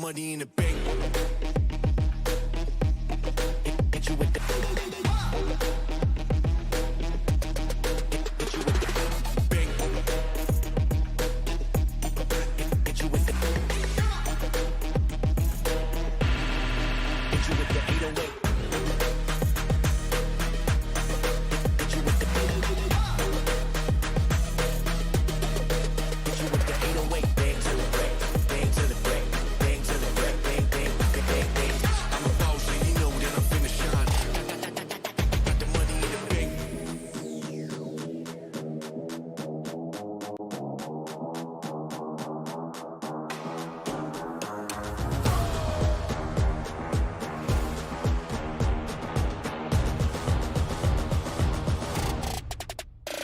money in the bank. Hit you with the bank. Hit you with the bank. Hit you with the 808. Hit you with the 808. Bang to the break, bang to the break, bang to the break, bang, bang, bang, bang, bang. I'm a boss, and you know that I'm finna shine. Got the money in the bank.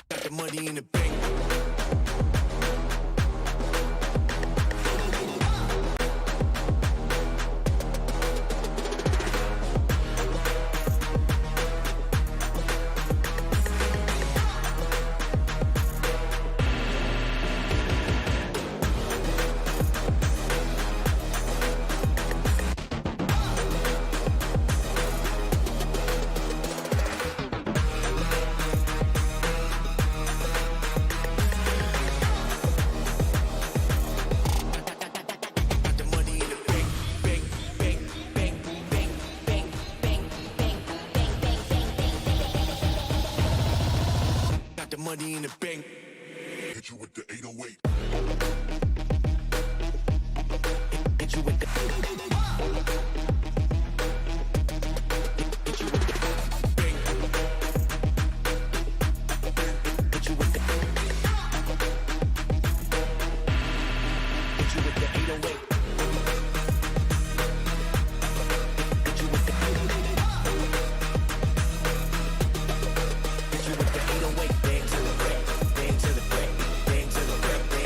Got the money in the bank. The money in the bank. Hit you with the 808. Hit you with the. Hit you with the bank. Hit you with the. Hit you with the 808. Hit you with the. Hit you with the 808. Bang to the break, bang to the break, bang to the break, bang.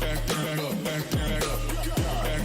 back up, back up, back up, back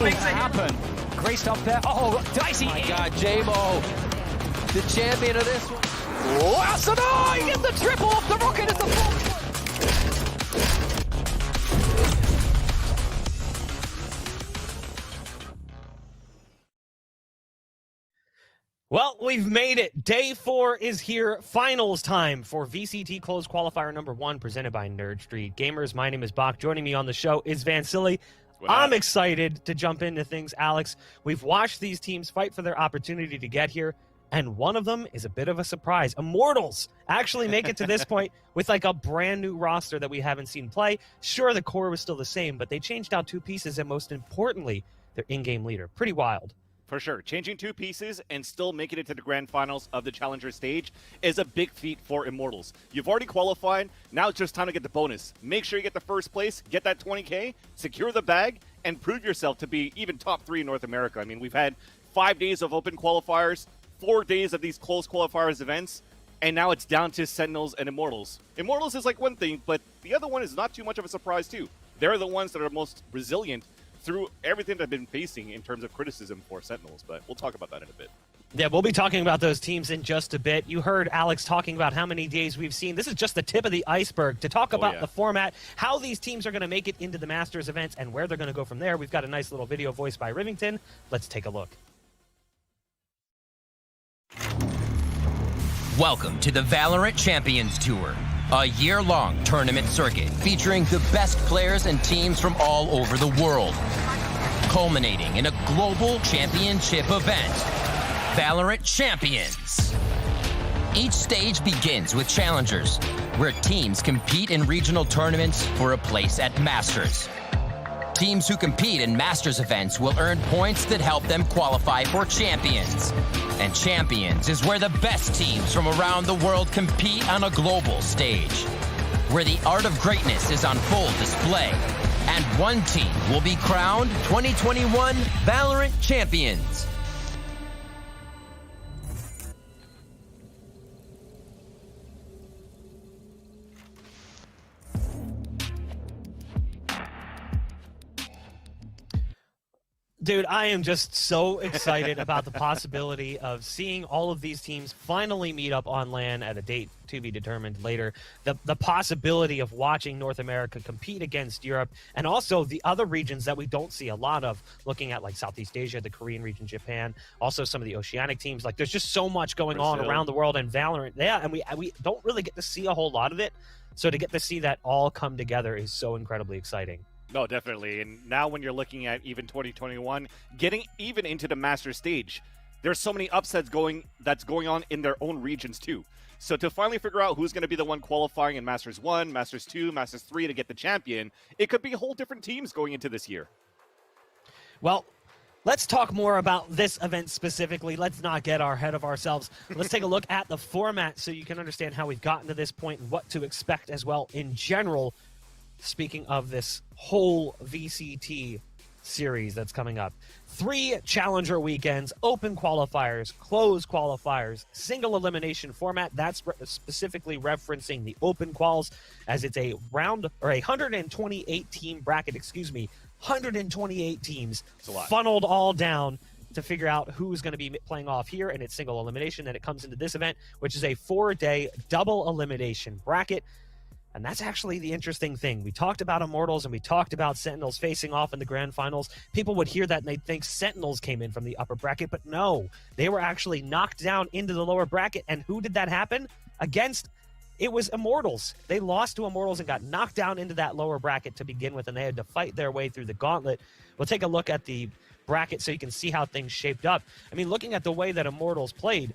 things that happen. Great stop there. Oh, Dicey. Oh my God, J-Mo, the champion of this one. Wow, Sanai gets the triple off the rocket as the full. Well, we've made it. Day 4 is here. Finals time for VCT Closed Qualifier number 1, presented by Nerd Street Gamers. My name is Bach. Joining me on the show is Vansili. I'm excited to jump into things, Alex. We've watched these teams fight for their opportunity to get here, and one of them is a bit of a surprise. Immortals actually make it to this point with like a brand new roster that we haven't seen play. Sure, the core was still the same, but they changed out 2 pieces, and most importantly, their in-game leader. Pretty wild. For sure. Changing 2 pieces and still making it to the grand finals of the Challenger stage is a big feat for Immortals. You've already qualified. Now it's just time to get the bonus. Make sure you get the first place, get that 20K, secure the bag, and prove yourself to be even top 3 in North America. I mean, we've had 5 days of open qualifiers, 4 days of these close qualifiers events, and now it's down to Sentinels and Immortals. Immortals is like one thing, but the other one is not too much of a surprise too. They're the ones that are most resilient through everything that I've been facing in terms of criticism for Sentinels, but we'll talk about that in a bit. Yeah, we'll be talking about those teams in just a bit. You heard Alex talking about how many days we've seen. This is just the tip of the iceberg. To talk about the format, how these teams are going to make it into the Masters events, and where they're going to go from there, we've got a nice little video voiced by Rivington. Let's take a look. Welcome to the Valorant Champions Tour, a year-long tournament circuit featuring the best players and teams from all over the world, culminating in a global championship event, Valorant Champions. Each stage begins with challengers, where teams compete in regional tournaments for a place at Masters. Teams who compete in Masters events will earn points that help them qualify for Champions. And Champions is where the best teams from around the world compete on a global stage, where the art of greatness is on full display. And one team will be crowned 2021 Valorant Champions. Dude, I am just so excited about the possibility of seeing all of these teams finally meet up on LAN at a date to be determined later. The possibility of watching North America compete against Europe, and also the other regions that we don't see a lot of, looking at like Southeast Asia, the Korean region, Japan, also some of the oceanic teams. Like, there's just so much going on around the world in Valorant. Yeah, and we don't really get to see a whole lot of it. So to get to see that all come together is so incredibly exciting. No, definitely. And now when you're looking at even 2021, getting even into the master stage, there's so many upsets that's going on in their own regions too. So to finally figure out who's going to be the one qualifying in Masters 1, Masters 2, Masters 3 to get the champion, it could be whole different teams going into this year. Well, let's talk more about this event specifically. Let's not get ahead of ourselves. Let's take a look at the format so you can understand how we've gotten to this point and what to expect as well in general. Speaking of this whole VCT series that's coming up. 3 challenger weekends, open qualifiers, closed qualifiers, single elimination format. That's specifically referencing the open quals, as it's a round or a 128 team bracket, 128 teams funneled all down to figure out who's going to be playing off here, and it's single elimination. Then it comes into this event, which is a 4-day double elimination bracket. And that's actually the interesting thing. We talked about Immortals and we talked about Sentinels facing off in the grand finals. People would hear that and they'd think Sentinels came in from the upper bracket, but no, they were actually knocked down into the lower bracket. And who did that happen against? It was Immortals. They lost to Immortals and got knocked down into that lower bracket to begin with, and they had to fight their way through the gauntlet. We'll take a look at the bracket so you can see how things shaped up. I mean, looking at the way that Immortals played,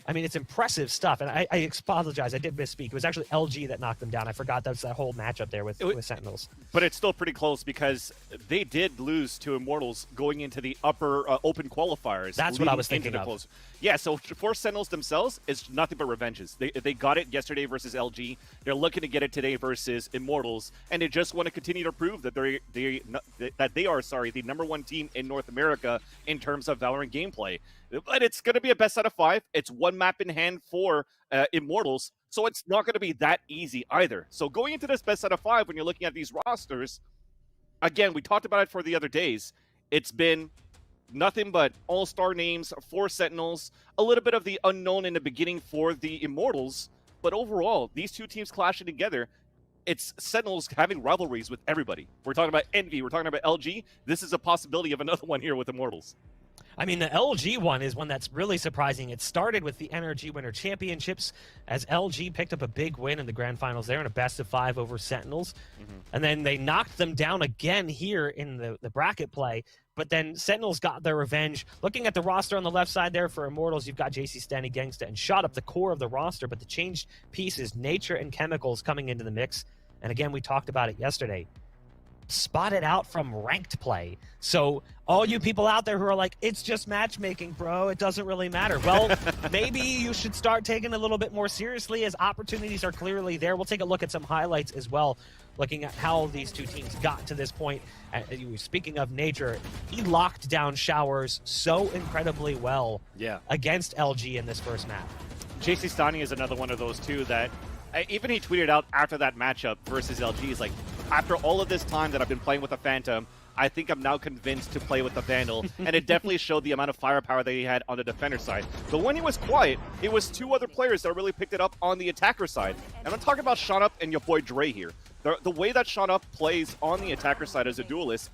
I mean, it's impressive stuff, and I apologize. I did misspeak. It was actually LG that knocked them down. I forgot that was that whole matchup there with Sentinels. But it's still pretty close because they did lose to Immortals going into the upper open qualifiers. That's what I was thinking of. Yeah, so for Sentinels themselves, it's nothing but revenges. They got it yesterday versus LG. They're looking to get it today versus Immortals, and they just want to continue to prove that they are the #1 team in North America in terms of Valorant gameplay. But it's going to be a best out of 5. It's 1 map in hand for Immortals, so it's not going to be that easy either. So going into this best out of 5, when you're looking at these rosters, again, we talked about it for the other days, it's been nothing but all-star names for Sentinels, a little bit of the unknown in the beginning for the Immortals, but overall, these two teams clashing together, it's Sentinels having rivalries with everybody. We're talking about Envy, we're talking about LG. This is a possibility of another one here with Immortals. I mean, the LG one is one that's really surprising. It started with the Energy Winter Championships as LG picked up a big win in the Grand Finals there in a best-of-5 over Sentinels. And then they knocked them down again here in the bracket play. But then Sentinels got their revenge. Looking at the roster on the left side there for Immortals, you've got JC Stanley Gangsta and shot up the core of the roster. But the changed pieces, Nature and Chemicals coming into the mix. And again, we talked about it yesterday. Spotted out from ranked play. So all you people out there who are like, it's just matchmaking, bro, it doesn't really matter. Well, maybe you should start taking it a little bit more seriously as opportunities are clearly there. We'll take a look at some highlights as well, looking at how these two teams got to this point. Speaking of Nature, he locked down Showers so incredibly well against LG in this first map. JC Stani is another one of those two that even he tweeted out after that matchup versus LG, he's like, after all of this time that I've been playing with the Phantom, I think I'm now convinced to play with the Vandal, and it definitely showed the amount of firepower that he had on the defender side. But when he was quiet, it was two other players that really picked it up on the attacker side. And I'm talking about Sean Up and your boy Dre here. The way that Sean Up plays on the attacker side as a duelist,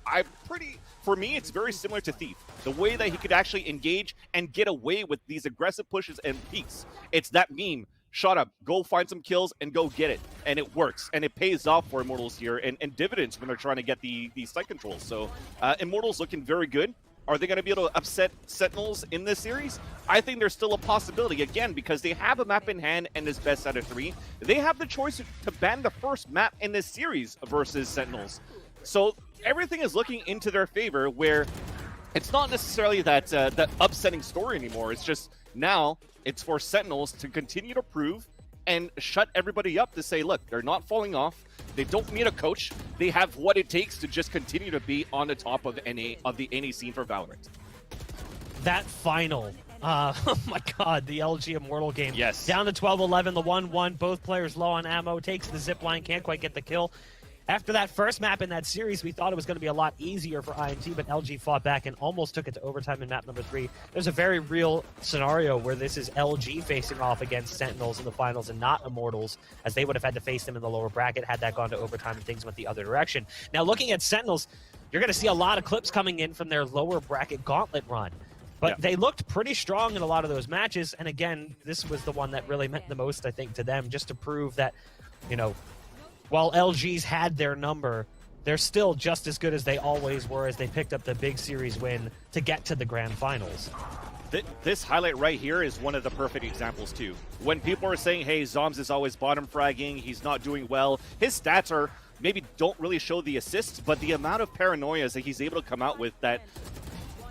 for me, it's very similar to Thief. The way that he could actually engage and get away with these aggressive pushes and peeks. It's that meme. Shut up, go find some kills and go get it. And it works. And it pays off for Immortals here and dividends when they're trying to get the site controls. So Immortals looking very good. Are they going to be able to upset Sentinels in this series? I think there's still a possibility, again, because they have a map in hand and this best out of 3. They have the choice to ban the first map in this series versus Sentinels. So everything is looking into their favor, where it's not necessarily that upsetting story anymore. It's just now it's for Sentinels to continue to prove and shut everybody up to say, look, they're not falling off. They don't need a coach. They have what it takes to just continue to be on the top of the NA scene for Valorant. That final, oh my god, the LG Immortal game. Yes. Down to 12-11, the 1-1, both players low on ammo, takes the zip line, can't quite get the kill. After that first map in that series, we thought it was going to be a lot easier for IMT, but LG fought back and almost took it to overtime in map number 3. There's a very real scenario where this is LG facing off against Sentinels in the finals and not Immortals, as they would have had to face them in the lower bracket had that gone to overtime and things went the other direction. Now, looking at Sentinels, you're going to see a lot of clips coming in from their lower bracket gauntlet run. But they looked pretty strong in a lot of those matches, and again, this was the one that really meant the most, I think, to them, just to prove that, you know, while LG's had their number, they're still just as good as they always were as they picked up the big series win to get to the grand finals. This highlight right here is one of the perfect examples, too. When people are saying, hey, Zoms is always bottom fragging, he's not doing well, his stats are maybe don't really show the assists, but the amount of paranoias that he's able to come out with that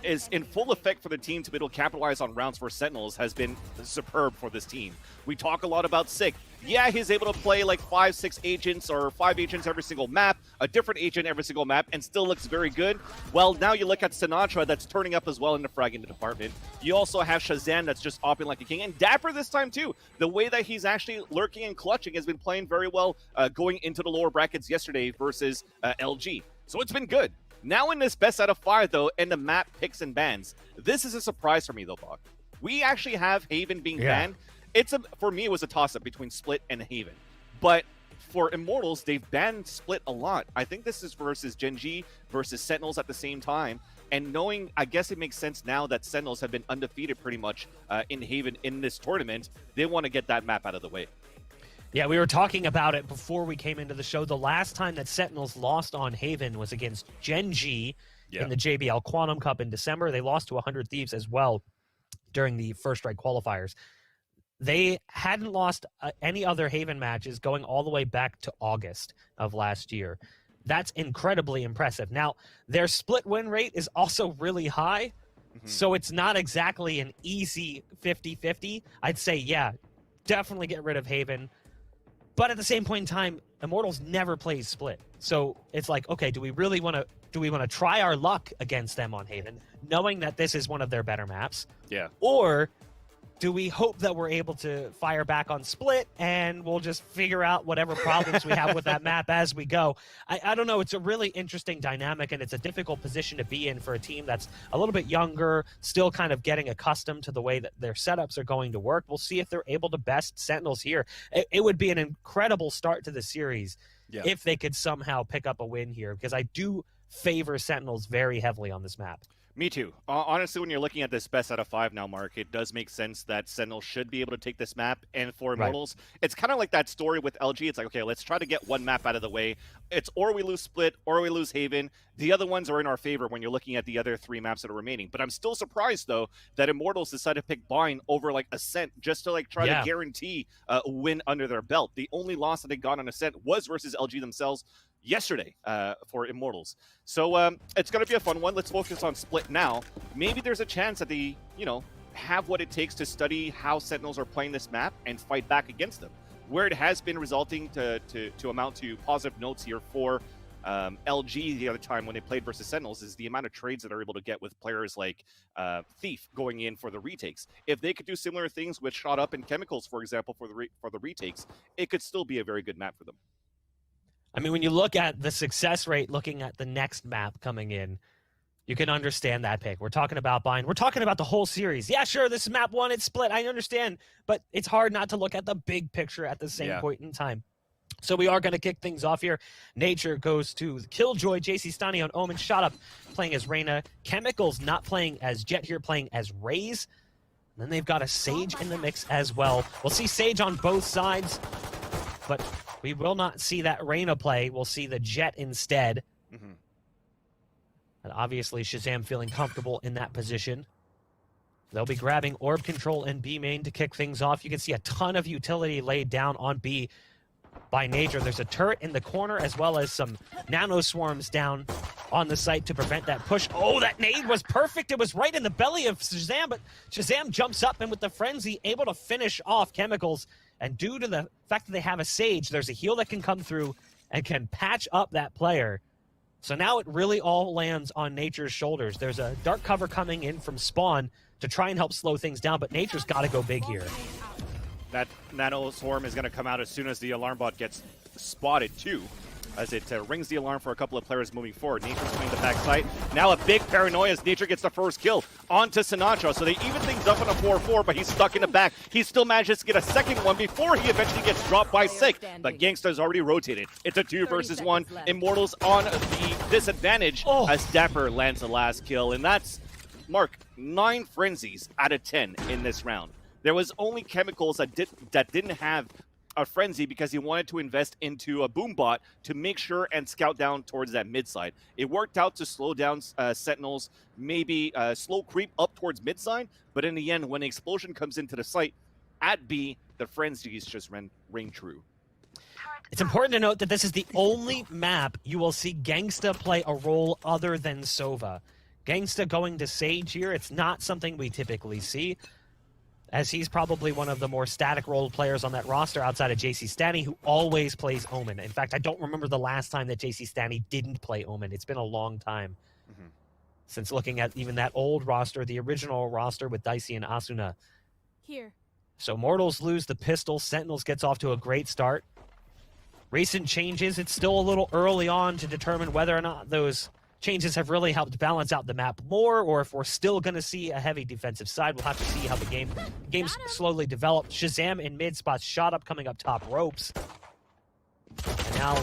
is in full effect for the team to be able to capitalize on rounds for Sentinels has been superb for this team. We talk a lot about Sick. Yeah, he's able to play like 5-6 agents or 5 agents every single map, a different agent every single map, and still looks very good. Well, now you look at Sinatra that's turning up as well in the fragging department. You also have Shazam that's just opping like a king, and Dapper this time too. The way that he's actually lurking and clutching has been playing very well going into the lower brackets yesterday versus LG. So it's been good. Now in this best out of 5, though, and the map picks and bans, this is a surprise for me, though, Bach. We actually have Haven being banned. For me, it was a toss-up between Split and Haven. But for Immortals, they've banned Split a lot. I think this is versus Genji versus Sentinels at the same time. And knowing, I guess it makes sense now that Sentinels have been undefeated pretty much in Haven in this tournament, they want to get that map out of the way. Yeah, we were talking about it before we came into the show. The last time that Sentinels lost on Haven was against Genji in the JBL Quantum Cup in December. They lost to 100 Thieves as well during the first strike qualifiers. They hadn't lost any other Haven matches going all the way back to August of last year. That's incredibly impressive. Now, their split win rate is also really high, so it's not exactly an easy 50-50. I'd say, yeah, definitely get rid of Haven. But at the same point in time, Immortals never plays Split. So it's like, okay, do we really want to try our luck against them on Haven, knowing that this is one of their better maps? Yeah. Or do we hope that we're able to fire back on Split and we'll just figure out whatever problems we have with that map as we go? I don't know. It's a really interesting dynamic, and it's a difficult position to be in for a team that's a little bit younger, still kind of getting accustomed to the way that their setups are going to work. We'll see if they're able to best Sentinels here. It would be an incredible start to the series if they could somehow pick up a win here, because I do favor Sentinels very heavily on this map. Me too. Honestly, when you're looking at this best out of 5 now, Mark, it does make sense that Sentinel should be able to take this map. And for Immortals, it's kind of like that story with LG. It's like, okay, let's try to get one map out of the way. It's or we lose Split or we lose Haven. The other ones are in our favor when you're looking at the other 3 maps that are remaining. But I'm still surprised, though, that Immortals decided to pick Bind over like Ascent just to like try to guarantee a win under their belt. The only loss that they got on Ascent was versus LG themselves yesterday for Immortals. So it's going to be a fun one. Let's focus on Split now. Maybe there's a chance that they, have what it takes to study how Sentinels are playing this map and fight back against them. Where it has been resulting to amount to positive notes here for LG the other time when they played versus Sentinels is the amount of trades that they're able to get with players like Thief going in for the retakes. If they could do similar things with Shot Up and Chemicals, for example, for the retakes, it could still be a very good map for them. I mean, when you look at the success rate, looking at the next map coming in, you can understand that pick. We're talking about Bind. We're talking about the whole series. Yeah, sure, this is map 1, it's Split. I understand, but it's hard not to look at the big picture at the same point in time. So we are going to kick things off here. Nature goes to Killjoy, JC Stani on Omen, Shot Up playing as Reyna, Chemicals not playing as Jet here, playing as Raze. And then they've got a Sage in the mix as well. We'll see Sage on both sides, but we will not see that Reyna play. We'll see the Jet instead. And obviously Shazam feeling comfortable in that position. They'll be grabbing Orb Control and B main to kick things off. You can see a ton of utility laid down on B by Nature. There's a turret in the corner as well as some nano swarms down on the site to prevent that push. Oh, that nade was perfect. It was right in the belly of Shazam, but Shazam jumps up and with the frenzy able to finish off Chemicals. And due to the fact that they have a Sage, there's a heal that can come through and can patch up that player. So now it really all lands on Nature's shoulders. There's a dark cover coming in from Spawn to try and help slow things down, but Nature's got to go big here. That nano swarm is going to come out as soon as the alarm bot gets spotted too, as it rings the alarm for a couple of players moving forward. Nature's playing the backside. Now a big paranoia as Nature gets the first kill onto Sinatra. So they even things up on a 4-4, but he's stuck in the back. He still manages to get a second one before he eventually gets dropped by Sick. But Gangsta's already rotated. It's a 2 versus 1. Immortals on the disadvantage as Dapper lands the last kill. And that's, Mark, 9 frenzies out of 10 in this round. There was only Chemicals that didn't have a frenzy because he wanted to invest into a boom bot to make sure and scout down towards that mid side. It worked out to slow down Sentinels, maybe slow creep up towards mid side, but in the end, when the explosion comes into the site at B, the frenzies just ring true. It's important to note that this is the only map you will see Gangsta play a role other than Sova. Gangsta going to Sage here, it's not something we typically see, as he's probably one of the more static role players on that roster outside of JC Stani, who always plays Omen. In fact, I don't remember the last time that JC Stani didn't play Omen. It's been a long time since looking at even that old roster, the original roster with Dicey and Asuna. Here. So Mortals lose the pistol. Sentinels gets off to a great start. Recent changes, it's still a little early on to determine whether or not those changes have really helped balance out the map more, or if we're still going to see a heavy defensive side. We'll have to see how the game's slowly developed. Shazam in mid spots, Shot Up coming up top ropes. And now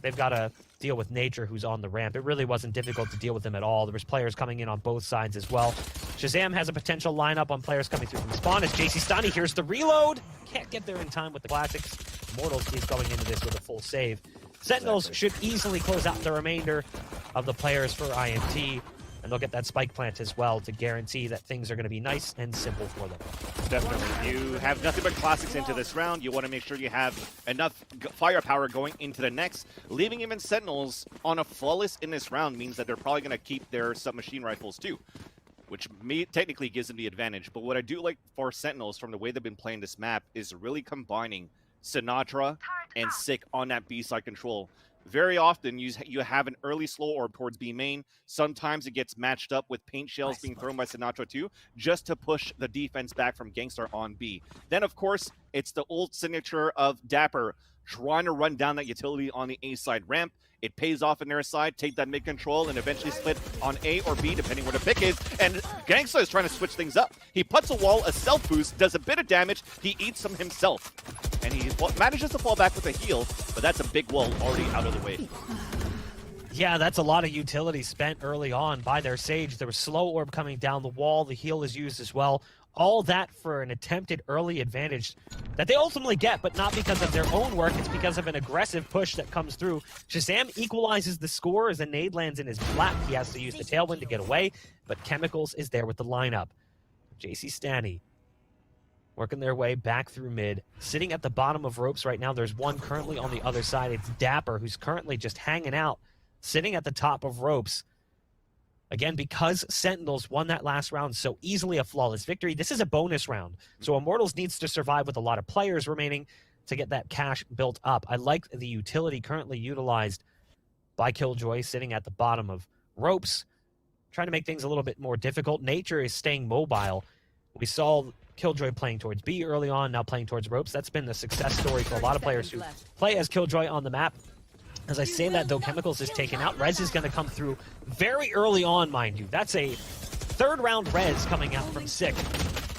they've got to deal with Nature, who's on the ramp. It really wasn't difficult to deal with him at all. There was players coming in on both sides as well. Shazam has a potential lineup on players coming through from spawn as JC Stani here's the reload. Can't get there in time with the classics. Immortals is going into this with a full save. Sentinels should easily close out the remainder of the players for IMT, and they'll get that spike plant as well to guarantee that things are going to be nice and simple for them. Definitely. You have nothing but classics into this round. You want to make sure you have enough firepower going into the next. Leaving even Sentinels on a flawless in this round means that they're probably going to keep their submachine rifles too, which technically gives them the advantage. But what I do like for Sentinels from the way they've been playing this map is really combining Sinatra and Sick on that B-side control. very often you have an early slow orb towards B main. Sometimes it gets matched up with paint shells being thrown by Sinatra too, just to push the defense back from Gangstar on B. Then, of course, it's the old signature of Dapper trying to run down that utility on the A side ramp. It pays off in their side, take that mid control, and eventually split on A or B, depending where the pick is. And Gangstar is trying to switch things up. He puts a wall, a self boost, does a bit of damage. He eats some himself. And he manages to fall back with a heal, but that's a big wall already out of the way. Yeah, that's a lot of utility spent early on by their Sage. There was slow orb coming down the wall. The heal is used as well. All that for an attempted early advantage that they ultimately get, but not because of their own work. It's because of an aggressive push that comes through. Shazam equalizes the score as a nade lands in his lap. He has to use the tailwind to get away, but Chemicals is there with the lineup. JC Stanny working their way back through mid, sitting at the bottom of ropes right now. There's one currently on the other side. It's Dapper, who's currently just hanging out, sitting at the top of ropes. Again, because Sentinels won that last round so easily, a flawless victory, this is a bonus round. So Immortals needs to survive with a lot of players remaining to get that cash built up. I like the utility currently utilized by Killjoy, sitting at the bottom of ropes, trying to make things a little bit more difficult. Nature is staying mobile. We saw Killjoy playing towards B early on, now playing towards ropes. That's been the success story for a lot of players who play as Killjoy on the map. As I say that, though, Chemicals is taken out. Rez is going to come through very early on, mind you. That's a third-round Rez coming out from Sick.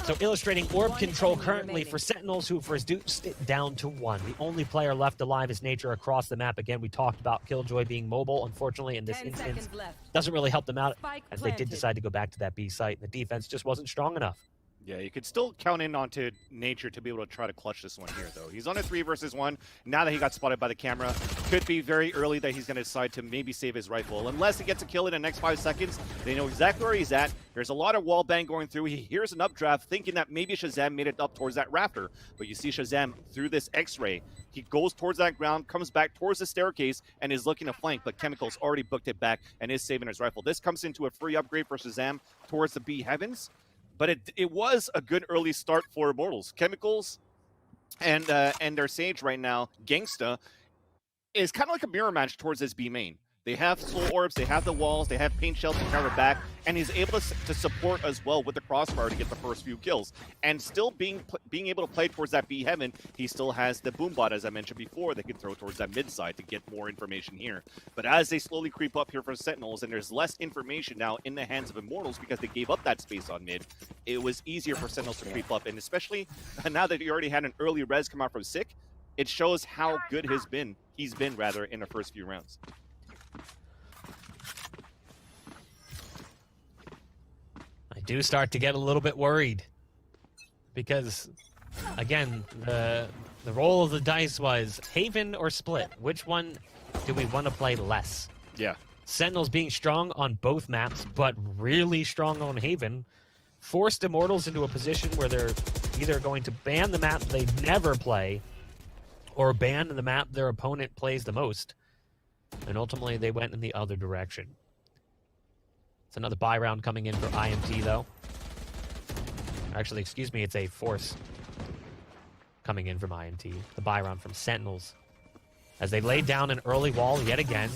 So illustrating orb control currently for Sentinels, who reduced it down to 1. The only player left alive is Nature across the map. Again, we talked about Killjoy being mobile. Unfortunately, in this instance, doesn't really help them out as they did decide to go back to that B site. The defense just wasn't strong enough. Yeah, you could still count in onto Nature to be able to try to clutch this one here, though. He's on a 3 versus 1. Now that he got spotted by the camera, could be very early that he's going to decide to maybe save his rifle. Unless he gets a kill in the next 5 seconds, they know exactly where he's at. There's a lot of wall bang going through. He hears an updraft, thinking that maybe Shazam made it up towards that rafter. But you see Shazam through this X-ray. He goes towards that ground, comes back towards the staircase, and is looking to flank, but Chemicals already booked it back and is saving his rifle. This comes into a free upgrade for Shazam towards the B heavens. But it was a good early start for Immortals. Chemicals and their Sage right now, Gangsta, is kind of like a mirror match towards this B main. They have soul orbs, they have the walls, they have paint shells to counter back, and he's able to support as well with the crossfire to get the first few kills. And still being able to play towards that B heaven, he still has the boombot, as I mentioned before, they can throw towards that mid side to get more information here. But as they slowly creep up here for Sentinels, and there's less information now in the hands of Immortals because they gave up that space on mid, it was easier for Sentinels to creep up. And especially now that you already had an early res come out from Sick, it shows how good he's been in the first few rounds. I do start to get a little bit worried because, again, the roll of the dice was Haven or Split. Which one do we want to play less? Yeah. Sentinels being strong on both maps, but really strong on Haven, forced Immortals into a position where they're either going to ban the map they never play or ban the map their opponent plays the most. And ultimately, they went in the other direction. It's another buy round coming in for IMT, though. Actually, excuse me, it's a force coming in from IMT. The buy round from Sentinels. As they laid down an early wall yet again.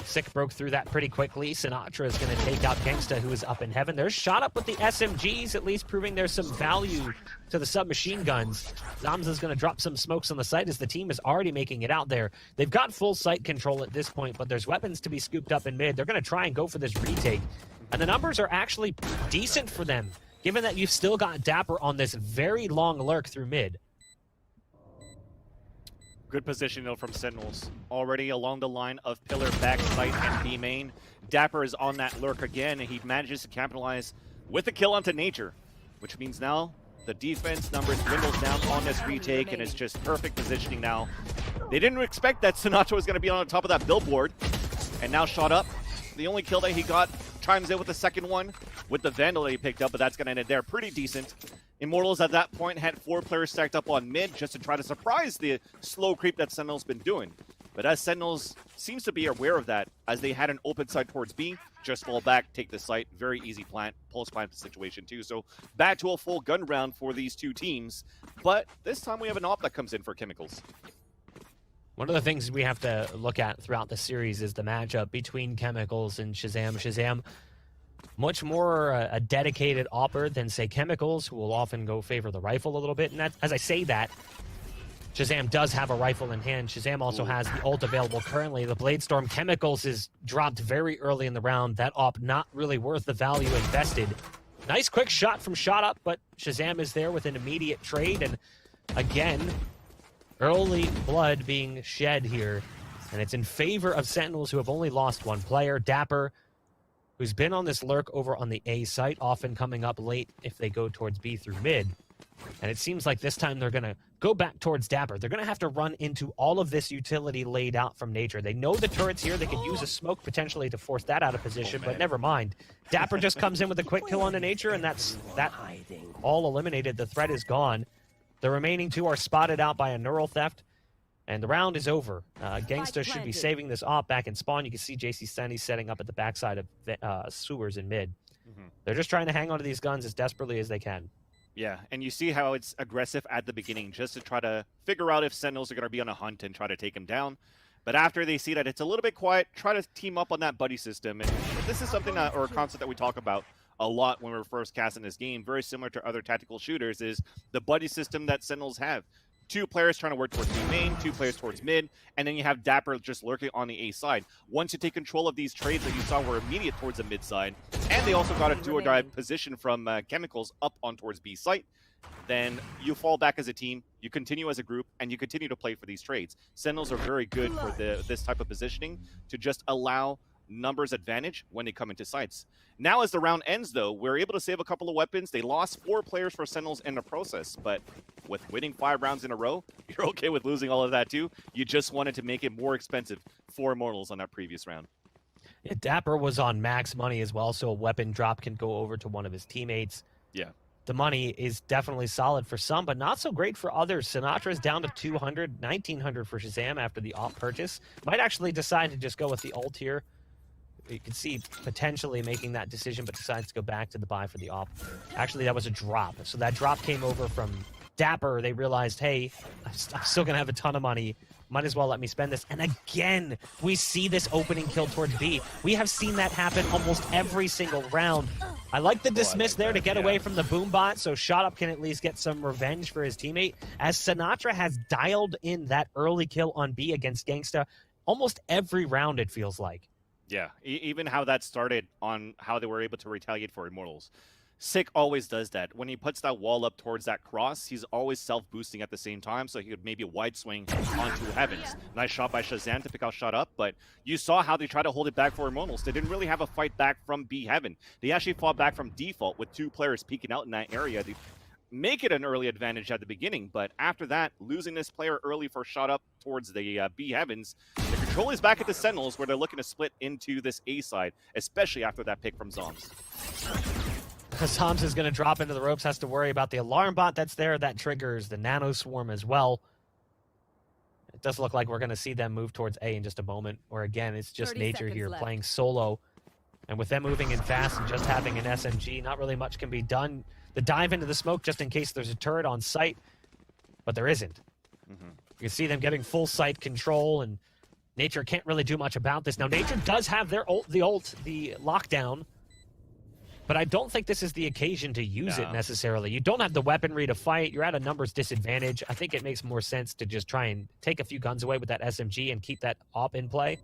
Sick broke through that pretty quickly. Sinatra is going to take out Gangsta, who is up in heaven. They're shot up with the SMGs, at least proving there's some value to the submachine guns. Zamza's going to drop some smokes on the site as the team is already making it out there. They've got full site control at this point, but there's weapons to be scooped up in mid. They're going to try and go for this retake. And the numbers are actually decent for them, given that you've still got Dapper on this very long lurk through mid. Good position, though, from Sentinels. Already along the line of Pillar, backside, and B main. Dapper is on that lurk again, and he manages to capitalize with a kill onto Nature, which means now the defense numbers dwindles down on this retake, and it's just perfect positioning now. They didn't expect that Sinatra was going to be on top of that billboard, and now shot up. The only kill that he got chimes in with the second one with the Vandal that he picked up, but that's going to end it there. Pretty decent. Immortals at that point had 4 players stacked up on mid just to try to surprise the slow creep that Sentinel's been doing. But as Sentinels seems to be aware of that, as they had an open side towards B, just fall back, take the site, very easy plant, pulse plant situation too. So back to a full gun round for these two teams, but this time we have an op that comes in for Chemicals. One of the things we have to look at throughout the series is the matchup between Chemicals and Shazam. Shazam, much more a dedicated opper than, say, Chemicals, who will often go favor the rifle a little bit. And that, as I say that, Shazam does have a rifle in hand. Shazam also has the ult available currently. The Bladestorm Chemicals is dropped very early in the round. That op not really worth the value invested. Nice quick shot from Shot Up, but Shazam is there with an immediate trade. And again, early blood being shed here. And it's in favor of Sentinels, who have only lost one player. Dapper, who's been on this lurk over on the A site, often coming up late if they go towards B through mid. And it seems like this time they're going to go back towards Dapper. They're going to have to run into all of this utility laid out from Nature. They know the turret's here. They could use a smoke potentially to force that out of position, but never mind. Dapper just comes in with a quick kill onto Nature, and that all eliminated. The threat is gone. The remaining two are spotted out by a Neural Theft, and the round is over. Gangsta should be saving this op back in spawn. You can see JC Senny setting up at the backside of sewers in mid. They're just trying to hang on to these guns as desperately as they can. Yeah, and you see how it's aggressive at the beginning just to try to figure out if Sentinels are going to be on a hunt and try to take him down. But after they see that it's a little bit quiet, try to team up on that buddy system. And this is something or a concept that we talk about a lot when we were first casting this game, very similar to other tactical shooters, is the buddy system that Sentinels have. 2 players trying to work towards B main, 2 players towards mid, and then you have Dapper just lurking on the A side. Once you take control of these trades that you saw were immediate towards the mid side, and they also got a do-or-die position from Chemicals up on towards B site, then you fall back as a team, you continue as a group, and you continue to play for these trades. Sentinels are very good for this type of positioning to just allow numbers advantage when they come into sites. Now as the round ends though, we're able to save a couple of weapons. They lost 4 players for Sentinels in the process, but with winning 5 rounds in a row, you're okay with losing all of that too. You just wanted to make it more expensive for Immortals on that previous round. Yeah, Dapper was on max money as well, so a weapon drop can go over to one of his teammates. Yeah. The money is definitely solid for some, but not so great for others. Sinatra is down to 200, 1900 for Shazam after the op purchase. Might actually decide to just go with the ult here. You can see potentially making that decision, but decides to go back to the buy for the op. Actually, that was a drop. So that drop came over from Dapper. They realized, hey, I'm still going to have a ton of money. Might as well let me spend this. And again, we see this opening kill towards B. We have seen that happen almost every single round. I like the dismiss there to get away from the boom bot, so Shot Up can at least get some revenge for his teammate, as Sinatra has dialed in that early kill on B against Gangsta almost every round, it feels like. Yeah, even how that started on how they were able to retaliate for Immortals. Sick always does that. When he puts that wall up towards that cross, he's always self-boosting at the same time, so he could maybe wide swing onto Heavens. Nice shot by Shazam to pick out Shot Up, but you saw how they tried to hold it back for Immortals. They didn't really have a fight back from B Heaven. They actually fought back from default with 2 players peeking out in that area. They make it an early advantage at the beginning, but after that, losing this player early for Shot Up towards the B Heavens, the control is back at the Sentinels, where they're looking to split into this A side, especially after that pick from Zoms. Zoms is going to drop into the ropes, has to worry about the alarm bot that's there. That triggers the nano swarm as well. It does look like we're going to see them move towards A in just a moment, or again, it's just Nature here left. playing solo. And with them moving in fast and just having an SMG, not really much can be done. The dive into the smoke just in case there's a turret on site, but there isn't. You can see them getting full site control, and Nature can't really do much about this. Now, Nature does have their ult, the lockdown, but I don't think this is the occasion to use it necessarily. You don't have the weaponry to fight. You're at a numbers disadvantage. I think it makes more sense to just try and take a few guns away with that SMG and keep that op in play.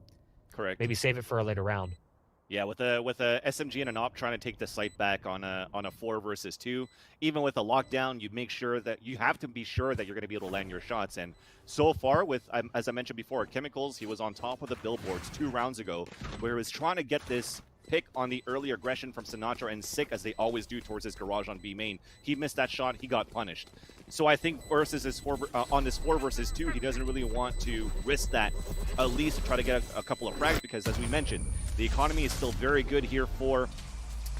Correct. Maybe save it for a later round. Yeah, with a SMG and an op trying to take the site back on a 4 versus 2, even with a lockdown, you make sure that you have to be sure that you're going to be able to land your shots. And so far, with as I mentioned before, Chemicals, he was on top of the billboards 2 rounds ago, where he was trying to get this pick on the early aggression from Sinatra, and Sick, as they always do towards his garage on B main. He missed that shot, he got punished. So I think versus this on this 4 versus 2, he doesn't really want to risk that, at least to try to get a couple of frags, because as we mentioned, the economy is still very good here for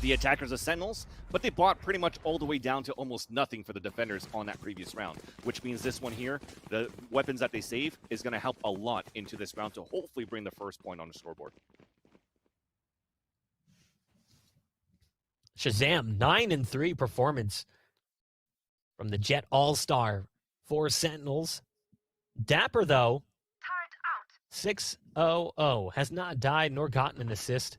the attackers of Sentinels, but they bought pretty much all the way down to almost nothing for the defenders on that previous round, which means this one here, the weapons that they save, is going to help a lot into this round to hopefully bring the first point on the scoreboard. Shazam, 9-3 performance from the Jet All-Star for Sentinels. Dapper, though, 6-0-0 has not died nor gotten an assist.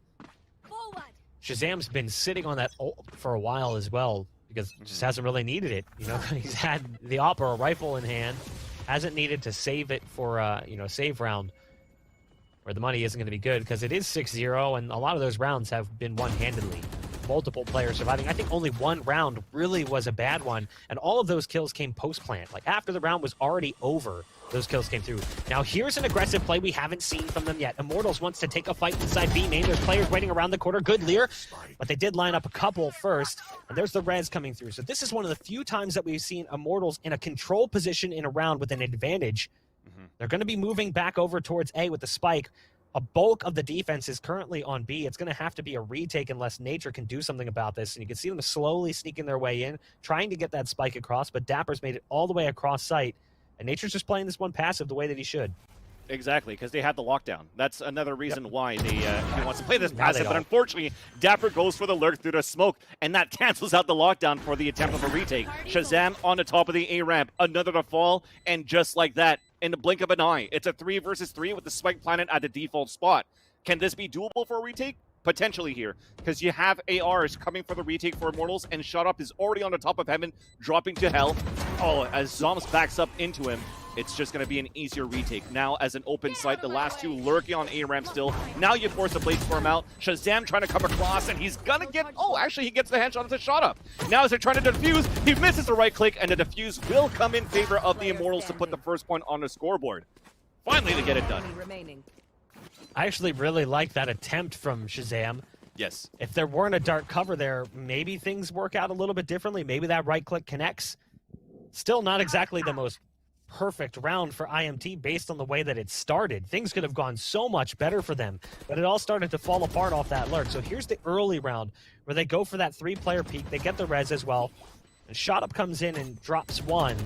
Shazam's been sitting on that ult for a while as well because just hasn't really needed it. You know, he's had the AWP or a rifle in hand, hasn't needed to save it for save round where the money isn't going to be good because it is 6-0 and a lot of those rounds have been one-handedly. Multiple players surviving. I think only one round really was a bad one, and all of those kills came post-plant. Like, after the round was already over, those kills came through. Now, here's an aggressive play we haven't seen from them yet. Immortals wants to take a fight inside B main. There's players waiting around the corner. Good Lear, but they did line up a couple first, and there's the res coming through. So this is one of the few times that we've seen Immortals in a control position in a round with an advantage. They're going to be moving back over towards A with the spike. A bulk of the defense is currently on B. It's going to have to be a retake unless Nature can do something about this. And you can see them slowly sneaking their way in, trying to get that spike across, but Dapper's made it all the way across site. And Nature's just playing this one passive the way that he should. Exactly, because they had the lockdown. That's another reason why he wants to play this passive. But unfortunately, Dapper goes for the lurk through the smoke, and that cancels out the lockdown for the attempt of a retake. Shazam on the top of the A ramp, another to fall, and just like that, in the blink of an eye, it's a 3 versus 3 with the Spike Planet at the default spot. Can this be doable for a retake? Potentially here, because you have ARs coming for the retake for Immortals, and Shut Up is already on the top of heaven, dropping to hell. Oh, as Zoms backs up into him, it's just going to be an easier retake. Now, as an open site, the last two lurking on A-ramp still. Now you force the Blade Storm out. Shazam trying to come across, and he's going to get... Oh, actually, he gets the headshot of the Shut Up. Now, as they're trying to defuse, he misses the right click, and the defuse will come in favor of the Immortals to put the first point on the scoreboard. Finally, to get it done. I actually really like that attempt from Shazam. Yes. If there weren't a dark cover there, maybe things work out a little bit differently. Maybe that right click connects. Still not exactly the most perfect round for IMT based on the way that it started. Things could have gone so much better for them, but it all started to fall apart off that lurk. So here's the early round where they go for that 3-player peek. They get the res as well. And Shot Up comes in and drops one.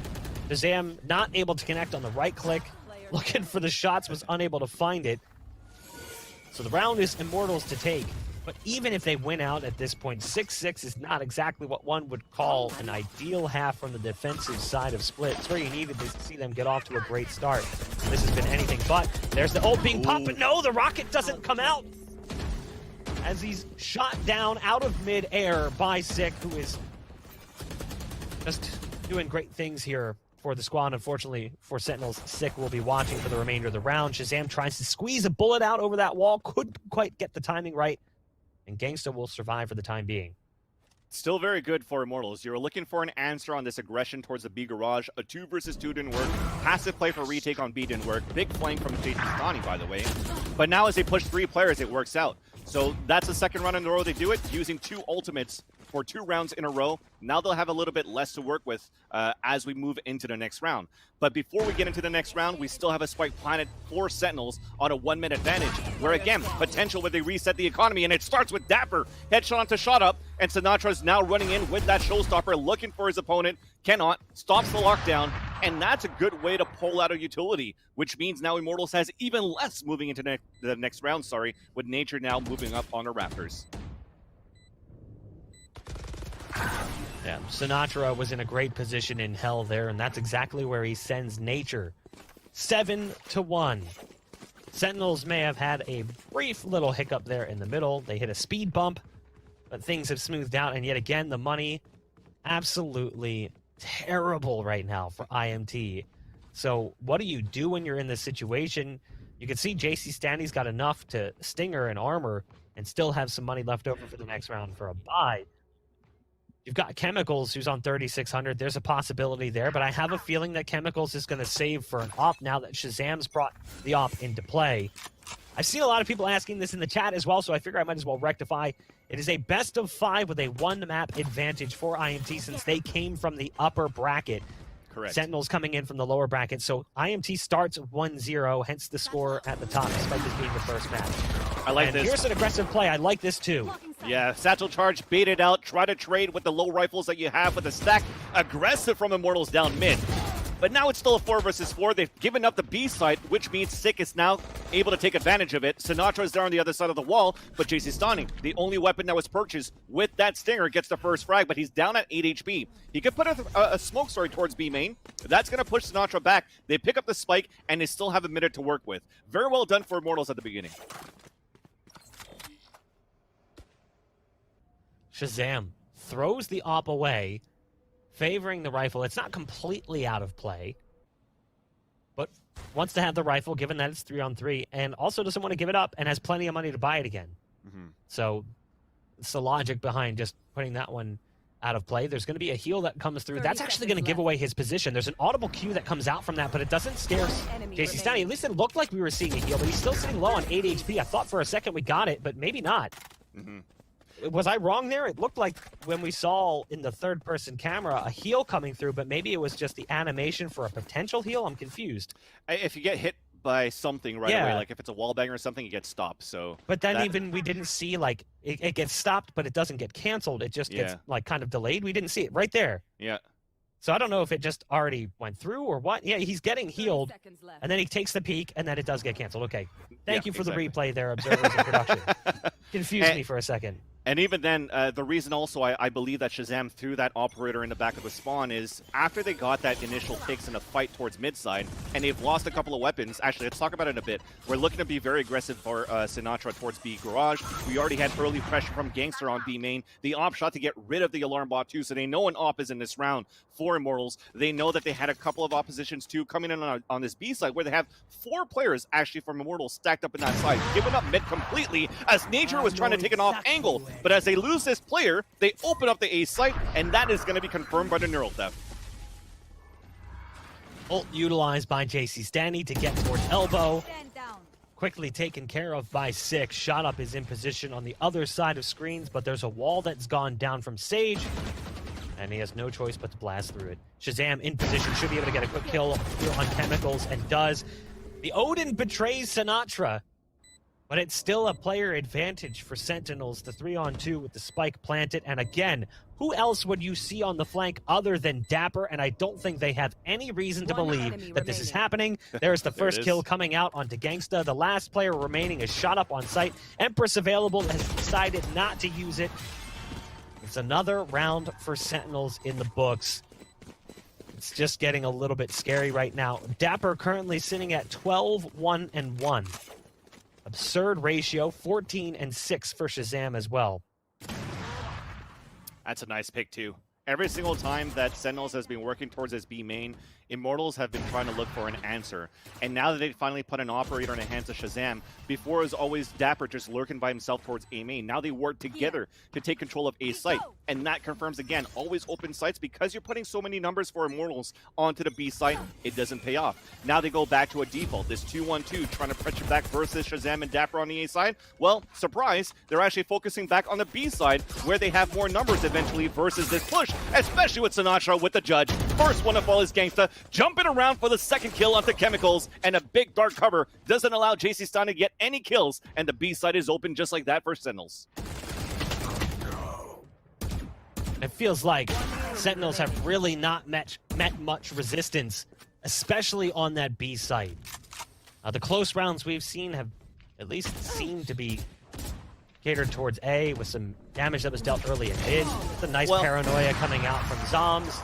Shazam not able to connect on the right click. Looking for the shots, was unable to find it. So the round is Immortals to take. But even if they win out at this point, 6-6 is not exactly what one would call an ideal half from the defensive side of Split. It's where you needed to see them get off to a great start. And this has been anything but. There's the ult being popped, but no, the rocket doesn't come out. As he's shot down out of mid-air by Sick, who is just doing great things here for the squad. Unfortunately for Sentinels, Sick will be watching for the remainder of the round. Shazam tries to squeeze a bullet out over that wall, couldn't quite get the timing right. And Gangsta will survive for the time being. Still very good for Immortals. You were looking for an answer on this aggression towards the B garage. A 2 versus 2 didn't work. Passive play for retake on B didn't work. Big flank from Jason Stani, by the way. But now as they push 3 players, it works out. So that's the second round in a row they do it, using 2 ultimates for 2 rounds in a row. Now they'll have a little bit less to work with as we move into the next round. But before we get into the next round, we still have a Spike Planet for Sentinels on a 1-minute advantage, where again, potential when they reset the economy, and it starts with Dapper. Headshot onto Shot Up, and Sinatra's now running in with that showstopper, looking for his opponent. Cannot, stops the lockdown, and that's a good way to pull out a utility, which means now Immortals has even less moving into the next round, with Nature now moving up on the Raptors. Yeah, Sinatra was in a great position in hell there, and that's exactly where he sends Nature. 7-1. Sentinels may have had a brief little hiccup there in the middle. They hit a speed bump, but things have smoothed out, and yet again, the money absolutely terrible right now for IMT. So what do you do when you're in this situation? You can see JC Stanley's got enough to stinger and armor and still have some money left over for the next round for a buy. You've got Chemicals, who's on 3,600. There's a possibility there, but I have a feeling that Chemicals is going to save for an op now that Shazam's brought the op into play. I've seen a lot of people asking this in the chat as well, so I figure I might as well rectify. It is a best of 5 with a 1-map advantage for IMT since they came from the upper bracket. Correct. Sentinels coming in from the lower bracket, so IMT starts 1-0, hence the score at the top, despite this being the first match. I like this. Here's an aggressive play. I like this too. Yeah, Satchel Charge, bait it out, try to trade with the low rifles that you have with the stack. Aggressive from Immortals down mid. But now it's still a 4 versus 4. They've given up the B site, which means Sick is now able to take advantage of it. Sinatra is there on the other side of the wall, but JC Stani, the only weapon that was purchased with that Stinger, gets the first frag, but he's down at 8 HP. He could put a smoke story towards B main. That's going to push Sinatra back. They pick up the spike, and they still have a minute to work with. Very well done for Immortals at the beginning. Shazam throws the op away, favoring the rifle. It's not completely out of play, but wants to have the rifle given that it's 3-on-3, and also doesn't want to give it up and has plenty of money to buy it again. So it's the logic behind just putting that one out of play. There's going to be a heal that comes through. That's actually going to give away his position. There's an audible cue that comes out from that, but it doesn't scare JC Stani. At least it looked like we were seeing a heal, but he's still sitting low on 8 HP. I thought for a second we got it, but maybe not. Was I wrong there? It looked like when we saw in the third-person camera a heal coming through, but maybe it was just the animation for a potential heal? I'm confused. If you get hit by something right away, like if it's a wall banger or something, you get stopped. So, but then even we didn't see like it gets stopped, but it doesn't get canceled. It just gets like kind of delayed. We didn't see it right there. Yeah. So I don't know if it just already went through or what. Yeah, he's getting healed, and then he takes the peek, and then it does get canceled. Okay. Thank you for the replay there, observers in production. Confused me for a second. And even then, the reason also I believe that Shazam threw that operator in the back of the spawn is after they got that initial picks in a fight towards mid-side, and they've lost a couple of weapons. Actually, let's talk about it in a bit. We're looking to be very aggressive for Sinatra towards B garage. We already had early pressure from Gangster on B main. The op shot to get rid of the alarm bot too, so they know an op is in this round for Immortals. They know that they had a couple of oppositions too coming in on this B side where they have 4 players actually from Immortals stacked up in that side, giving up mid completely as Nature was trying to take an off angle. But as they lose this player, they open up the A site, and that is going to be confirmed by the Neural Theft. Ult utilized by JC Stani to get towards elbow. Quickly taken care of by Six. Shot up is in position on the other side of screens, but there's a wall that's gone down from Sage, and he has no choice but to blast through it. Shazam in position, should be able to get a quick kill here on Chemicals, and does. The Odin betrays Sinatra, but it's still a player advantage for Sentinels. The 3-on-2 with the spike planted, and again, who else would you see on the flank other than Dapper? And I don't think they have any reason to believe that this is happening. There's the first kill coming out onto Gangsta. The last player remaining is shot up on site. Empress available, has decided not to use it. It's another round for Sentinels in the books. It's just getting a little bit scary right now. Dapper currently sitting at 12-1-1. Absurd ratio, 14-6 for Shazam as well. That's a nice pick too. Every single time that Sentinels has been working towards his B main, Immortals have been trying to look for an answer. And now that they finally put an operator in the hands of Shazam, before it was always Dapper just lurking by himself towards A main. Now they work together to take control of A site. And that confirms again, always open sites, because you're putting so many numbers for Immortals onto the B site, it doesn't pay off. Now they go back to a default, this 2-1-2, trying to pressure back versus Shazam and Dapper on the A side. Well, surprise, they're actually focusing back on the B side, where they have more numbers eventually versus this push, especially with Sinatra with the judge. First one to fall is Gangsta, jumping around for the second kill onto Chemicals, and a big dark cover doesn't allow JC Stein to get any kills, and the B side is open just like that for Sentinels. It feels like Sentinels have really not met much resistance, especially on that B site. The close rounds we've seen have at least seemed to be catered towards A, with some damage that was dealt early in mid. It's a nice paranoia coming out from Zoms,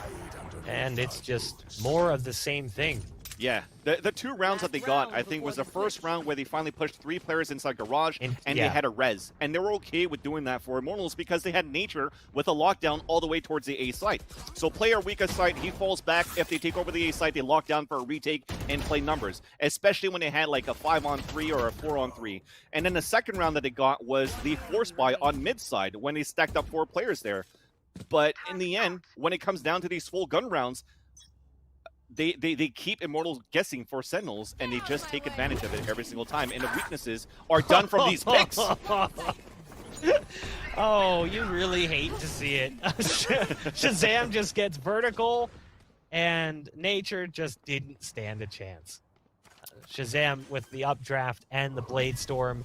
and it's just more of the same thing. Yeah, the 2 rounds that they got, I think, was the first round where they finally pushed 3 players inside Garage, and they had a res. And they were okay with doing that for Immortals because they had Nature with a lockdown all the way towards the A site. So player weakest site, he falls back. If they take over the A site, they lock down for a retake and play numbers, especially when they had like a 5-on-3 or a 4-on-3. And then the second round that they got was the force buy on mid side when they stacked up 4 players there. But in the end, when it comes down to these full gun rounds, they keep Immortals guessing for Sentinels, and they just take advantage of it every single time. And the weaknesses are done from these picks. Oh, you really hate to see it. Shazam just gets vertical, and Nature just didn't stand a chance. Shazam with the updraft and the Blade Storm.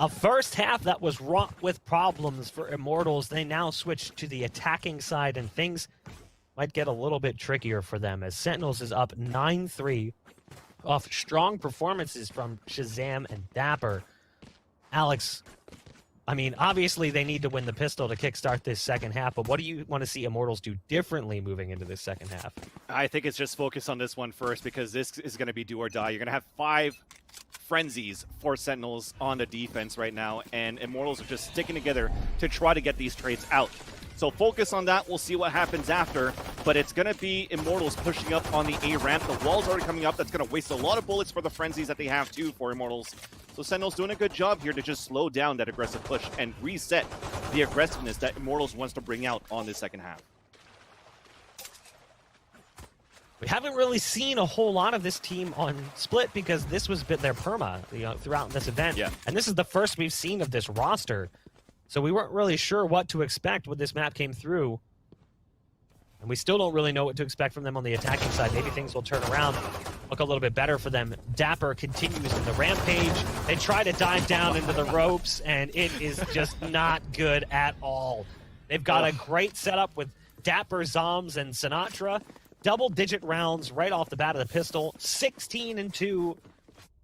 A first half that was wrought with problems for Immortals. They now switch to the attacking side, and things might get a little bit trickier for them as Sentinels is up 9-3 off strong performances from Shazam and Dapper. Alex, I mean, obviously they need to win the pistol to kickstart this second half, but what do you want to see Immortals do differently moving into this second half? I think it's just focus on this one first because this is going to be do or die. You're going to have 5 frenzies for Sentinels on the defense right now, and Immortals are just sticking together to try to get these trades out. So focus on that. We'll see what happens after, but it's going to be Immortals pushing up on the A ramp. The wall's already coming up. That's going to waste a lot of bullets for the frenzies that they have too for Immortals. So Sentinels doing a good job here to just slow down that aggressive push and reset the aggressiveness that Immortals wants to bring out on this second half. We haven't really seen a whole lot of this team on Split because this was their perma, throughout this event. Yeah. And this is the first we've seen of this roster. So we weren't really sure what to expect when this map came through. And we still don't really know what to expect from them on the attacking side. Maybe things will turn around, look a little bit better for them. Dapper continues in the rampage. They try to dive down into the ropes, and it is just not good at all. They've got a great setup with Dapper, Zoms, and Sinatra. Double-digit rounds right off the bat of the pistol. 16-2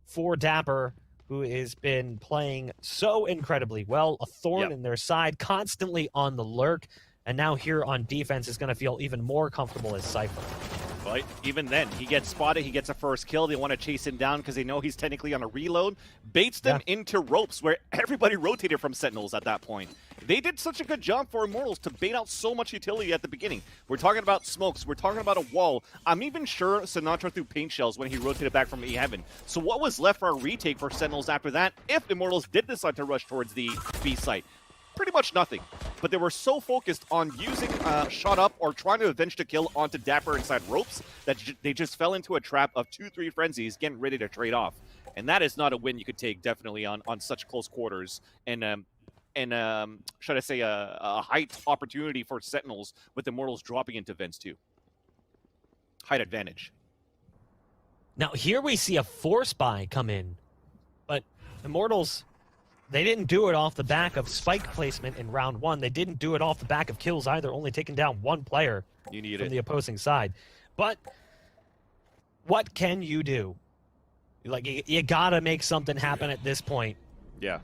for Dapper, who has been playing so incredibly well. A thorn in their side, constantly on the lurk. And now here on defense is going to feel even more comfortable as Cypher. But even then, he gets spotted, he gets a first kill. They want to chase him down because they know he's technically on a reload. Baits them into ropes where everybody rotated from Sentinels at that point. They did such a good job for Immortals to bait out so much utility at the beginning. We're talking about smokes. We're talking about a wall. I'm even sure Sinatra threw paint shells when he rotated back from E-Heaven. So what was left for a retake for Sentinels after that if Immortals did decide to rush towards the B site? Pretty much nothing. But they were so focused on using shot up or trying to avenge the kill onto Dapper inside ropes that they just fell into a trap of 2-3 frenzies getting ready to trade off. And that is not a win you could take definitely on such close quarters and should I say, a height opportunity for Sentinels with Immortals dropping into Vents too. Height advantage. Now here we see a Force Buy come in, but Immortals, they didn't do it off the back of spike placement in round 1. They didn't do it off the back of kills either, only taking down one player You need from it. the opposing side. But what can you do? Like, you gotta make something happen at this point. Yeah.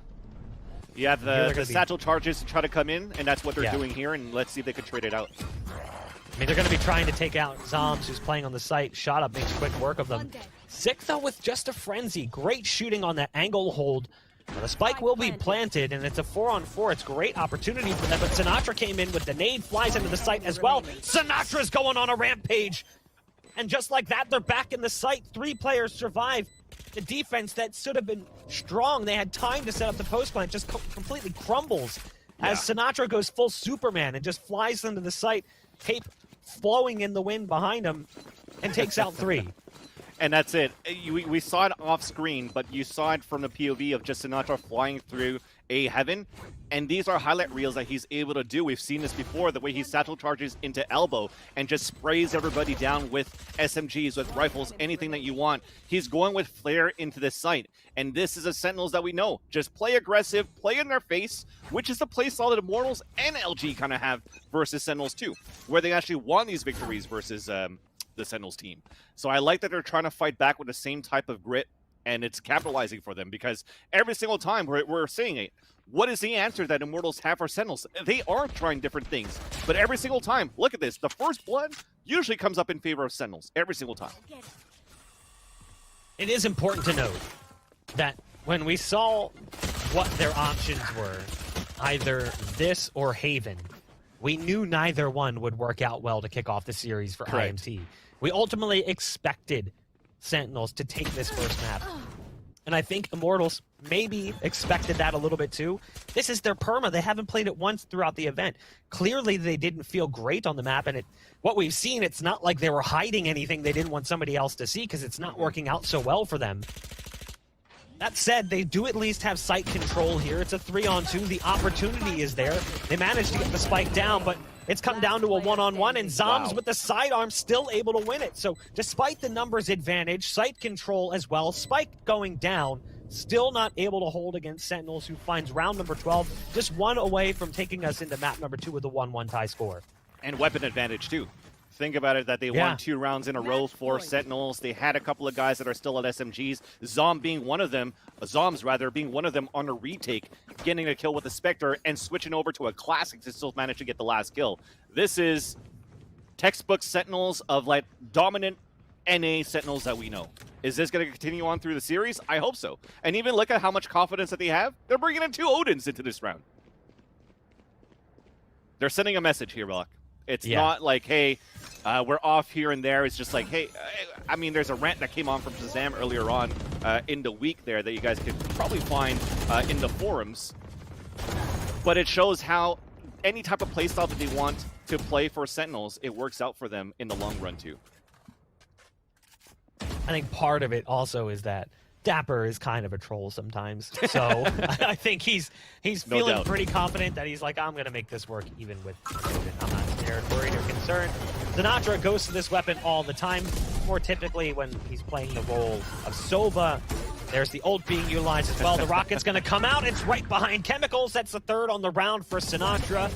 You have the satchel charges to try to come in, and that's what they're doing here, and let's see if they can trade it out. I mean, they're going to be trying to take out Zoms, who's playing on the site. Shot Up makes quick work of them. Sick, though, with just a frenzy. Great shooting on that angle hold. The spike will be planted, and it's a 4-on-4. It's a great opportunity for them, but Sinatraa came in with the nade, flies into the site as well. Sinatra's going on a rampage. And just like that, they're back in the site. 3 players survive. The defense that should have been strong, they had time to set up the post plant, just completely crumbles as Sinatraa goes full Superman and just flies into the site, tape flowing in the wind behind him, and takes out 3. And that's it. We saw it off screen, but you saw it from the POV of just Sinatraa flying through a heaven. And these are highlight reels that he's able to do. We've seen this before, the way he satchel charges into elbow and just sprays everybody down with SMGs, with rifles, anything that you want. He's going with flare into this site. And this is a Sentinels that we know. Just play aggressive, play in their face, which is the play style that Immortals and LG kind of have versus Sentinels too, where they actually won these victories versus the Sentinels team. So I like that they're trying to fight back with the same type of grit, and it's capitalizing for them because every single time we're seeing it. What is the answer that Immortals have for Sentinels? They are trying different things, but every single time, look at this. The first blood usually comes up in favor of Sentinels every single time. It is important to note that when we saw what their options were, either this or Haven, we knew neither one would work out well to kick off the series for IMT. We ultimately expected Sentinels to take this first map. And I think Immortals maybe expected that a little bit too. This is their perma. They haven't played it once throughout the event. Clearly, they didn't feel great on the map. And what we've seen, it's not like they were hiding anything they didn't want somebody else to see because it's not working out so well for them. That said, they do at least have site control here. It's a 3-on-2. The opportunity is there. They managed to get the spike down, but it's come down to a 1-on-1, and Zoms with the sidearm still able to win it. So despite the numbers advantage, site control as well, spike going down, still not able to hold against Sentinels, who finds round number 12, just 1 away from taking us into map number 2 with a 1-1 tie score. And weapon advantage too. Think about it, that they won 2 rounds in a row for Sentinels. They had a couple of guys that are still at SMGs. Zoms being one of them on a retake, getting a kill with a Spectre and switching over to a Classic to still manage to get the last kill. This is textbook Sentinels of like dominant NA Sentinels that we know. Is this going to continue on through the series? I hope so. And even look at how much confidence that they have. They're bringing in 2 Odins into this round. They're sending a message here, Rock. It's not like, hey, we're off here and there. It's just like, hey, I mean, there's a rant that came on from Shazam earlier on in the week there that you guys could probably find in the forums. But it shows how any type of playstyle that they want to play for Sentinels, it works out for them in the long run too. I think part of it also is that Dapper is kind of a troll sometimes. So I think he's feeling pretty confident that he's like, I'm going to make this work even with Odin. I'm not scared, worried, or concerned. Sinatraa goes to this weapon all the time, more typically when he's playing the role of Sova. There's the ult being utilized as well. The rocket's going to come out. It's right behind Chemicals. That's the 3rd on the round for Sinatraa.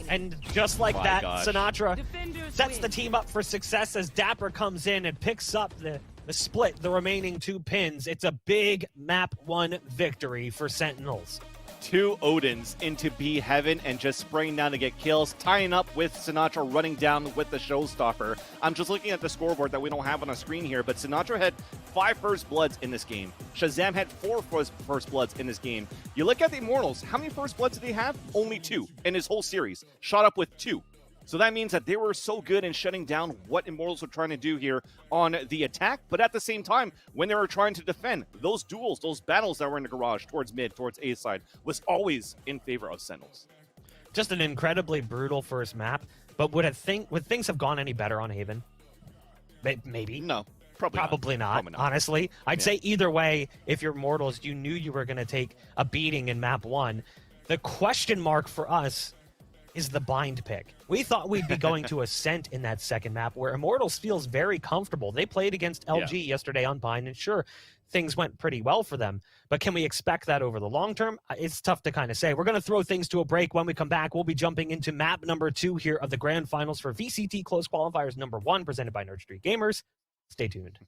And just like that, Sinatraa sets the team up for success as Dapper comes in and picks up the split, the remaining 2 pins. It's a big map 1 victory for Sentinels. 2 Odins into B Heaven and just spraying down to get kills, tying up with Sinatraa running down with the showstopper. I'm just looking at the scoreboard that we don't have on a screen here, but Sinatraa had 5 first bloods in this game. Shazam had 4 first bloods in this game. You look at the Immortals, how many first bloods did they have? Only 2 in his whole series. Shot up with 2. So that means that they were so good in shutting down what Immortals were trying to do here on the attack, but at the same time, when they were trying to defend, those duels, those battles that were in the garage towards mid, towards A side, was always in favor of Sentinels. Just an incredibly brutal first map, but would things have gone any better on Haven? Maybe. No. Probably not. Honestly. I'd say either way, if you're Immortals, you knew you were going to take a beating in map 1. The question mark for us is the bind pick. We thought we'd be going to Ascent in that second map, where Immortals feels very comfortable. They played against LG yesterday on bind, and sure, things went pretty well for them. But can we expect that over the long term? It's tough to kind of say. We're going to throw things to a break. When we come back, we'll be jumping into map number 2 here of the grand finals for VCT Close Qualifiers number 1, presented by Nerd Street Gamers. Stay tuned.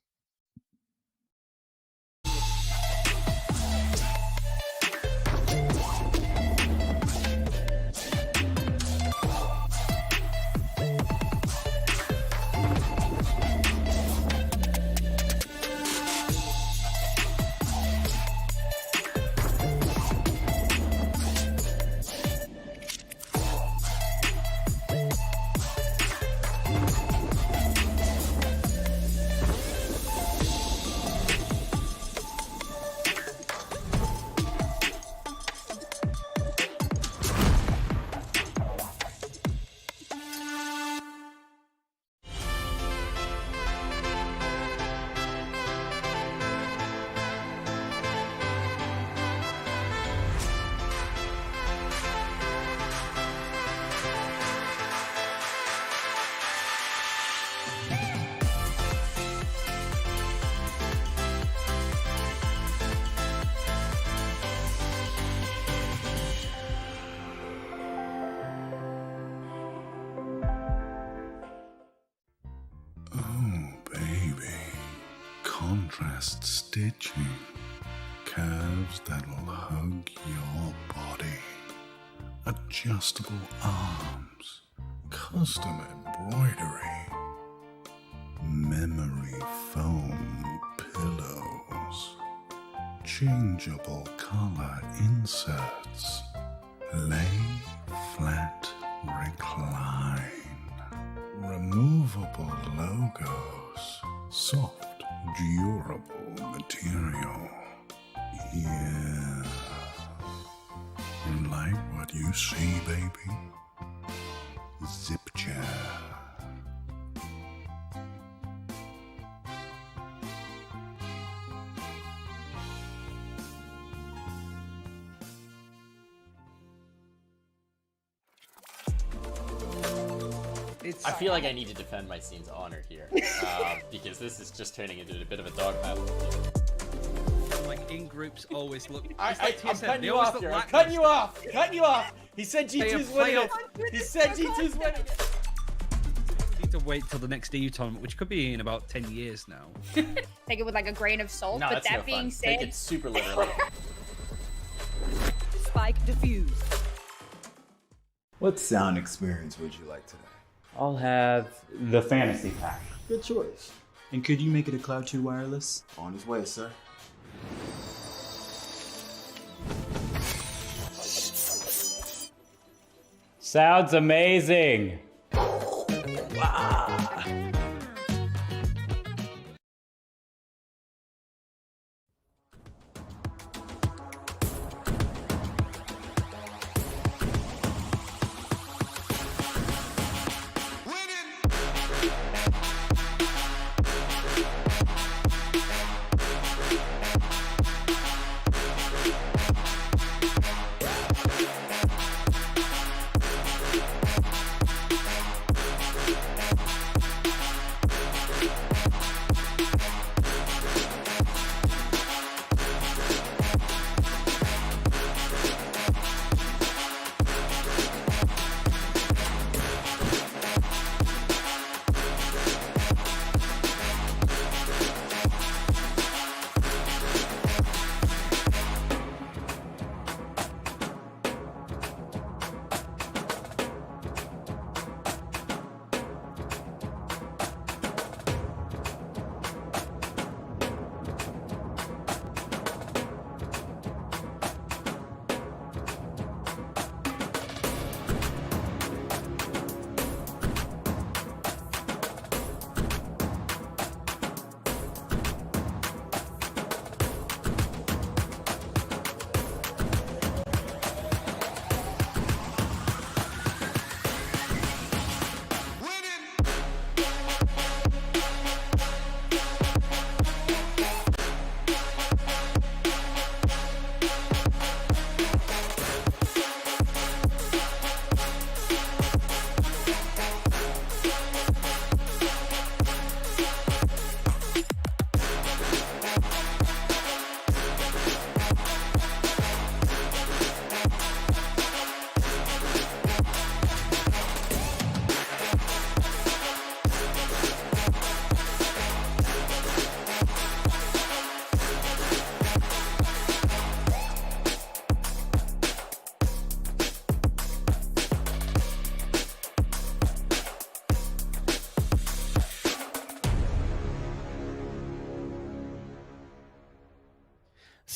Contrast stitching, curves that'll hug your body, adjustable arms, custom embroidery, memory foam pillows, changeable color inserts, lay flat recline, removable logos, soft durable material. Yeah. You like what you see, baby? Zip chair. I feel like I need to defend my scene's honor here, because this is just turning into a bit of a dog battle. Like in groups, always look. I'm cutting you off here. I'm cutting you off. Cutting you off. He said G2's winning it. He said G2's winning it. We need to wait till the next EU tournament, which could be in about 10 years now. Take it with like a grain of salt. No, but that's that no being fun. said, Take it super literally. Spike defused. What sound experience would you like today? I'll have the fantasy pack. Good choice. And could you make it a Cloud 2 wireless? On his way, sir. Sounds amazing.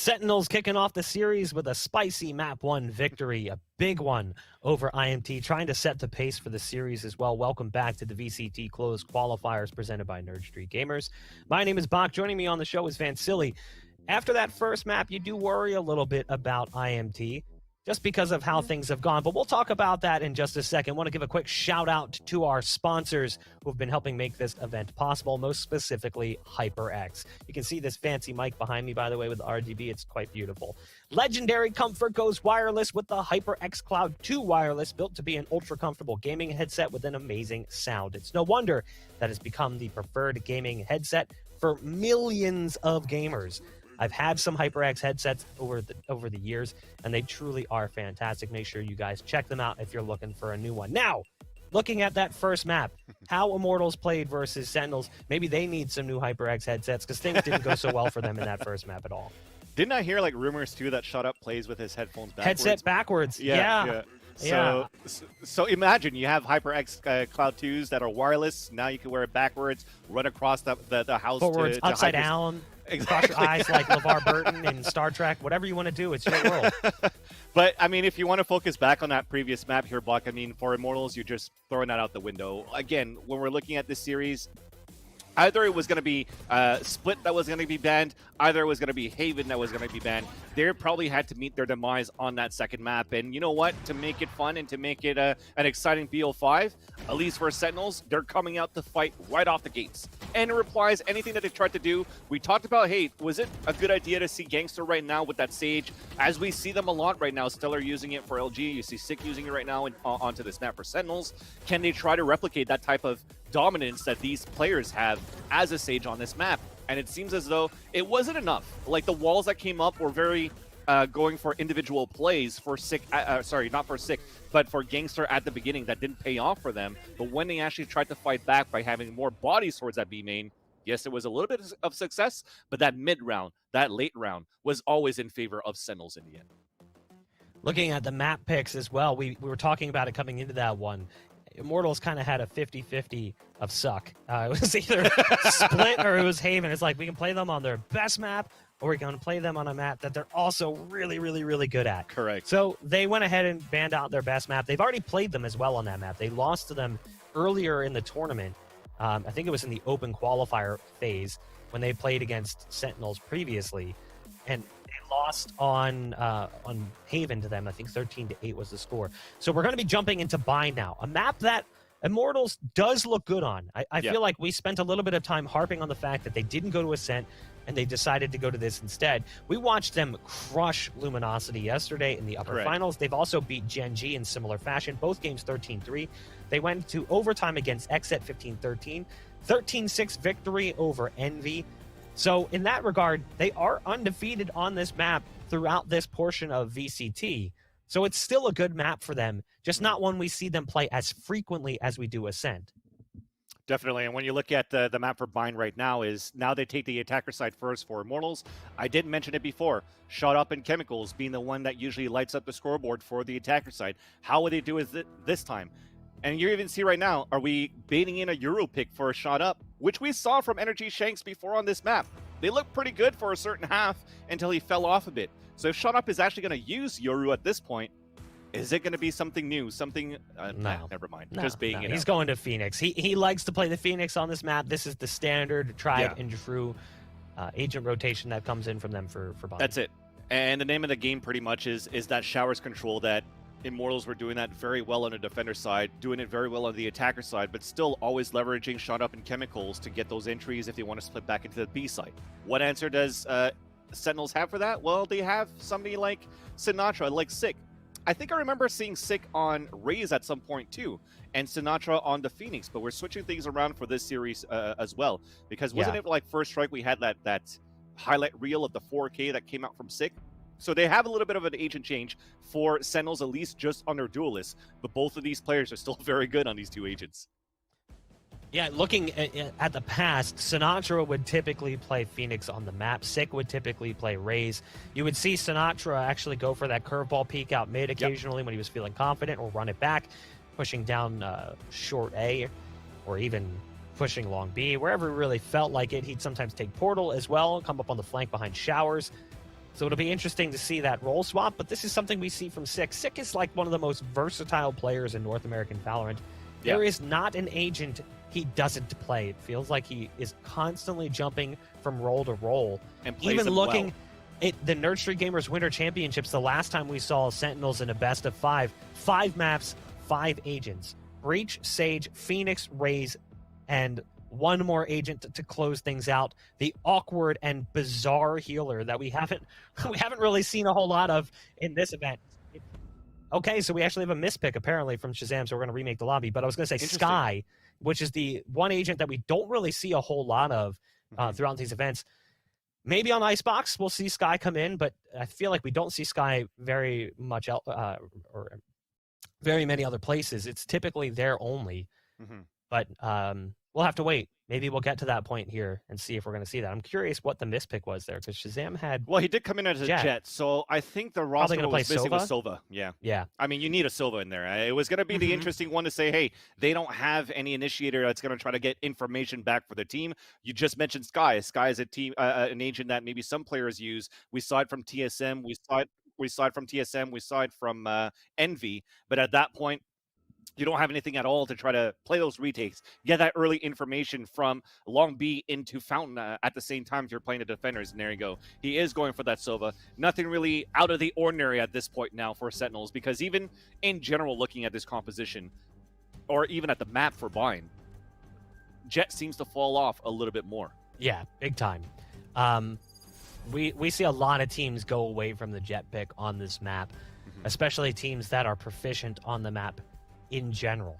Sentinels kicking off the series with a spicy map 1 victory, a big one over IMT, trying to set the pace for the series as well. Welcome back to the VCT closed qualifiers presented by Nerd Street Gamers. My name is Bach. Joining me on the show is Vansili. After that first map, you do worry a little bit about IMT, just because of how things have gone. But we'll talk about that in just a second. I want to give a quick shout out to our sponsors who have been helping make this event possible, most specifically HyperX. You can see this fancy mic behind me, by the way, with RGB. It's quite beautiful. Legendary comfort goes wireless with the HyperX Cloud 2 wireless, built to be an ultra comfortable gaming headset with an amazing sound. It's no wonder that it's become the preferred gaming headset for millions of gamers. I've had some HyperX headsets over the years, and they truly are fantastic. Make sure you guys check them out if you're looking for a new one. Now, looking at that first map, how Immortals played versus Sentinels, maybe they need some new HyperX headsets because things didn't go so well for them in that first map at all. Didn't I hear like rumors too that Shut Up plays with his headphones backwards? Headset backwards. Yeah. So imagine you have HyperX Cloud 2s that are wireless. Now you can wear it backwards, run across the house forwards, to upside down. Exactly. Cross your eyes like LeVar Burton in Star Trek. Whatever you want to do, it's your world. But, I mean, if you want to focus back on that previous map here, Buck, I mean, for Immortals, you're just throwing that out the window. Again, when we're looking at this series, either it was going to be Split that was going to be banned, either it was going to be Haven that was going to be banned. They probably had to meet their demise on that second map. And you know what? To make it fun and to make it an exciting BO5, at least for Sentinels, they're coming out to fight right off the gates. And it replies anything that they tried to do. We talked about, hey, was it a good idea to see Gangster right now with that Sage? As we see them a lot right now, Stellar using it for LG. You see Sick using it right now onto this map for Sentinels. Can they try to replicate that type of dominance that these players have as a Sage on this map? And it seems as though it wasn't enough. Like the walls that came up were very going for individual plays for Sick, sorry, not for Sick, but for Gangster at the beginning that didn't pay off for them. But when they actually tried to fight back by having more body swords at B main, yes, it was a little bit of success, but that mid round, that late round was always in favor of Sentinels in the end. Looking at the map picks as well, we were talking about it coming into that one. Immortals kind of had a 50-50 of suck. It was either Split or it was Haven. It's like we can play them on their best map, or we're going to play them on a map that they're also really, really, really good at. Correct. So they went ahead and banned out their best map. They've already played them as well on that map. They lost to them earlier in the tournament. I think it was in the open qualifier phase when they played against Sentinels previously. And lost on Haven to them. I think 13-8 was the score. So we're going to be jumping into Bind now, a map that Immortals does look good on. I feel like we spent a little bit of time harping on the fact that they didn't go to Ascent and they decided to go to this instead. We watched them crush Luminosity yesterday in the upper finals. They've also beat Gen G in similar fashion, both games 13-3. They went to overtime against Xset 15-13, 13-6 victory over Envy. So in that regard, they are undefeated on this map throughout this portion of VCT. So it's still a good map for them, just not one we see them play as frequently as we do Ascent. Definitely, and when you look at the map for Bind right now, is now they take the attacker side first for Immortals. I did mention it before, Shot Up and Chemicals being the one that usually lights up the scoreboard for the attacker side. How would they do it this time? And you even see right now, are we baiting in a Euro pick for a Shot Up, which we saw from Energy Shanks before on this map. They looked pretty good for a certain half until he fell off a bit. So if Shot Up is actually going to use Yoru at this point, is it going to be something new? Something... No. Never mind. No, Just baiting it He's out. going to Phoenix. He likes to play the Phoenix on this map. This is the standard tried and true agent rotation that comes in from them for Bind. That's it. And the name of the game pretty much is that Showers control that Immortals were doing that very well on the defender side, doing it very well on the attacker side, but still always leveraging Shot Up and Chemicals to get those entries if they want to split back into the B side. What answer does Sentinels have for that? Well, they have somebody like Sinatra, like Sick. I think I remember seeing Sick on Raze at some point too, and Sinatra on the Phoenix, but we're switching things around for this series as well, because wasn't it like First Strike we had that highlight reel of the 4K that came out from Sick? So they have a little bit of an agent change for Sentinels, at least just on their duelists, but both of these players are still very good on these two agents. Yeah, looking at the past, Sinatra would typically play Phoenix on the map. Sick would typically play Raze. You would see Sinatra actually go for that curveball peek out mid occasionally when he was feeling confident, or run it back, pushing down short A, or even pushing long B. Wherever he really felt like it, he'd sometimes take Portal as well, come up on the flank behind Showers. So it'll be interesting to see that role swap, but this is something we see from Sick. Sick is like one of the most versatile players in North American Valorant. There is not an agent he doesn't play. It feels like he is constantly jumping from role to role. And plays even them looking well. at the Nerd Street Gamers Winter Championships, the last time we saw Sentinels in a best of 5, 5 maps, 5 agents. Breach, Sage, Phoenix, Raze, and one more agent to close things out. The awkward and bizarre healer that we haven't really seen a whole lot of in this event. Okay, so we actually have a mispick apparently from Shazam, so we're going to remake the lobby. But I was going to say Sky, which is the one agent that we don't really see a whole lot of throughout these events. Maybe on Icebox we'll see Sky come in, but I feel like we don't see Sky very much or very many other places. It's typically there only. But we'll have to wait. Maybe we'll get to that point here and see if we're going to see that. I'm curious what the mispick was there, because Shazam had... Well, he did come in as a Jet, so I think the roster was missing with Sova. Yeah. I mean, you need a Sova in there. It was going to be the interesting one to say, hey, they don't have any initiator that's going to try to get information back for the team. You just mentioned Sky. Sky is a team, an agent that maybe some players use. We saw it from TSM. We saw it from TSM. We saw it from Envy. But at that point, you don't have anything at all to try to play those retakes. Get that early information from Long B into Fountain at the same time if you're playing the defenders, and there you go. He is going for that Sova. Nothing really out of the ordinary at this point now for Sentinels, because even in general, looking at this composition, or even at the map for Bind, Jet seems to fall off a little bit more. Yeah, big time. We see a lot of teams go away from the Jet pick on this map, especially teams that are proficient on the map in general.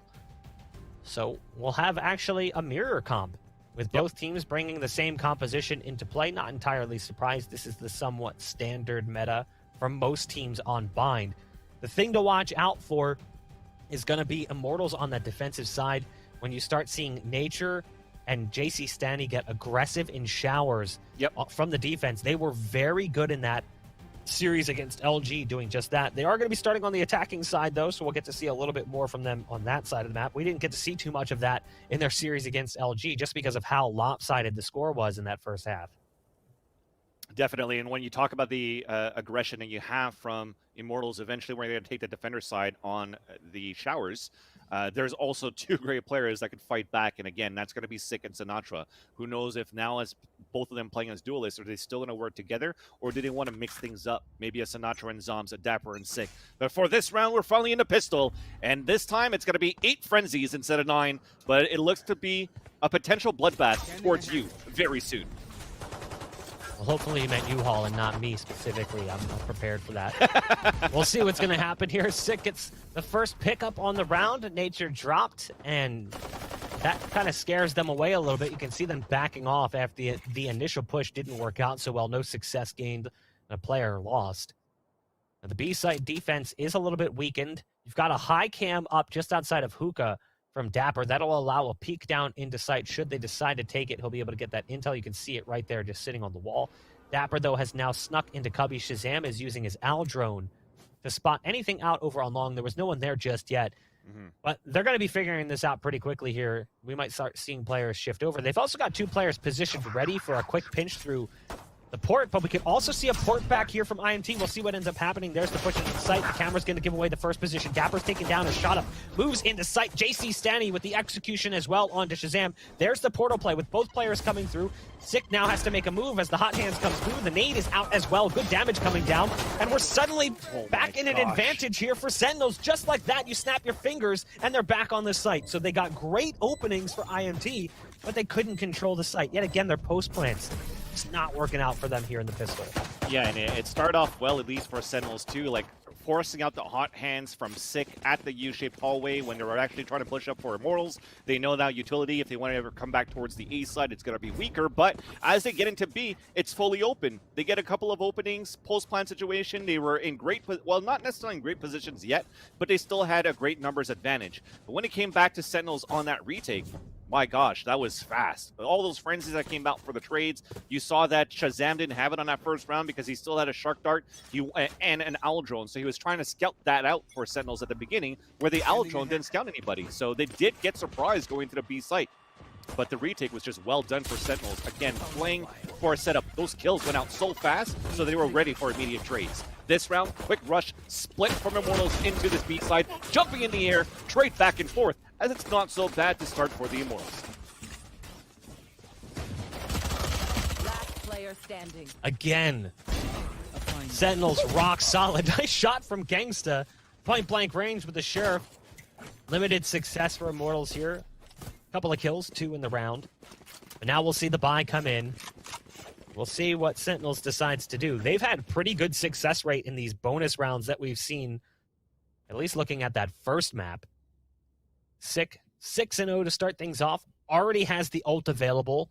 So we'll have actually a mirror comp with both teams bringing the same composition into play. Not entirely surprised. This is the somewhat standard meta for most teams on Bind. The thing to watch out for is going to be Immortals on that defensive side. When you start seeing Nature and JC Stanny get aggressive in showers from the defense, they were very good in that series against LG doing just that. They are going to be starting on the attacking side, though, so we'll get to see a little bit more from them on that side of the map. We didn't get to see too much of that in their series against LG just because of how lopsided the score was in that first half. Definitely, and when you talk about the aggression that you have from Immortals, eventually we're going to take the defender side on the showers. There's also two great players that can fight back, and again, that's going to be Sick and Sinatra. Who knows if now, as both of them playing as duelists, are they still going to work together, or do they want to mix things up? Maybe a Sinatra and Zombs, a Dapper and Sick. But for this round, we're finally into Pistol, and this time it's going to be 8 Frenzies instead of 9, but it looks to be a potential bloodbath towards you very soon. Well, hopefully you meant U-Haul and not me specifically. I'm not prepared for that. We'll see what's going to happen here. Sick gets the first pickup on the round. Nature dropped, and that kind of scares them away a little bit. You can see them backing off after the initial push didn't work out so well. No success gained, and a player lost. Now, the B-site defense is a little bit weakened. You've got a high cam up just outside of Hookah from Dapper. That'll allow a peek down into sight. Should they decide to take it, he'll be able to get that intel. You can see it right there just sitting on the wall. Dapper, though, has now snuck into Cubby. Shazam is using his Al drone to spot anything out over on Long. There was no one there just yet. But they're going to be figuring this out pretty quickly here. We might start seeing players shift over. They've also got 2 players positioned ready for a quick pinch through the port, but we can also see a port back here from IMT. We'll see what ends up happening. There's the push into the site. The camera's going to give away the first position. Dapper's taken down, a shot up, moves into sight. JC Stanny with the execution as well onto Shazam. There's the portal play with both players coming through. Sick now has to make a move as the hot hands comes through. The nade is out as well. Good damage coming down. And we're suddenly back in an advantage here for Sentinels. Just like that, you snap your fingers and they're back on the site. So they got great openings for IMT, but they couldn't control the site. Yet again, their post plants. It's not working out for them here in the Pistol. Yeah, and it started off well, at least for Sentinels too, like forcing out the hot hands from Sick at the U-shaped hallway when they were actually trying to push up for Immortals. They know that utility, if they want to ever come back towards the A side, it's going to be weaker, but as they get into B, it's fully open. They get a couple of openings, post-plan situation. They were in great, well, not necessarily in great positions yet, but they still had a great numbers advantage. But when it came back to Sentinels on that retake, my gosh, that was fast. All those frenzies that came out for the trades, you saw that Shazam didn't have it on that first round because he still had a Shark Dart and an Owl Drone, so he was trying to scout that out for Sentinels at the beginning, where the Owl Drone didn't scout anybody. So they did get surprised going to the B site. but the retake was just well done for Sentinels. Again, playing for a setup. Those kills went out so fast, so they were ready for immediate trades. This round, quick rush, split from Immortals into this B side, jumping in the air, trade back and forth, as it's not so bad to start for the Immortals. Again, Sentinels rock solid. Nice shot from Gangsta. Point blank range with the Sheriff. Limited success for Immortals here. Couple of kills, 2 in the round. But now we'll see the buy come in. We'll see what Sentinels decides to do. They've had pretty good success rate in these bonus rounds that we've seen, at least looking at that first map. 6-0 to start things off. Already has the ult available.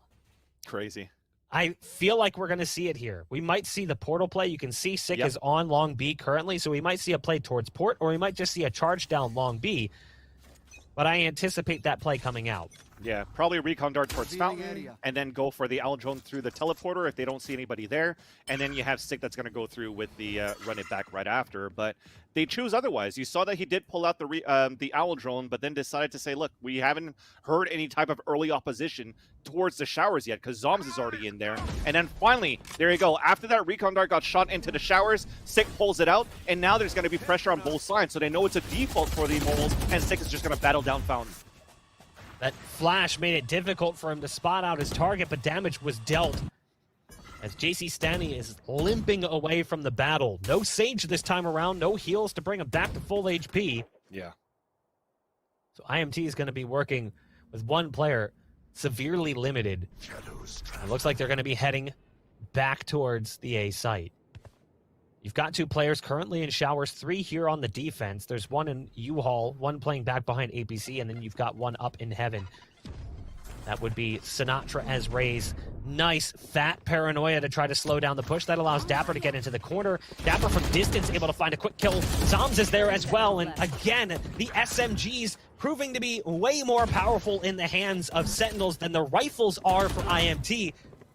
Crazy. I feel like we're going to see it here. We might see the portal play. You can see Sick is on long B currently, so we might see a play towards port, or we might just see a charge down long B. But I anticipate that play coming out. Yeah, probably recon dart towards Fountain, and then go for the owl drone through the teleporter if they don't see anybody there. And then you have Sick that's going to go through with the run it back right after. But they choose otherwise. You saw that he did pull out the owl drone, but then decided to say, look, we haven't heard any type of early opposition towards the showers yet, because Zoms is already in there. And then finally, there you go. After that recon dart got shot into the showers, Sick pulls it out, and now there's going to be pressure on both sides. So they know it's a default for the Immortals, and Sick is just going to battle down Fountain. That flash made it difficult for him to spot out his target, but damage was dealt. As JC Stanley is limping away from the battle. No Sage this time around, no heals to bring him back to full HP. Yeah. So IMT is going to be working with one player severely limited. It looks like they're going to be heading back towards the A site. You've got 2 players currently in showers, 3 here on the defense. There's 1 in U-Haul, 1 playing back behind APC, and then you've got 1 up in heaven. That would be Sinatra as Raze. Nice fat paranoia to try to slow down the push. That allows Dapper to get into the corner. Dapper from distance able to find a quick kill. Zoms is there as well. And again, the SMGs proving to be way more powerful in the hands of Sentinels than the rifles are for IMT.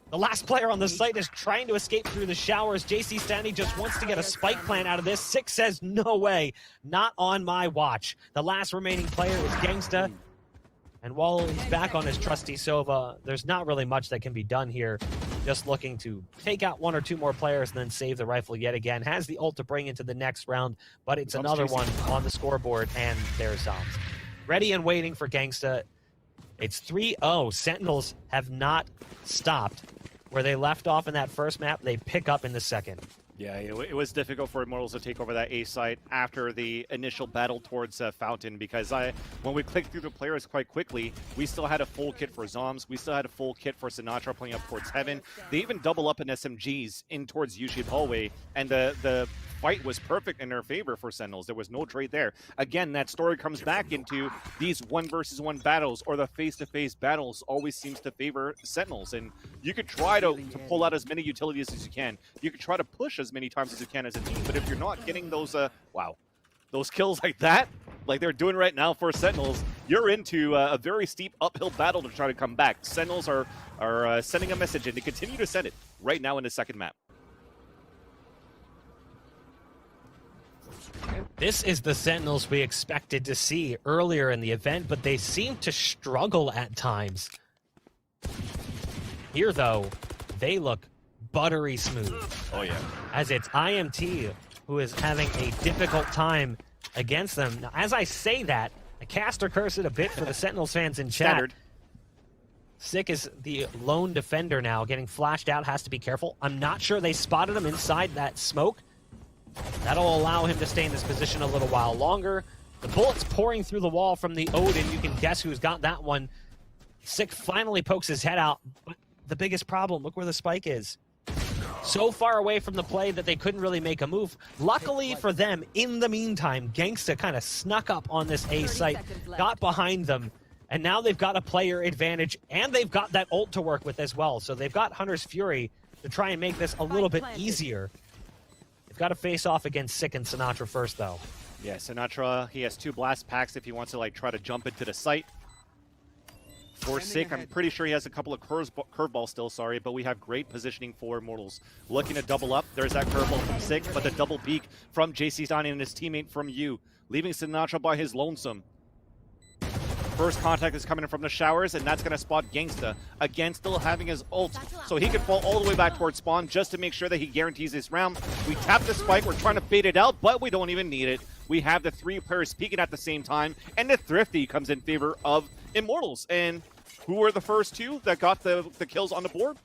The last player on the site is trying to escape through the showers. JC Stanley just wants to get a spike plant out of this. Sick says, no way, not on my watch. The last remaining player is Gangsta. And while he's back on his trusty Sova, there's not really much that can be done here. Just looking to take out 1 or 2 more players and then save the rifle yet again. Has the ult to bring into the next round, but it's another one on the scoreboard, and there's Zoms. Ready and waiting for Gangsta. It's 3-0. Sentinels have not stopped. Where they left off in that first map, they pick up in the second. Yeah, it was difficult for Immortals to take over that A site after the initial battle towards Fountain, because when we clicked through the players quite quickly, we still had a full kit for Zoms, we still had a full kit for Sinatra playing up towards Heaven. They even double up in SMGs in towards U-shaped hallway, and the fight was perfect in their favor for Sentinels. There was no trade there. Again, that story comes back into these 1 versus 1 battles, or the face-to-face battles always seems to favor Sentinels. And you could try to pull out as many utilities as you can. You could try to push as many times as you can as a team, but if you're not getting those, those kills like that, like they're doing right now for Sentinels, you're into a very steep uphill battle to try to come back. Sentinels are sending a message, and they continue to send it right now in the second map. This is the Sentinels we expected to see earlier in the event, but they seem to struggle at times. Here, though, they look buttery smooth. Oh, yeah. As it's IMT who is having a difficult time against them. Now, as I say that, I cast or curse it a bit for the Sentinels fans in chat. Standard. Sick is the lone defender now, getting flashed out, has to be careful. I'm not sure they spotted him inside that smoke. That'll allow him to stay in this position a little while longer. The bullet's pouring through the wall from the Odin. You can guess who's got that one. Sick finally pokes his head out, but the biggest problem, look where the spike is. So far away from the play that they couldn't really make a move. Luckily for them, in the meantime, Gangsta kind of snuck up on this A site, got behind them, and now they've got a player advantage, and they've got that ult to work with as well. So they've got Hunter's Fury to try and make this a little bit easier. They've got to face off against Sick and Sinatra first, though. Yeah, Sinatra, he has 2 blast packs if he wants to try to jump into the site. For Sick, I'm pretty sure he has a couple of curveballs still, but we have great positioning for Immortals. Looking to double up, there's that curveball from Sick, but the double peek from JC Stoney and his teammate from U, leaving Sinatra by his lonesome. First contact is coming in from the showers, and that's going to spot Gangsta. Again, still having his ult, so he can fall all the way back towards spawn just to make sure that he guarantees this round. We tap the spike, we're trying to bait it out, but we don't even need it. We have the 3 players peeking at the same time, and the Thrifty comes in favor of Immortals. And who were the first 2 that got the kills on the board?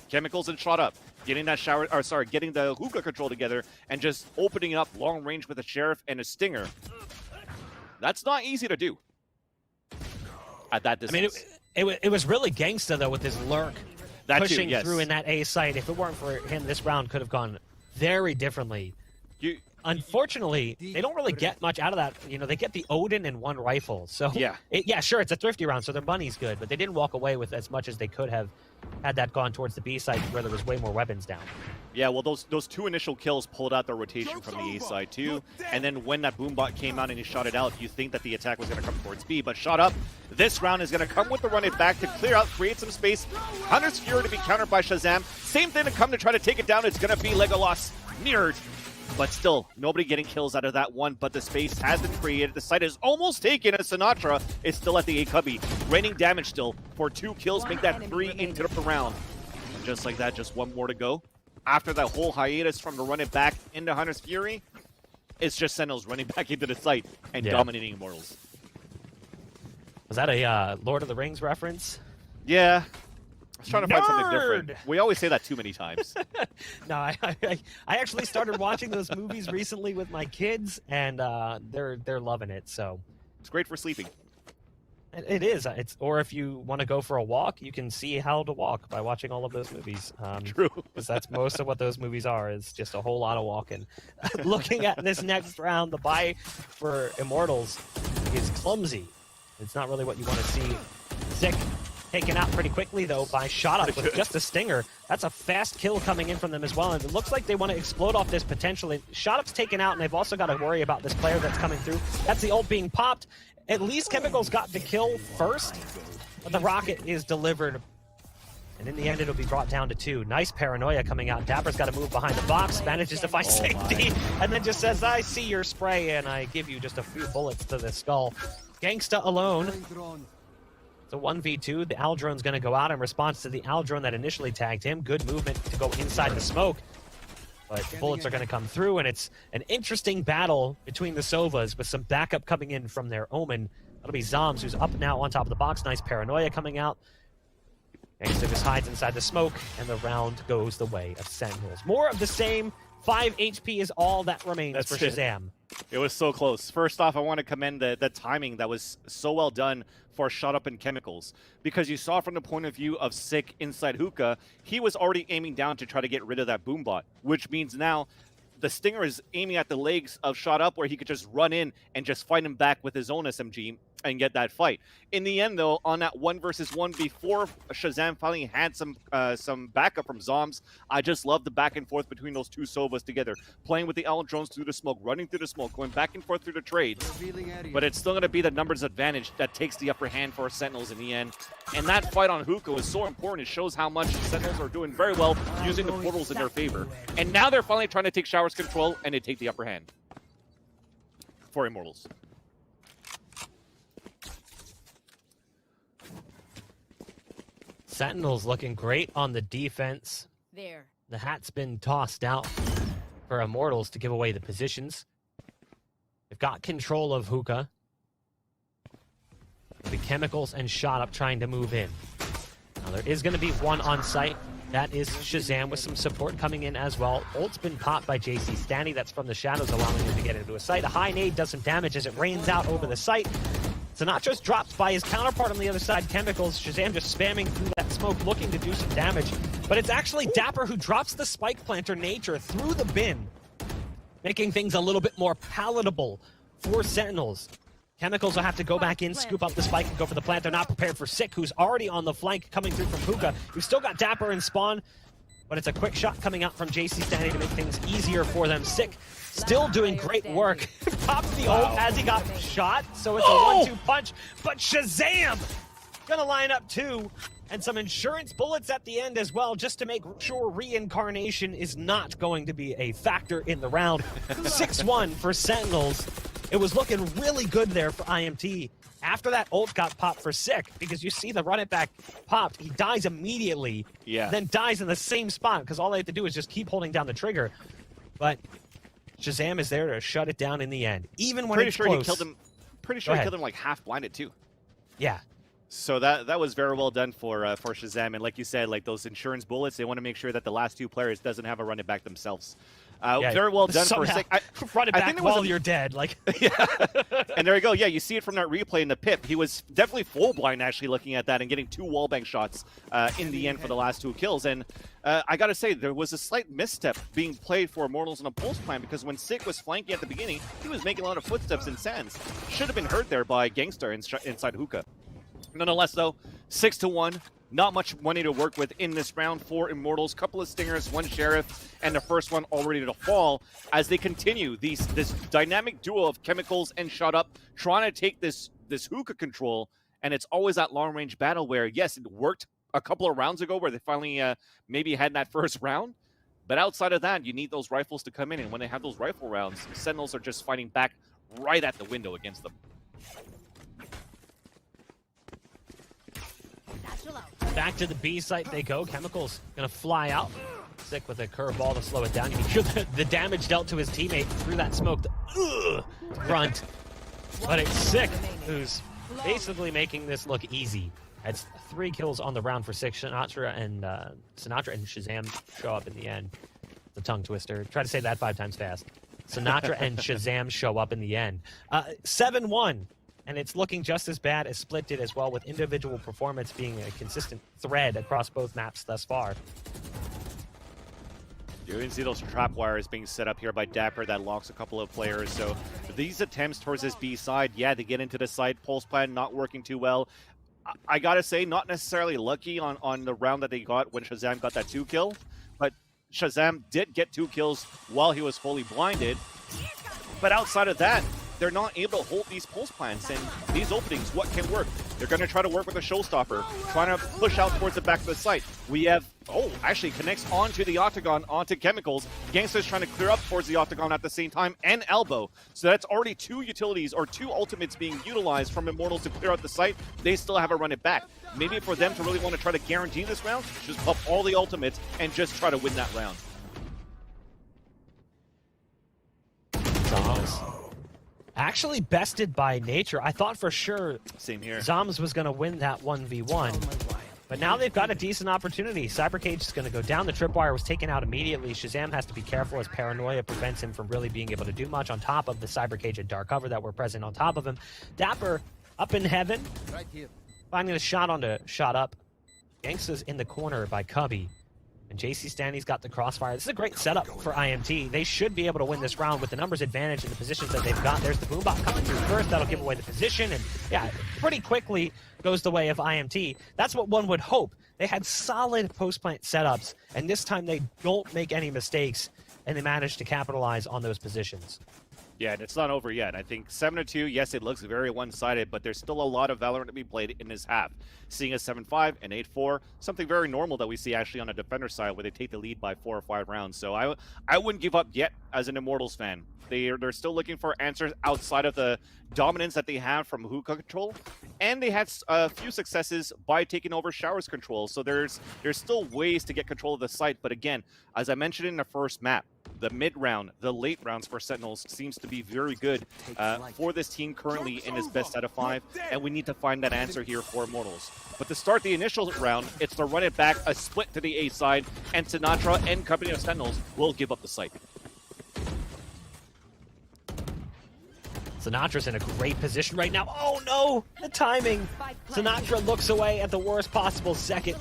Chemicals and Shot Up. Getting that getting the hookah control together and just opening up long range with a Sheriff and a Stinger. That's not easy to do at that distance. I mean, it was really Gangsta, though, with his lurk pushing through in that A site. If it weren't for him, this round could have gone very differently. Unfortunately, they don't really get much out of that. You know, they get the Odin and 1 rifle. So, yeah, sure, it's a thrifty round, so their money's good, but they didn't walk away with as much as they could have had that gone towards the B side where there was way more weapons down. Yeah, well, those 2 initial kills pulled out the rotation from the A side, too. And then when that Boombot came out and he shot it out, you think that the attack was going to come towards B, but Shot Up, this round is going to come with the run it back to clear out, create some space. Hunter's Fury to be countered by Shazam. Same thing to come to try to take it down. It's going to be Legolas mirrored. But still, nobody getting kills out of that one, but the space has been created. The site is almost taken, and Sinatra is still at the A cubby. Raining damage still for 2 kills, make that 3 into the round. And just like that, just 1 more to go. After that whole hiatus from the run it back into Hunter's Fury, it's just Sentinels running back into the site and dominating Immortals. Was that a Lord of the Rings reference? Yeah. I was trying to find something different. We always say that too many times. No, I actually started watching those movies recently with my kids, and they're loving it. So it's great for sleeping. It is. Or if you want to go for a walk, you can see how to walk by watching all of those movies. True. Because that's most of what those movies are, is just a whole lot of walking. Looking at this next round, the buy for Immortals is clumsy. It's not really what you want to see. Sick. Taken out pretty quickly, though, by Shot Up with just a Stinger. That's a fast kill coming in from them as well, and it looks like they want to explode off this potentially. Shot Up's taken out, and they've also got to worry about this player that's coming through. That's the ult being popped. At least Chemicals got the kill first, but the rocket is delivered. And in the end, it'll be brought down to 2. Nice paranoia coming out. Dapper's got to move behind the box, manages to find safety, and then just says, I see your spray, and I give you just a few bullets to the skull. Gangsta alone. It's a 1v2. The Aldrone's going to go out in response to the Aldrone that initially tagged him. Good movement to go inside the smoke. But the bullets are going to come through, and it's an interesting battle between the Sovas with some backup coming in from their Omen. That'll be Zoms, who's up now on top of the box. Nice paranoia coming out. Gangsta just hides inside the smoke, and the round goes the way of Sentinels. More of the same. 5 HP is all that remains for Shazam. It was so close. First off, I want to commend the timing that was so well done for Shot Up and Chemicals, because you saw from the point of view of Sick inside Hookah, he was already aiming down to try to get rid of that Boombot, which means now the Stinger is aiming at the legs of Shot Up, where he could just run in and just fight him back with his own SMG and get that fight. In the end, though, on that 1 versus 1, before Shazam finally had some backup from Zoms, I just love the back and forth between those 2 Sovas together, playing with the Aldrones through the smoke, running through the smoke, going back and forth through the trade. But it's still going to be the numbers advantage that takes the upper hand for Sentinels in the end. And that fight on Hookah was so important. It shows how much Sentinels are doing very well using the portals in their favor. And now they're finally trying to take Shower's control, and they take the upper hand for Immortals. Sentinels looking great on the defense. There. The hat's been tossed out for Immortals to give away the positions. They've got control of Hookah. The Chemicals and Shot Up trying to move in. Now there is going to be 1 on site. That is Shazam with some support coming in as well. Ult's been popped by JC Stanny. That's from the shadows, allowing him to get into a site. A high nade does some damage as it rains out over the site. Sinatra's dropped by his counterpart on the other side, Chemicals. Shazam just spamming through that smoke, looking to do some damage. But it's actually Dapper who drops the Spike Planter Nature through the bin, making things a little bit more palatable for Sentinels. Chemicals will have to go back in, scoop up the spike, and go for the plant. They're not prepared for Sick, who's already on the flank coming through from Hookah. We've still got Dapper and Spawn, but it's a quick shot coming out from JC Stanley to make things easier for them. Sick still doing great work. Pops the ult as he got shot, so it's a 1-2 punch, but Shazam gonna line up 2, and some insurance bullets at the end as well, just to make sure reincarnation is not going to be a factor in the round. 6-1 for Sentinels. it was looking really good there for IMT. After that ult got popped for Sick, because you see the run it back popped, he dies immediately, then dies in the same spot, because all they have to do is just keep holding down the trigger. But Shazam is there to shut it down in the end, even when it's close. He killed him. Pretty sure he killed him like half blinded too. Yeah. So that was very well done for Shazam, and like you said, like those insurance bullets, they want to make sure that the last two players doesn't have a run it back themselves. Very well done for Sick. Run it back while you're dead, like. And there you go. Yeah, you see it from that replay in the pip. He was definitely full blind actually looking at that and getting 2 wallbang shots in the end for the last 2 kills. And I gotta say, there was a slight misstep being played for Immortals on a pulse plan, because when Sick was flanking at the beginning, he was making a lot of footsteps in Sands. Should have been heard there by Gangstar inside Hookah. Nonetheless, though, 6-1. Not much money to work with in this round for Immortals. Couple of Stingers, 1 Sheriff, and the first one all ready to fall as they continue this dynamic duo of Chemicals and Shut Up trying to take this Hookah control. And it's always that long-range battle where, yes, it worked a couple of rounds ago where they finally maybe had that first round. But outside of that, you need those rifles to come in. And when they have those rifle rounds, Sentinels are just fighting back right at the window against them. Back to the B site they go. Chemicals gonna fly out. Sick with a curveball to slow it down. You can hear the damage dealt to his teammate through that smoked front. But it's Sick who's basically making this look easy. That's 3 kills on the round for Sick. Sinatra and Shazam show up in the end. The tongue twister. Try to say that 5 times fast. Sinatra and Shazam show up in the end. 7-1. And it's looking just as bad as Split did as well, with individual performance being a consistent thread across both maps thus far. You can see those trap wires being set up here by Dapper that locks a couple of players. So these attempts towards this B side, yeah, they get into the side. Pulse plan not working too well. I gotta say, not necessarily lucky on the round that they got when Shazam got that 2 kill, but Shazam did get 2 kills while he was fully blinded. But outside of that, they're not able to hold these pulse plans and these openings. What can work? They're going to try to work with a showstopper, trying to push out towards the back of the site. We have, actually connects onto the octagon, onto Chemicals. Gangsta's trying to clear up towards the octagon at the same time, and Elbow. So that's already 2 utilities or 2 ultimates being utilized from Immortals to clear out the site. They still have to run it back. Maybe for them to really want to try to guarantee this round, just pop all the ultimates and just try to win that round. Actually bested by nature. I thought for sure Same here. Zoms was going to win that 1v1. But now they've got a decent opportunity. Cybercage is going to go down. The tripwire was taken out immediately. Shazam has to be careful as paranoia prevents him from really being able to do much on top of the Cybercage and Dark Cover that were present on top of him. Dapper up in heaven. Right here. Finding a shot onto Shot Up. Gangsta's in the corner by Cubby. And JC Stanley's got the crossfire. This is a great setup for IMT. They should be able to win this round with the numbers advantage and the positions that they've got. There's the boombot coming through first. That'll give away the position. And yeah, pretty quickly goes the way of IMT. That's what one would hope. They had solid post-plant setups, and this time they don't make any mistakes, and they manage to capitalize on those positions. Yeah, and it's not over yet. I think 7-2, yes, it looks very one-sided, but there's still a lot of Valorant to be played in this half. Seeing a 7-5 and 8-4, something very normal that we see actually on the defender side where they take the lead by 4 or 5 rounds. So I wouldn't give up yet as an Immortals fan. They're still looking for answers outside of the dominance that they have from Hookah control, and they had a few successes by taking over Showers control. So there's still ways to get control of the site, but again, as I mentioned in the first map, the mid-round, the late rounds for Sentinels seems to be very good for this team currently in this best out of 5, and we need to find that answer here for Immortals. But to start the initial round, it's to run it back, a split to the A side, and Sinatra and company of Sentinels will give up the site. Sinatra's in a great position right now. Oh no, the timing. Sinatra looks away at the worst possible second.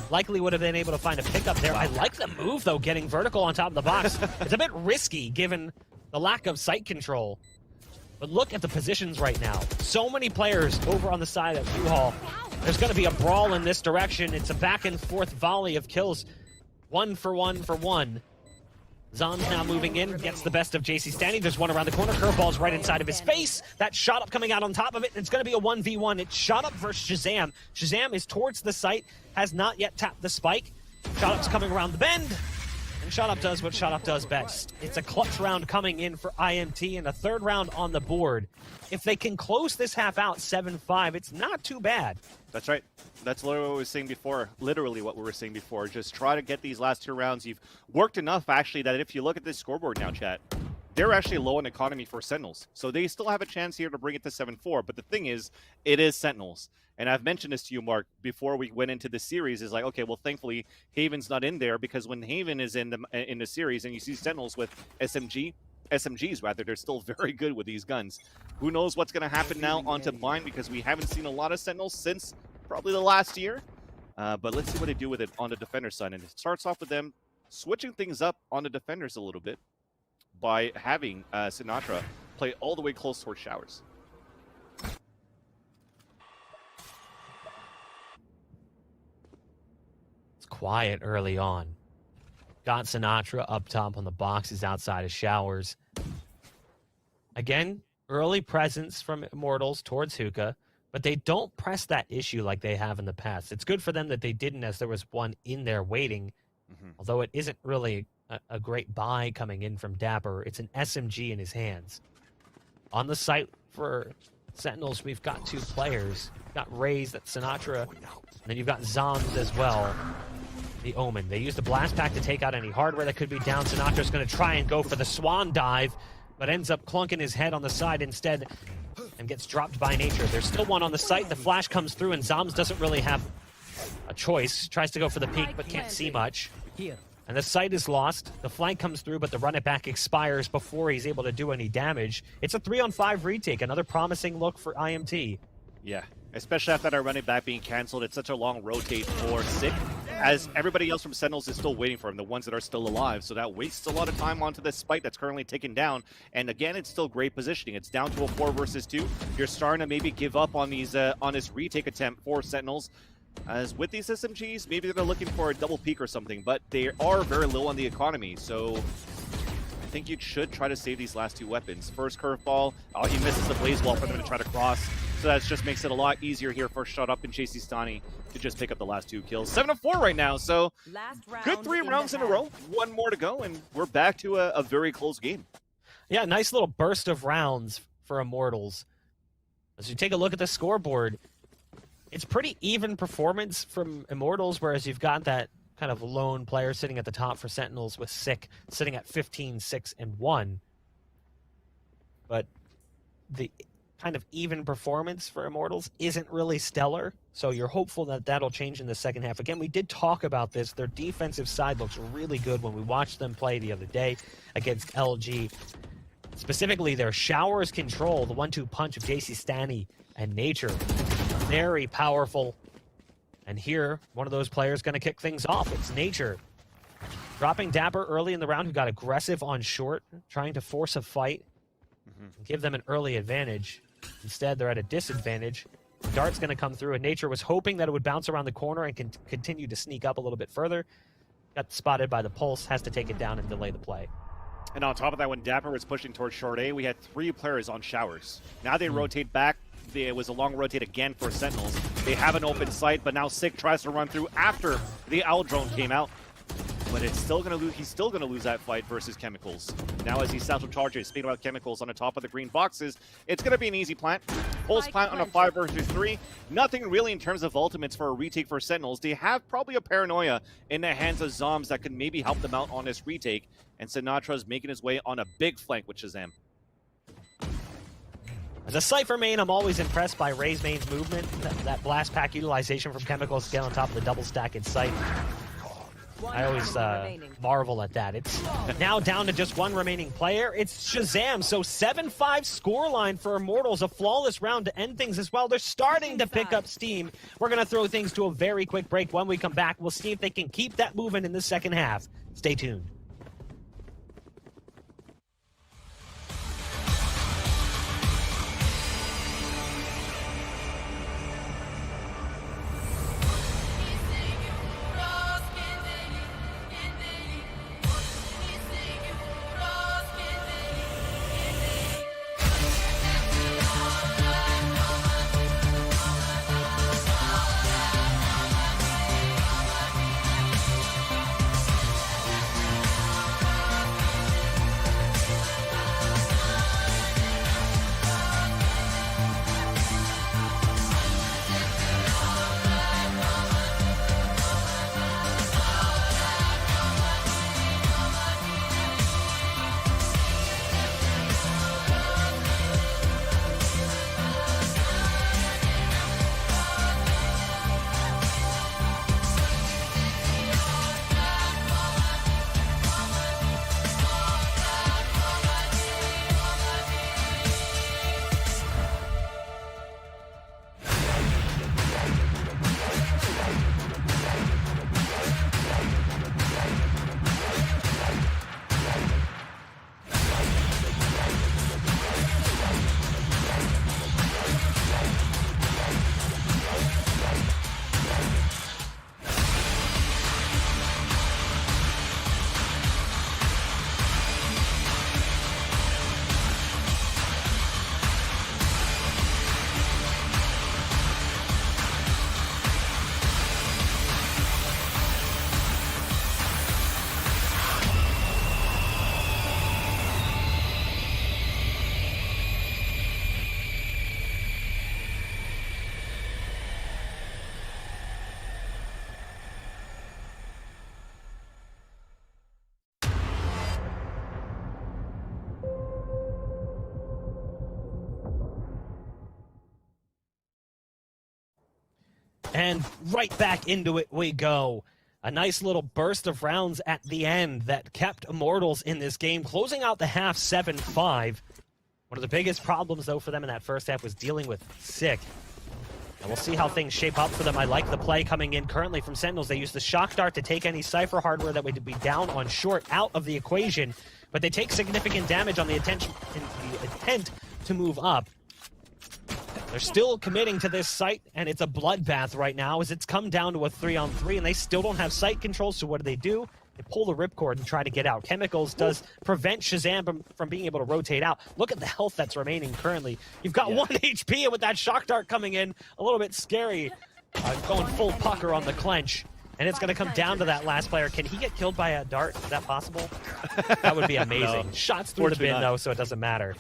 Likely would have been able to find a pickup there. I like the move though, getting vertical on top of the box. It's a bit risky given the lack of sight control. But look at the positions right now. So many players over on the side of U-Haul. There's going to be a brawl in this direction. It's a back and forth volley of kills. 1 for 1 for 1. Zon's now moving in, gets the best of JC Stanley. There's one around the corner. Curveball's right inside of his face. That Shot Up coming out on top of it. It's going to be a 1v1. It's Shot Up versus Shazam. Shazam is towards the site, has not yet tapped the spike. Shot Up's coming around the bend. And Shut Up does what Shut Up does best. It's a clutch round coming in for IMT and a third round on the board. If they can close this half out 7-5, it's not too bad. That's right. That's literally what we were saying before. Literally what we were saying before. Just try to get these last 2 rounds. You've worked enough, actually, that if you look at this scoreboard now, chat, they're actually low in economy for Sentinels. So they still have a chance here to bring it to 7-4. But the thing is, it is Sentinels. And I've mentioned this to you, Mark, before we went into this series, is like, okay, well, thankfully, Haven's not in there, because when Haven is in the series and you see Sentinels with SMGs, rather, they're still very good with these guns. Who knows what's going to happen now onto Bind, because we haven't seen a lot of Sentinels since probably the last year. But let's see what they do with it on the defender side. And it starts off with them switching things up on the defenders a little bit by having Sinatra play all the way close towards Showers. It's quiet early on. Got Sinatra up top on the boxes outside of Showers. Again, early presence from Immortals towards Hookah, but they don't press that issue like they have in the past. It's good for them that they didn't, as there was one in there waiting, although it isn't really a great buy coming in from Dapper. It's an SMG in his hands. On the site for Sentinels, we've got 2 players. We've got Raze, that's Sinatra, and then you've got Zombs as well. The Omen. They used the blast pack to take out any hardware that could be down. Sinatra's going to try and go for the swan dive, but ends up clunking his head on the side instead and gets dropped by Nature. There's still one on the site. The flash comes through, and Zombs doesn't really have a choice. Tries to go for the peek, but can't see much. And the site is lost. The flank comes through, but the run it back expires before he's able to do any damage. It's a 3-on-5 retake. Another promising look for IMT. Yeah, especially after that running back being canceled. It's such a long rotate for Sick, as everybody else from Sentinels is still waiting for him, the ones that are still alive. So that wastes a lot of time onto this spike that's currently taken down. And again, it's still great positioning. It's down to a 4 versus 2. You're starting to maybe give up on these on this retake attempt for Sentinels. As with these SMGs, maybe they're looking for a double peak or something, but they are very low on the economy. So I think you should try to save these last 2 weapons. First curveball, oh, he misses the blaze wall for them to try to cross. So that just makes it a lot easier here for Shut Up and Chasey Stani to just pick up the last 2 kills. 7-4 right now, so good 3 rounds in a row. 1 more to go, and we're back to a very close game. Yeah, nice little burst of rounds for Immortals. As you take a look at the scoreboard, it's pretty even performance from Immortals, whereas you've got that kind of lone player sitting at the top for Sentinels with Sick sitting at 15, 6, and 1. But the kind of even performance for Immortals isn't really stellar, so you're hopeful that that'll change in the second half. Again, we did talk about this. Their defensive side looks really good when we watched them play the other day against LG. Specifically, their Showers control, the 1-2 punch of JC Stani and Nature. Very powerful. And here, one of those players going to kick things off. It's Nature. Dropping Dapper early in the round, who got aggressive on short, trying to force a fight and give them an early advantage. Instead, they're at a disadvantage. Dart's going to come through, and Nature was hoping that it would bounce around the corner and can continue to sneak up a little bit further. Got spotted by the Pulse, has to take it down and delay the play. And on top of that, when Dapper was pushing towards short A, we had 3 players on Showers. Now they rotate back. It was a long rotate again for Sentinels. They have an open sight, but now Sick tries to run through after the Owl drone came out. But it's still going to lose. He's still going to lose that fight versus Chemicals. Now as he satchel charges, speaking about Chemicals on the top of the green boxes, it's going to be an easy plant. Pulse plant on a 5 versus 3. Nothing really in terms of ultimates for a retake for Sentinels. They have probably a paranoia in the hands of Zombs that could maybe help them out on this retake. And Sinatra's making his way on a big flank with Shazam. As a Cypher main, I'm always impressed by Ray's main's movement. That blast pack utilization from Chemicals to get on top of the double stack in sight. I always marvel at that. It's now down to just 1 remaining player. It's Shazam. So 7-5 scoreline for Immortals. A flawless round to end things as well. They're starting to pick up steam. We're going to throw things to a very quick break. When we come back, we'll see if they can keep that moving in the second half. Stay tuned. and right back into it we go. A nice little burst of rounds at the end that kept Immortals in this game, closing out the half 7-5. One of the biggest problems, though, for them in that first half was dealing with Sick. And we'll see how things shape up for them. I like the play coming in currently from Sentinels. They use the Shock Dart to take any Cypher hardware that would be down on short out of the equation, but they take significant damage on the intent to move up. They're still committing to this site, and it's a bloodbath right now as it's come down to a 3-on-3, and they still don't have site control, so what do? They pull the ripcord and try to get out. Chemicals does prevent Shazam from being able to rotate out. Look at the health that's remaining currently. You've got 1 HP, and with that Shock Dart coming in, a little bit scary. Going full pucker on the clench, and it's going to come down to that last player. Can he get killed by a dart? Is that possible? That would be amazing. No. Shots through the bin, though, so it doesn't matter.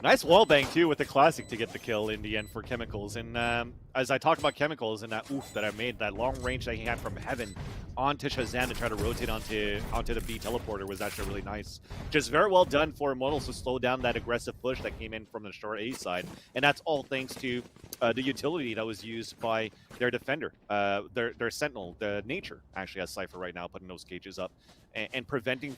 Nice wallbang, too, with the Classic to get the kill in the end for Chemicals. And as I talked about Chemicals and that oof that I made, that long range that he had from Heaven onto Shazam to try to rotate onto the B teleporter was actually really nice. Just very well done for Immortals to slow down that aggressive push that came in from the short A side. And that's all thanks to the utility that was used by their defender, their Sentinel, the Nature, actually has Cypher right now, putting those cages up. And preventing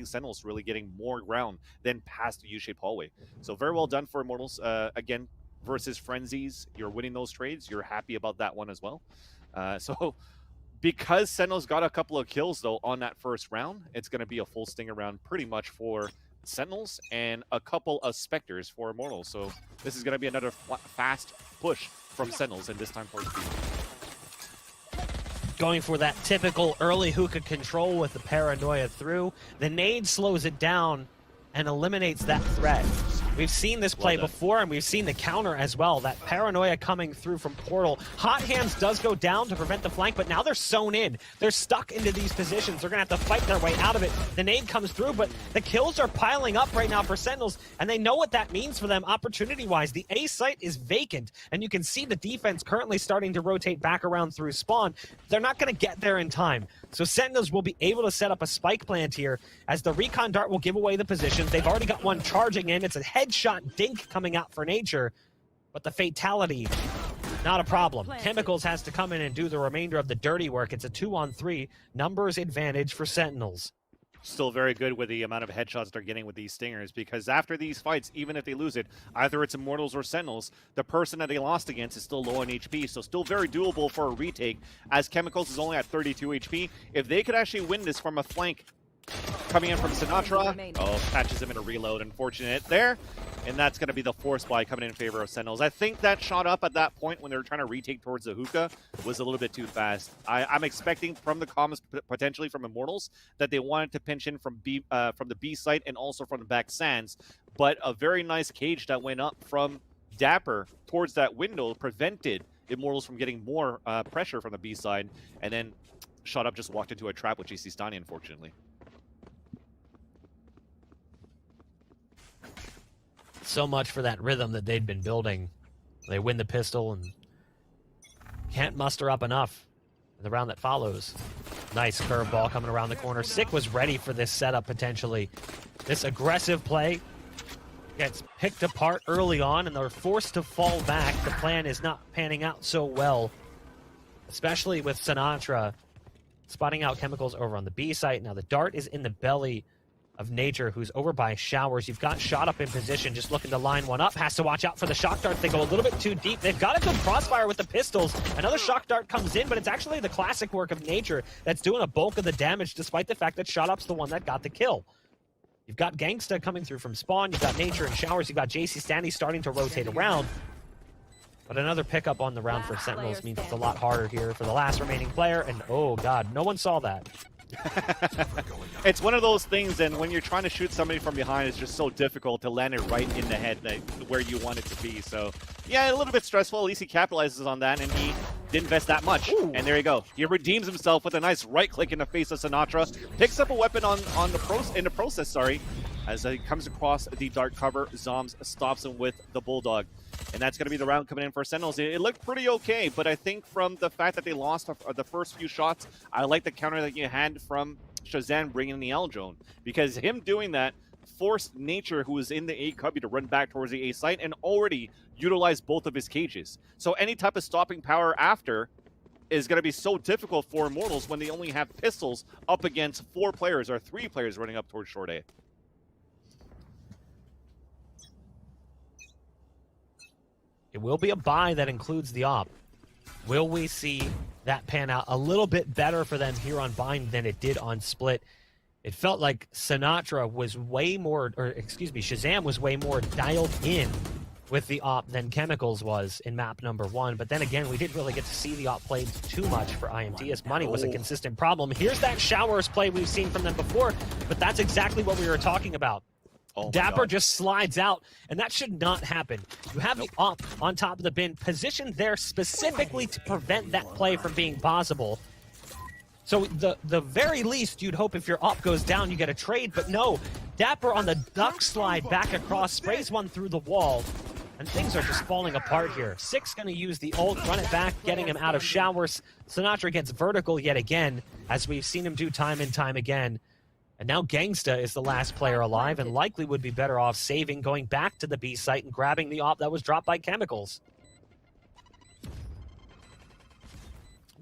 Sentinels really getting more ground than past the U-shaped hallway. So very well done for Immortals. Again, versus Frenzies, you're winning those trades. You're happy about that one as well. So because Sentinels got a couple of kills, though, on that first round, it's going to be a full stinger round pretty much for Sentinels and a couple of Spectres for Immortals. So this is going to be another fast push from Sentinels, and this time for speed. Going for that typical early hookah control with the paranoia through. The nade slows it down and eliminates that threat. We've seen this play before, and we've seen the counter as well. That paranoia coming through from Portal. Hot Hands does go down to prevent the flank, but now they're sewn in. They're stuck into these positions. They're going to have to fight their way out of it. The nade comes through, but the kills are piling up right now for Sentinels, and they know what that means for them opportunity-wise. The A site is vacant, and you can see the defense currently starting to rotate back around through spawn. They're not going to get there in time. So Sentinels will be able to set up a spike plant here, as the Recon Dart will give away the positions. They've already got one charging in. It's a headshot dink coming out for Nature, but the fatality, not a problem. Chemicals has to come in and do the remainder of the dirty work. It's a 2-on-3 numbers advantage for Sentinels. Still very good with the amount of headshots they're getting with these stingers, because after these fights, even if they lose it, either it's Immortals or Sentinels, the person that they lost against is still low on HP, so still very doable for a retake, as Chemicals is only at 32 HP. If they could actually win this from a flank coming in from Sinatra, catches him in a reload, unfortunate there, and that's going to be the force buy coming in favor of Sentinels. I think that shot up at that point when they were trying to retake towards the hookah was a little bit too fast. I'm expecting from the comments, potentially from Immortals, that they wanted to pinch in from the B site and also from the back sands, but a very nice cage that went up from Dapper towards that window prevented Immortals from getting more pressure from the B side, and then shot up just walked into a trap with JC Stani, unfortunately. So much for that rhythm that they'd been building. They win the pistol and can't muster up enough in the round that follows. Nice curveball coming around the corner. Sick was ready for this setup potentially. This aggressive play gets picked apart early on, and they're forced to fall back. The plan is not panning out so well, especially with Sinatra spotting out Chemicals over on the B site. Now the dart is in the belly of Nature, who's over by Showers. You've got Shot up in position, just looking to line one up. Has to watch out for the Shock Dart. They go a little bit too deep. They've got a good crossfire with the pistols. Another Shock Dart comes in, but it's actually the classic work of Nature that's doing a bulk of the damage, despite the fact that Shot up's the one that got the kill. You've got Gangsta coming through from spawn. You've got Nature and Showers. You've got JC Stanley starting to rotate around. But another pickup on the round for Sentinels means it's a lot harder here for the last remaining player. And oh god, no one saw that. It's one of those things, and when you're trying to shoot somebody from behind, it's just so difficult to land it right in the head, where you want it to be. So yeah, a little bit stressful. At least he capitalizes on that, and he didn't invest that much. Ooh. And there you go. He redeems himself with a nice right click in the face of Sinatra. Picks up a weapon in the process, as he comes across the dark cover. Zombs stops him with the Bulldog. And that's going to be the round coming in for Sentinels. It looked pretty okay, but I think from the fact that they lost the first few shots, I like the counter that you had from Shazam bringing the L drone, because him doing that forced Nature, who was in the A cubby, to run back towards the A site and already utilize both of his cages. So any type of stopping power after is going to be so difficult for Immortals when they only have pistols up against 4 players or 3 players running up towards short A. It will be a buy that includes the op. Will we see that pan out a little bit better for them here on Bind than it did on Split? It felt like Sinatra was way more, or excuse me, Shazam was way more dialed in with the op than Chemicals was in map number 1. But then again, we didn't really get to see the op played too much for IMT as money was a consistent problem. Here's that Showers play we've seen from them before, but that's exactly what we were talking about. Oh Dapper just slides out, and that should not happen. You have the op on top of the bin, positioned there specifically to prevent that play from being possible. So the very least you'd hope if your op goes down, you get a trade, but no. Dapper on the duck slide back across, sprays one through the wall, and things are just falling apart here. Six going to use the ult, run it back, getting him out of Showers. Sinatra gets vertical yet again, as we've seen him do time and time again. And now Gangsta is the last player alive and likely would be better off saving, going back to the B site and grabbing the op that was dropped by Chemicals.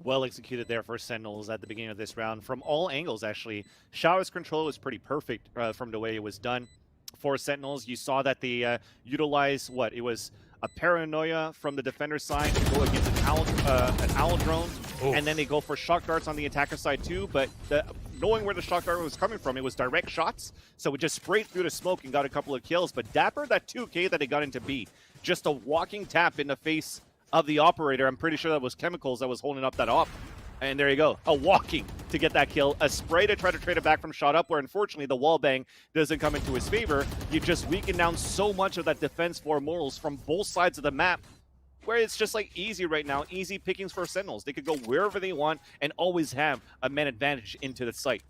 Well executed there for Sentinels at the beginning of this round. From all angles, actually. Shower's control was pretty perfect from the way it was done. For Sentinels, you saw that they utilized, what? It was a paranoia from the defender side to go against an owl drone, and then they go for shock darts on the attacker side too, but knowing where the shock dart was coming from, it was direct shots, so it just sprayed through the smoke and got a couple of kills. But Dapper, that 2K that they got into B, just a walking tap in the face of the operator. I'm pretty sure that was Chemicals that was holding up that op. And there you go, a walking to get that kill, a spray to try to trade it back from shot up, where unfortunately the wall bang doesn't come into his favor. You've just weakened down so much of that defense for Immortals from both sides of the map, where it's just like easy right now, easy pickings for Sentinels. They could go wherever they want and always have a man advantage into the site.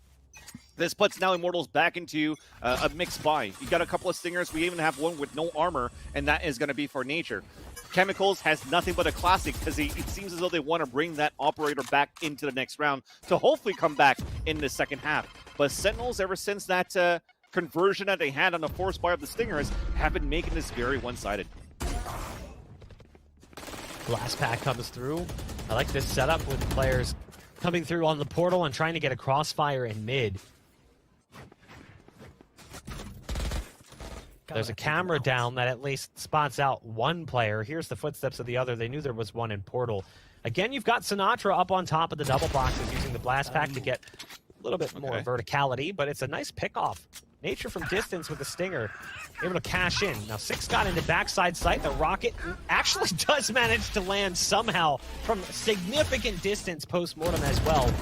This puts now Immortals back into a mixed buy. You got a couple of stingers. We even have one with no armor, and that is going to be for Nature. Chemicals has nothing but a classic because it seems as though they want to bring that operator back into the next round to hopefully come back in the second half. But Sentinels, ever since that conversion that they had on the force buy of the stingers, have been making this very one-sided. Blast pack comes through. I like this setup with players coming through on the portal and trying to get a crossfire in mid. There's a camera down that at least spots out one player. Here's the footsteps of the other. They knew there was one in portal. Again, you've got Sinatra up on top of the double boxes using the blast pack to get a little bit more verticality, but it's a nice pickoff. Nature from distance with the stinger, able to cash in. Now Six got into backside sight. The rocket actually does manage to land somehow from significant distance post-mortem as well.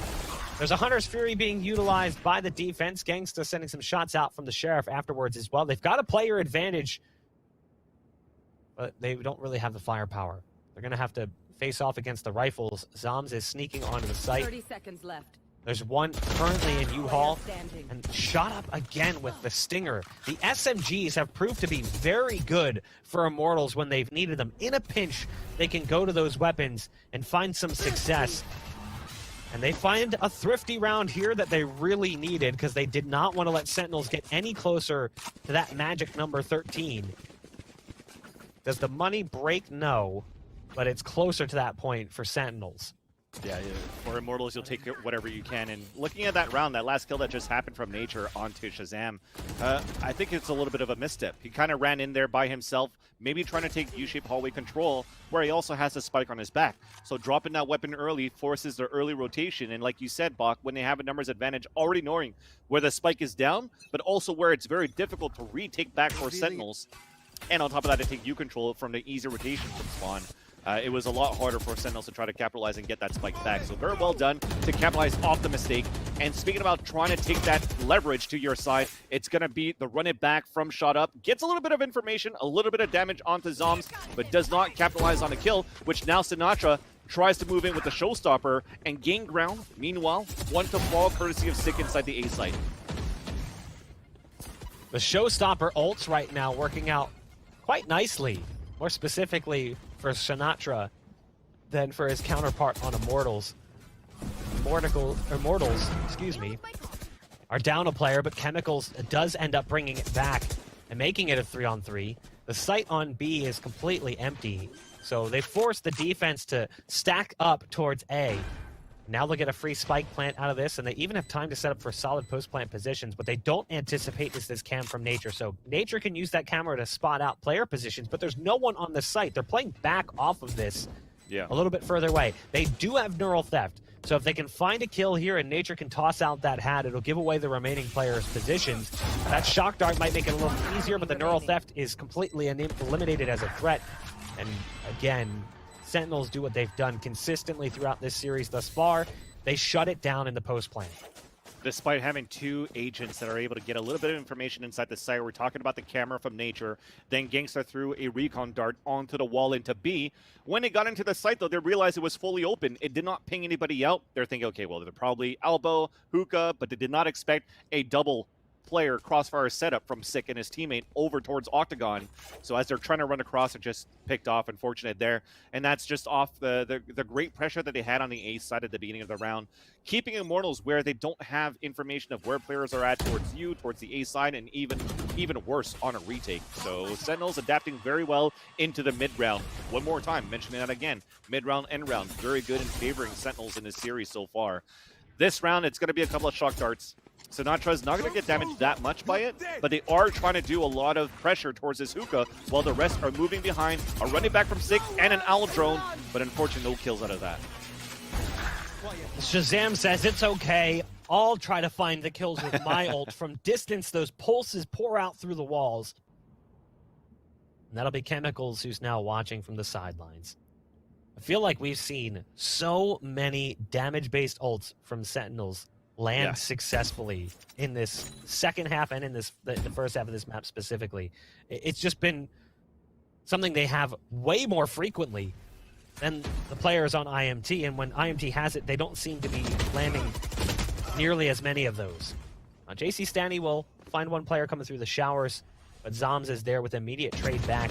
There's a Hunter's Fury being utilized by the defense. Gangsta sending some shots out from the Sheriff afterwards as well. They've got a player advantage, but they don't really have the firepower. They're going to have to face off against the rifles. Zoms is sneaking onto the site. 30 seconds left. There's one currently in U-Haul and shot up again with the Stinger. The SMGs have proved to be very good for Immortals when they've needed them. In a pinch, they can go to those weapons and find some success. And they find a thrifty round here that they really needed because they did not want to let Sentinels get any closer to that magic number 13. Does the money break? No, but it's closer to that point for Sentinels. Yeah, for Immortals, you'll take whatever you can. And looking at that round, that last kill that just happened from Nature onto Shazam, I think it's a little bit of a misstep. He kind of ran in there by himself, maybe trying to take U-shaped hallway control, where he also has a spike on his back. So dropping that weapon early forces their early rotation. And like you said, Bach, when they have a numbers advantage, already knowing where the spike is down, but also where it's very difficult to retake back for Sentinels. And on top of that, to take U-control from the easy rotation from spawn. It was a lot harder for Sentinels to try to capitalize and get that spike back. So very well done to capitalize off the mistake. And speaking about trying to take that leverage to your side, it's going to be the run it back from shot up. Gets a little bit of information, a little bit of damage onto Zoms, but does not capitalize on the kill, which now Sinatra tries to move in with the showstopper and gain ground. Meanwhile, one to fall courtesy of Sick inside the A site. The showstopper ults right now working out quite nicely. More specifically for Sinatra than for his counterpart on Immortals. Immortals, excuse me, are down a player, but Chemicals does end up bringing it back and making it a 3-on-3. The site on B is completely empty. So they forced the defense to stack up towards A. Now they'll get a free spike plant out of this, and they even have time to set up for solid post-plant positions. What they don't anticipate is this cam from Nature. So Nature can use that camera to spot out player positions, but there's no one on the site. They're playing back off of this a little bit further away. They do have Neural Theft, so if they can find a kill here and Nature can toss out that hat, it'll give away the remaining players' positions. That Shock Dart might make it a little easier, but the Neural Theft is completely eliminated as a threat. And again, Sentinels do what they've done consistently throughout this series thus far. They shut it down in the post-plan. Despite having two agents that are able to get a little bit of information inside the site, we're talking about the camera from Nature. Then Gangsta threw a recon dart onto the wall into B. When it got into the site, though, they realized it was fully open. It did not ping anybody out. They're thinking, okay, well, they're probably elbow, hookah, but they did not expect a double player crossfire setup from Sick and his teammate over towards Octagon. So as they're trying to run across, it just picked off. Unfortunate there. And that's just off the great pressure that they had on the A side at the beginning of the round. Keeping Immortals where they don't have information of where players are at towards you, towards the A side, and even worse on a retake. So Sentinels adapting very well into the mid-round. One more time, mentioning that again. Mid-round, end-round. Very good in favoring Sentinels in this series so far. This round, it's going to be a couple of shock darts. Sinatra's not going to get damaged that much by it, but they are trying to do a lot of pressure towards this hookah while the rest are moving behind, are running back from Sick and an owl drone, but unfortunately no kills out of that. Shazam says it's okay. I'll try to find the kills with my ult. From distance, those pulses pour out through the walls. And that'll be Chemicals, who's now watching from the sidelines. I feel like we've seen so many damage-based ults from Sentinels land successfully in this second half and in this the first half of this map specifically. It's just been something they have way more frequently than the players on IMT, and when IMT has it, they don't seem to be landing nearly as many of those. JC Stanny will find one player coming through the showers, but Zoms is there with immediate trade back.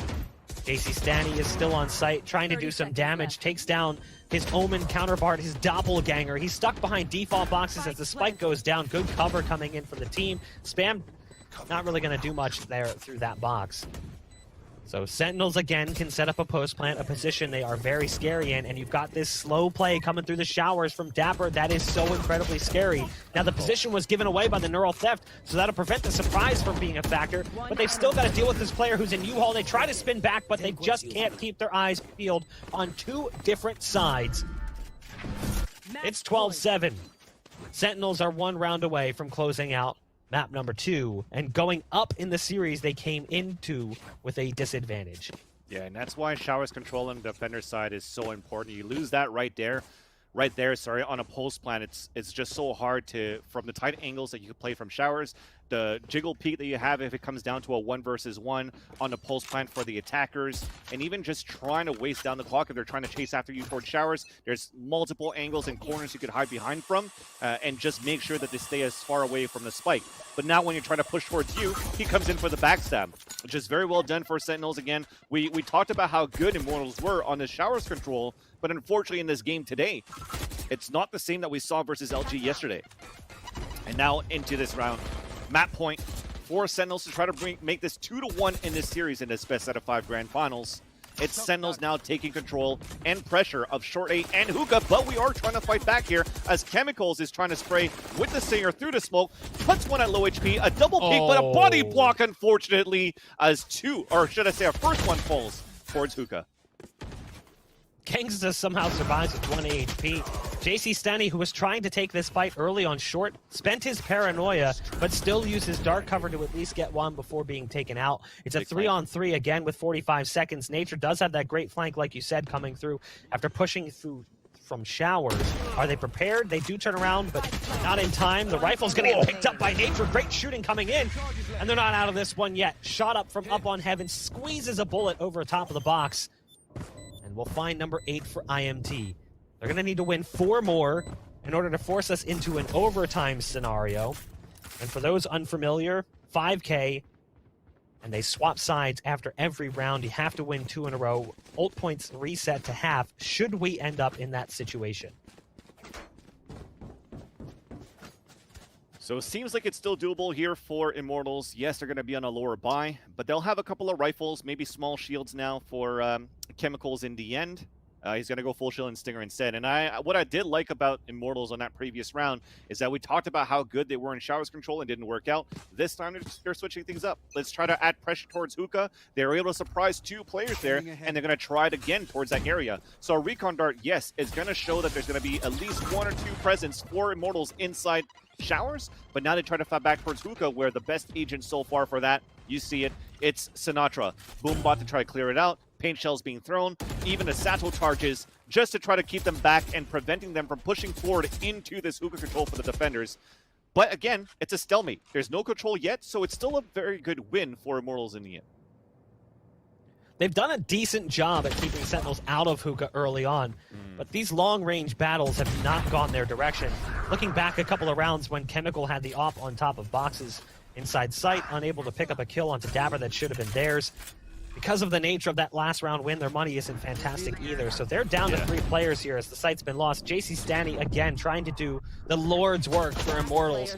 JC Stanny is still on site, trying to do some damage, takes down his Omen counterpart, his doppelganger. He's stuck behind default boxes as the spike goes down. Good cover coming in from the team. Spam not really going to do much there through that box. So Sentinels again can set up a post plant, a position they are very scary in, and you've got this slow play coming through the showers from Dapper. That is so incredibly scary. Now the position was given away by the Neural Theft, so that'll prevent the surprise from being a factor, but they've still got to deal with this player who's in U-Haul. They try to spin back, but they just can't keep their eyes peeled on two different sides. It's 12-7. Sentinels are one round away from closing out map number 2, and going up in the series they came into with a disadvantage. Yeah, and that's why Showers control on the defender side is so important. You lose that right there, on a post plan. It's just so hard to, from the tight angles that you can play from Showers, the jiggle peek that you have if it comes down to a 1 versus 1 on the post plan for the attackers, and even just trying to waste down the clock if they're trying to chase after you towards Showers. There's multiple angles and corners you could hide behind from, and just make sure that they stay as far away from the spike. But now when you're trying to push towards you, he comes in for the backstab, which is very well done for Sentinels. Again, we talked about how good Immortals were on the Showers control, but unfortunately in this game today, it's not the same that we saw versus LG yesterday. And now into this round. Map point for Sentinels to try to make this 2-1 in this series in this best out of 5 grand finals. It's Sentinels now taking control and pressure of Short 8 and Hookah, but we are trying to fight back here as Chemicals is trying to spray with the Singer through the smoke, puts one at low HP, a double peek, but a body block, unfortunately, as two, or should I say a first one falls towards Hookah. Gangsta somehow survives with 1 HP. JC Stanny, who was trying to take this fight early on Short, spent his paranoia, but still used his dark cover to at least get one before being taken out. It's a 3-on-3 again with 45 seconds. Nature does have that great flank, like you said, coming through after pushing through from Showers. Are they prepared? They do turn around, but not in time. The rifle's going to get picked up by Nature. Great shooting coming in, and they're not out of this one yet. Shot up from up on heaven, squeezes a bullet over top of the box. And we'll find number 8 for IMT. They're going to need to win 4 more in order to force us into an overtime scenario. And for those unfamiliar, 5K, and they swap sides after every round. You have to win 2 in a row. Ult points reset to half should we end up in that situation. So it seems like it's still doable here for Immortals. Yes, they're going to be on a lower buy, but they'll have a couple of rifles, maybe small shields now for Chemicals in the end. He's going to go full shield and Stinger instead. And what I did like about Immortals on that previous round is that we talked about how good they were in Showers control and didn't work out. This time they're switching things up. Let's try to add pressure towards Hookah. They were able to surprise 2 players there, and they're going to try it again towards that area. So a Recon Dart, yes, is going to show that there's going to be at least 1 or 2 presence for Immortals inside Showers, but now they try to fight back towards Hookah, where the best agent so far for that, you see it, it's Sinatra. Boombot to try to clear it out. Paint shells being thrown, even the Sato charges, just to try to keep them back and preventing them from pushing forward into this Hookah control for the defenders. But again, it's a stalemate. There's no control yet, so it's still a very good win for Immortals in the end. They've done a decent job at keeping Sentinels out of Hookah early on, but these long-range battles have not gone their direction. Looking back a couple of rounds when Chemical had the op on top of boxes inside sight, unable to pick up a kill onto Dabber that should have been theirs. Because of the nature of that last round win, their money isn't fantastic either. So they're down to 3 players here as the site's been lost. JC Stanny, again, trying to do the Lord's work for Immortals.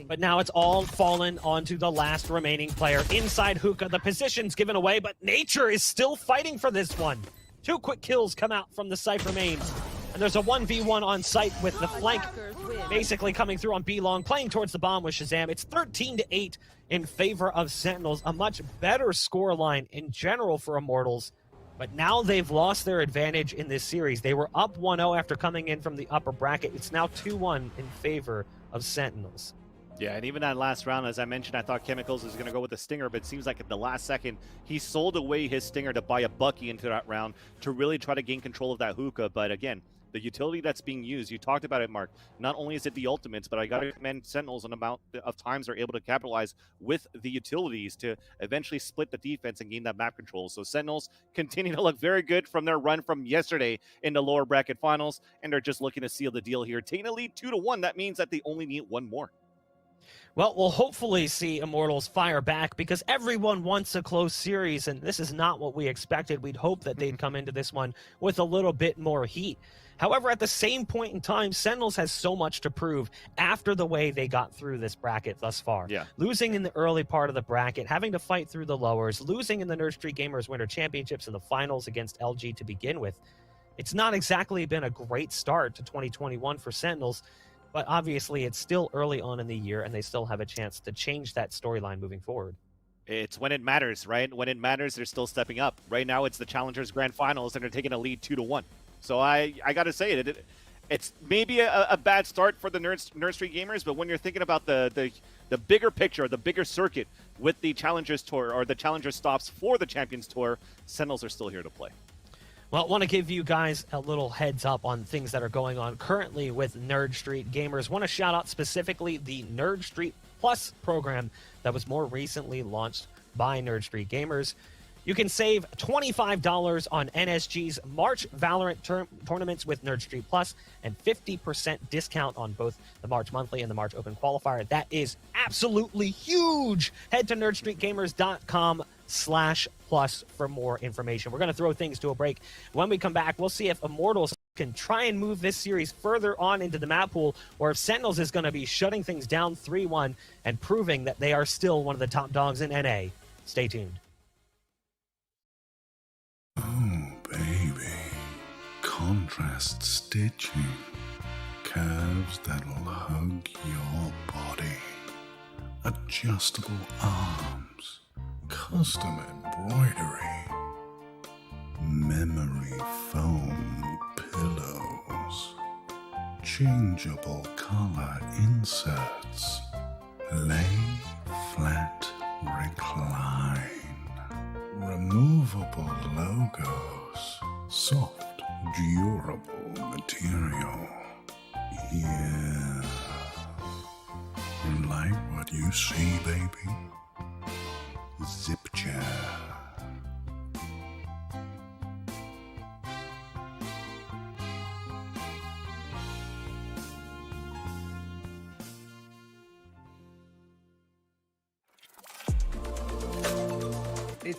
But now it's all fallen onto the last remaining player inside Hookah. The position's given away, but Nature is still fighting for this one. 2 quick kills come out from the Cypher mains. And there's a 1v1 on site with the flank basically coming through on B-Long, playing towards the bomb with Shazam. It's 13-8 in favor of Sentinels, a much better scoreline in general for Immortals. But now they've lost their advantage in this series. They were up 1-0 after coming in from the upper bracket. It's now 2-1 in favor of Sentinels. Yeah, and even that last round, as I mentioned, I thought Chemicals was going to go with the Stinger, but it seems like at the last second, he sold away his Stinger to buy a Bucky into that round to really try to gain control of that Hookah. But again, the utility that's being used, you talked about it, Mark. Not only is it the ultimates, but I got to commend Sentinels on the amount of times they're able to capitalize with the utilities to eventually split the defense and gain that map control. So Sentinels continue to look very good from their run from yesterday in the lower bracket finals, and they're just looking to seal the deal here. Taking a lead 2-1, that means that they only need 1 more. Well, we'll hopefully see Immortals fire back because everyone wants a close series, and this is not what we expected. We'd hope that they'd come into this one with a little bit more heat. However, at the same point in time, Sentinels has so much to prove after the way they got through this bracket thus far. Yeah. Losing in the early part of the bracket, having to fight through the lowers, losing in the Nerd Street Gamers Winter Championships in the finals against LG to begin with. It's not exactly been a great start to 2021 for Sentinels, but obviously it's still early on in the year and they still have a chance to change that storyline moving forward. It's when it matters, right? When it matters, they're still stepping up. Right now, it's the Challengers Grand Finals, and they're taking a lead 2-1. So I got to say it's maybe a bad start for the Nerd Street Gamers, but when you're thinking about the bigger picture, the bigger circuit with the Challengers Tour or the Challenger stops for the Champions Tour, Sentinels are still here to play. Well, I want to give you guys a little heads up on things that are going on currently with Nerd Street Gamers. Want to shout out specifically the Nerd Street Plus program that was more recently launched by Nerd Street Gamers. You can save $25 on NSG's March Valorant tournaments with Nerd Street Plus and 50% discount on both the March Monthly and the March Open Qualifier. That is absolutely huge. Head to nerdstreetgamers.com/plus for more information. We're going to throw things to a break. When we come back, we'll see if Immortals can try and move this series further on into the map pool, or if Sentinels is going to be shutting things down 3-1 and proving that they are still one of the top dogs in NA. Stay tuned. Oh, baby. Contrast stitching. Curves that'll hug your body. Adjustable arms. Custom embroidery. Memory foam pillows. Changeable color inserts. Lay flat, recline. Removable logos. Soft, durable material. Yeah. Like what you see, baby? Zip chair.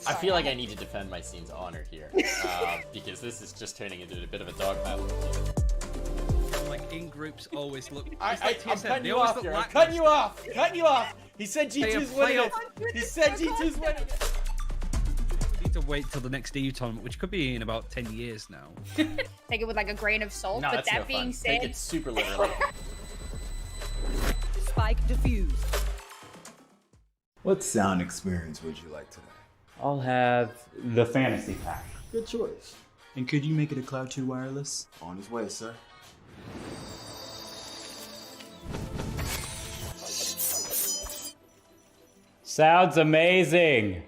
I feel like I need to defend my scene's honor here, because this is just turning into a bit of a dog battle. Like in groups always look. I'm TSM, cutting they you always off look here. I'm lackluster. cutting you off. Cutting you off. He said They G2's have winning it. playoff- He said G2's winning it. Need to wait till the next EU tournament, which could be in about 10 years now. Take it with like a grain of salt. No, but that's that no being fun. said, Take it super literally. Spike defused. What sound experience would you like today? I'll have the fantasy pack. Good choice. And could you make it a Cloud 2 wireless? On his way, sir. Sounds amazing.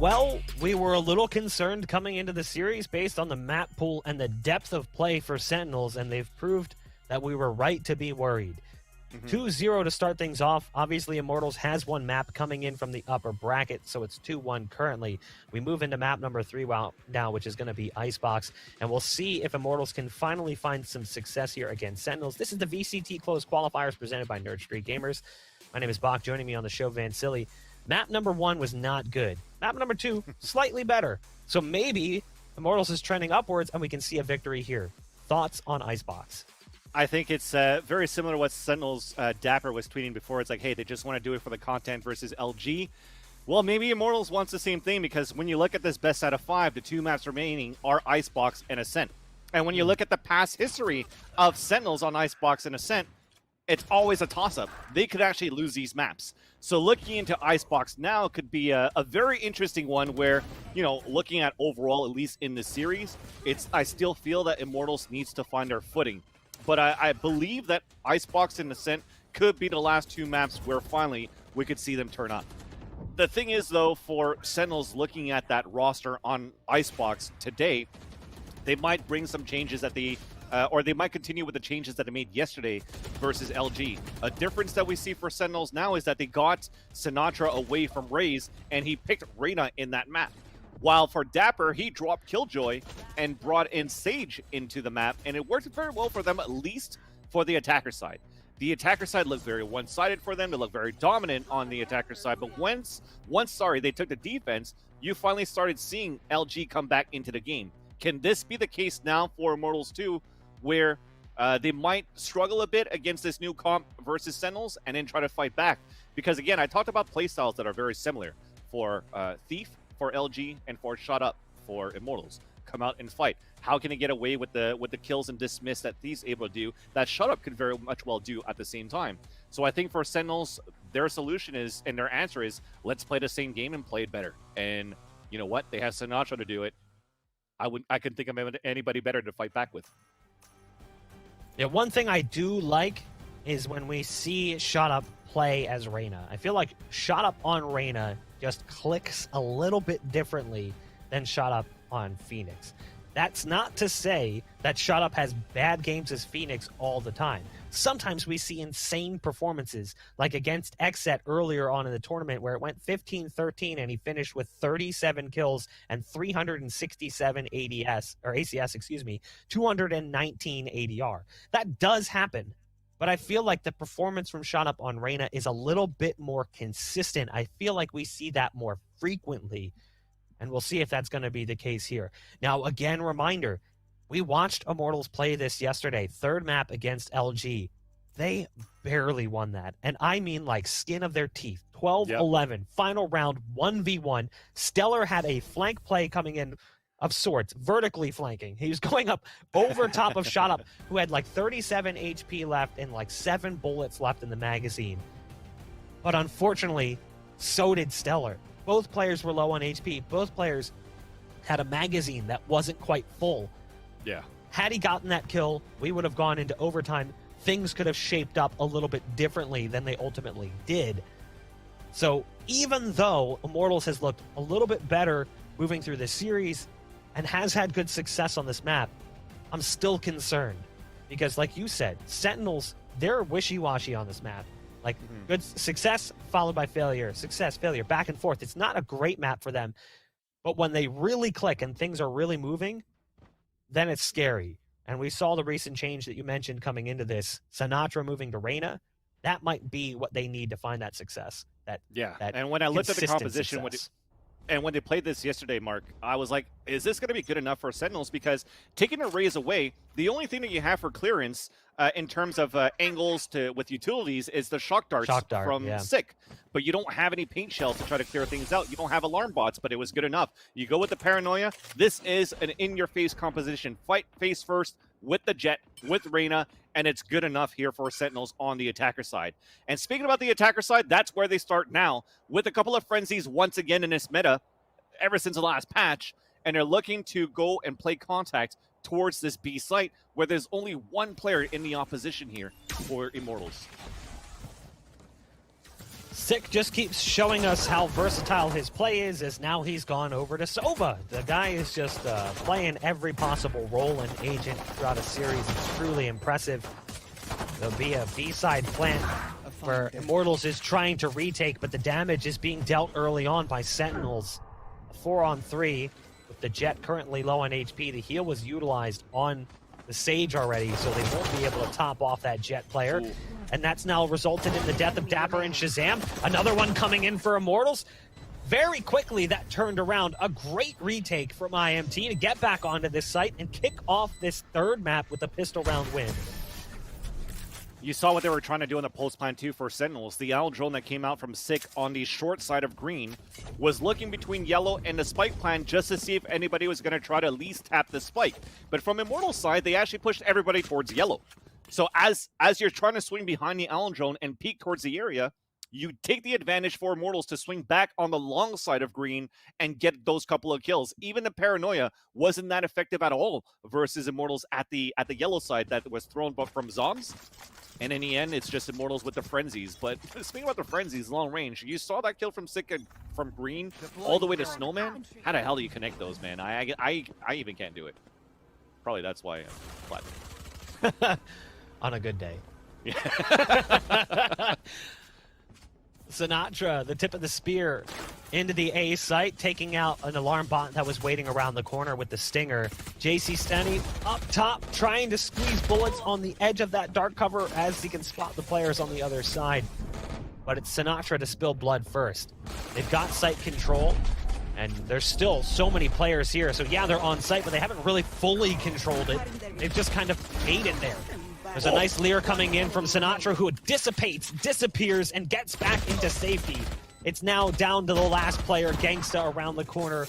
Well, we were a little concerned coming into the series based on the map pool and the depth of play for Sentinels, and they've proved that we were right to be worried. 2-0 to start things off. Obviously, Immortals has one map coming in from the upper bracket, so it's 2-1 currently. We move into map number 3 now, which is going to be Icebox, and we'll see if Immortals can finally find some success here against Sentinels. This is the VCT Closed Qualifiers presented by Nerd Street Gamers. My name is Bach. Joining me on the show, Van Silly. Map number 1 was not good. Map number 2, slightly better. So maybe Immortals is trending upwards, and we can see a victory here. Thoughts on Icebox? I think it's very similar to what Sentinels Dapper was tweeting before. It's like, hey, they just want to do it for the content versus LG. Well, maybe Immortals wants the same thing, because when you look at this best out of 5, the 2 maps remaining are Icebox and Ascent. And when you look at the past history of Sentinels on Icebox and Ascent, it's always a toss-up. They could actually lose these maps. So looking into Icebox now could be a very interesting one where, you know, looking at overall, at least in the series, I still feel that Immortals needs to find their footing. But I believe that Icebox and Ascent could be the last two maps where finally we could see them turn up. The thing is, though, for Sentinels looking at that roster on Icebox today, they might bring some changes that or they might continue with the changes that they made yesterday versus LG. A difference that we see for Sentinels now is that they got Sinatra away from Raze, and he picked Reyna in that map. While for Dapper, he dropped Killjoy and brought in Sage into the map, and it worked very well for them, at least for the attacker side. The attacker side looked very one-sided for them. They looked very dominant on the attacker side, but once they took the defense, you finally started seeing LG come back into the game. Can this be the case now for Immortals 2, where they might struggle a bit against this new comp versus Sentinels and then try to fight back? Because again, I talked about playstyles that are very similar for Thief, for LG, and for Shut Up for Immortals. Come out and fight. How can it get away with the kills and dismiss that Thief's able to do, that Shut Up could very much well do at the same time? So I think for Sentinels, their solution is, and their answer is, let's play the same game and play it better. And you know what? They have Sinatra to do it. I couldn't think of anybody better to fight back with. Yeah, one thing I do like is when we see Shut Up play as Reyna. I feel like Shut Up on Reyna just clicks a little bit differently than Shut Up on Phoenix. That's not to say that Shut Up has bad games as Phoenix all the time. Sometimes we see insane performances, like against Xset earlier on in the tournament, where it went 15-13 and he finished with 37 kills and 367 ACS, 219 ADR. That does happen, but I feel like the performance from Shut Up on Reyna is a little bit more consistent. I feel like we see that more frequently, and we'll see if that's going to be the case here. Now, again, reminder, we watched Immortals play this yesterday, third map against LG. They barely won that, and I mean like skin of their teeth. 12-11, final round, 1v1. Stellar had a flank play coming in of sorts, vertically flanking. He was going up over top of Shut Up, who had like 37 HP left and like 7 bullets left in the magazine. But unfortunately, so did Stellar. Both players were low on HP. Both players had a magazine that wasn't quite full. Yeah. Had he gotten that kill, we would have gone into overtime. Things could have shaped up a little bit differently than they ultimately did. So even though Immortals has looked a little bit better moving through this series and has had good success on this map, I'm still concerned. Because like you said, Sentinels, they're wishy-washy on this map. Like, good success followed by failure, success, failure, back and forth. It's not a great map for them. But when they really click and things are really moving, then it's scary. And we saw the recent change that you mentioned coming into this, Sinatra moving to Reyna. That might be what they need to find that success. That and when I looked at the composition, success. when they played this yesterday, Mark, I was like, is this going to be good enough for Sentinels? Because taking a Raze away, the only thing that you have for clearance in terms of angles with utilities is the shock darts from Sick. But you don't have any paint shells to try to clear things out. You don't have alarm bots, but it was good enough. You go with the Paranoia. This is an in-your-face composition. Fight face first with the Jet, with Reyna, and it's good enough here for Sentinels on the attacker side. And speaking about the attacker side, that's where they start now, with a couple of frenzies once again in this meta, ever since the last patch, and they're looking to go and play contact towards this B site, where there's only one player in the opposition here for Immortals. Sick just keeps showing us how versatile his play is, as now he's gone over to Sova. The guy is just playing every possible role and agent throughout a series. It's truly impressive. There'll be a B-side plant where Immortals is trying to retake, but the damage is being dealt early on by Sentinels. A 4-on-3 with the Jet currently low on HP. The heal was utilized on the Sage already, so they won't be able to top off that Jet player. Ooh. And that's now resulted in the death of Dapper and Shazam. Another one coming in for Immortals. Very quickly, that turned around. A great retake from IMT to get back onto this site and kick off this third map with a pistol round win. You saw what they were trying to do in the post plan too for Sentinels. The Owl drone that came out from Sick on the short side of green was looking between yellow and the spike plan just to see if anybody was going to try to at least tap the spike. But from Immortal's side, they actually pushed everybody towards yellow. So as you're trying to swing behind the Allen drone and peek towards the area, you take the advantage for Immortals to swing back on the long side of green and get those couple of kills. Even the Paranoia wasn't that effective at all versus Immortals at the yellow side that was thrown from Zombs. And in the end, it's just Immortals with the Frenzies. But speaking about the Frenzies, long range, you saw that kill from Sick from green all the way to Snowman? How the hell do you connect those, man? I even can't do it. Probably that's why I'm flat. On a good day. Yeah. Sinatra, the tip of the spear into the A site, taking out an alarm bot that was waiting around the corner with the stinger. JC standing up top, trying to squeeze bullets on the edge of that dark cover as he can spot the players on the other side. But it's Sinatra to spill blood first. They've got site control, and there's still so many players here. So yeah, they're on site, but they haven't really fully controlled it. They've just kind of made it there. There's a nice leer coming in from Sinatra, who dissipates, disappears, and gets back into safety. It's now down to the last player, Gangsta, around the corner.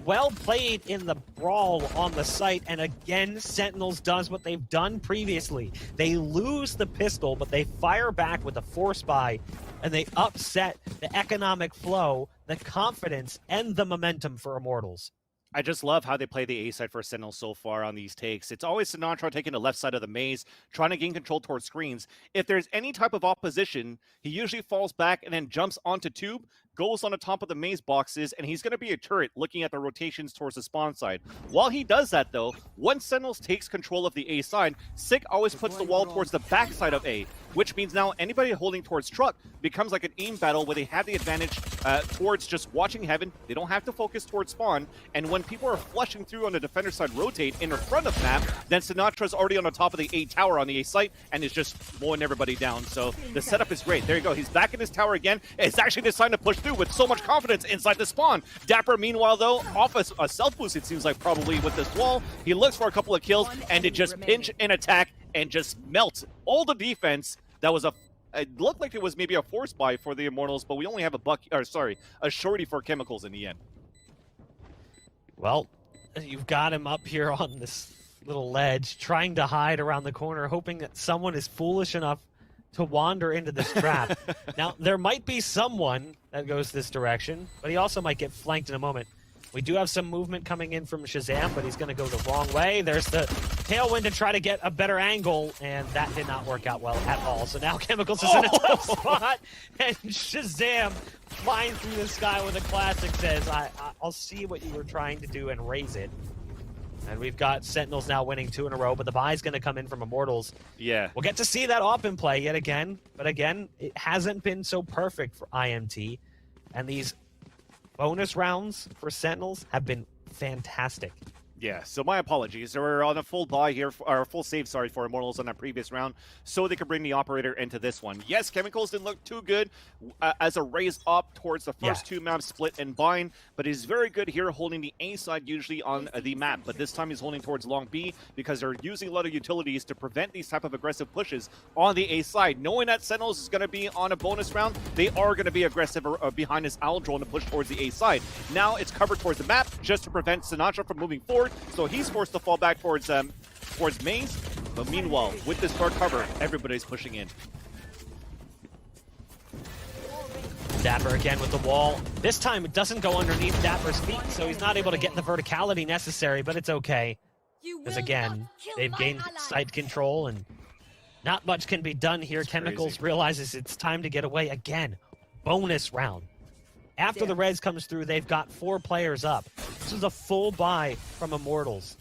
Well played in the brawl on the site, and again, Sentinels does what they've done previously. They lose the pistol, but they fire back with a force buy, and they upset the economic flow, the confidence, and the momentum for Immortals. I just love how they play the A side for Sentinel so far on these takes. It's always Sinatra taking the left side of the maze, trying to gain control towards screens. If there's any type of opposition, he usually falls back and then jumps onto tube, goes on the top of the maze boxes, and he's going to be a turret looking at the rotations towards the spawn side. While he does that, though, once Sentinels takes control of the A side, Sick always puts the wall towards the back side of A, which means now anybody holding towards truck becomes like an aim battle where they have the advantage towards just watching heaven. They don't have to focus towards spawn, and when people are flushing through on the defender side rotate in the front of map, then Sinatra's already on the top of the A tower on the A site and is just mowing everybody down. So the setup is great. There you go. He's back in his tower again. It's actually decided to push through with so much confidence inside the spawn. Dapper, meanwhile, though, off a self-boost, it seems like probably with this wall. He looks for a couple of kills, and it just pinch and attack and just melts all the defense. That was it looked like it was maybe a force buy for the Immortals, but we only have a shorty for Chemicals in the end. Well, you've got him up here on this little ledge, trying to hide around the corner, hoping that someone is foolish enough to wander into this trap. Now, there might be someone that goes this direction, but he also might get flanked in a moment. We do have some movement coming in from Shazam, but he's going to go the wrong way. There's the tailwind to try to get a better angle, and that did not work out well at all. So now Chemicals is in a tough spot, and Shazam flying through the sky with a classic says, I'll see what you were trying to do and raise it. And we've got Sentinels now winning 2 in a row, but the buy's going to come in from Immortals. Yeah. We'll get to see that op in play yet again, but again, it hasn't been so perfect for IMT, and these bonus rounds for Sentinels have been fantastic. Yeah, so my apologies. We're on a full buy here, or a full save, sorry, for Immortals on that previous round, so they could bring the operator into this one. Yes, Chemicals didn't look too good as a raise up towards the first two maps, Split and Bind, but he's very good here holding the A side usually on the map, but this time he's holding towards long B because they're using a lot of utilities to prevent these type of aggressive pushes on the A side. Knowing that Sentinels is going to be on a bonus round, they are going to be aggressive behind his Owl drone to push towards the A side. Now it's covered towards the map just to prevent Sinatra from moving forward. So he's forced to fall back towards Maze, but meanwhile, with this dark cover, everybody's pushing in. Dapper again with the wall. This time it doesn't go underneath Dapper's feet, so he's not able to get the verticality necessary, but it's okay. Because again, they've gained site control and not much can be done here. Chemicals realizes it's time to get away again. Bonus round. After the res comes through, they've got 4 players up. This is a full buy from Immortals.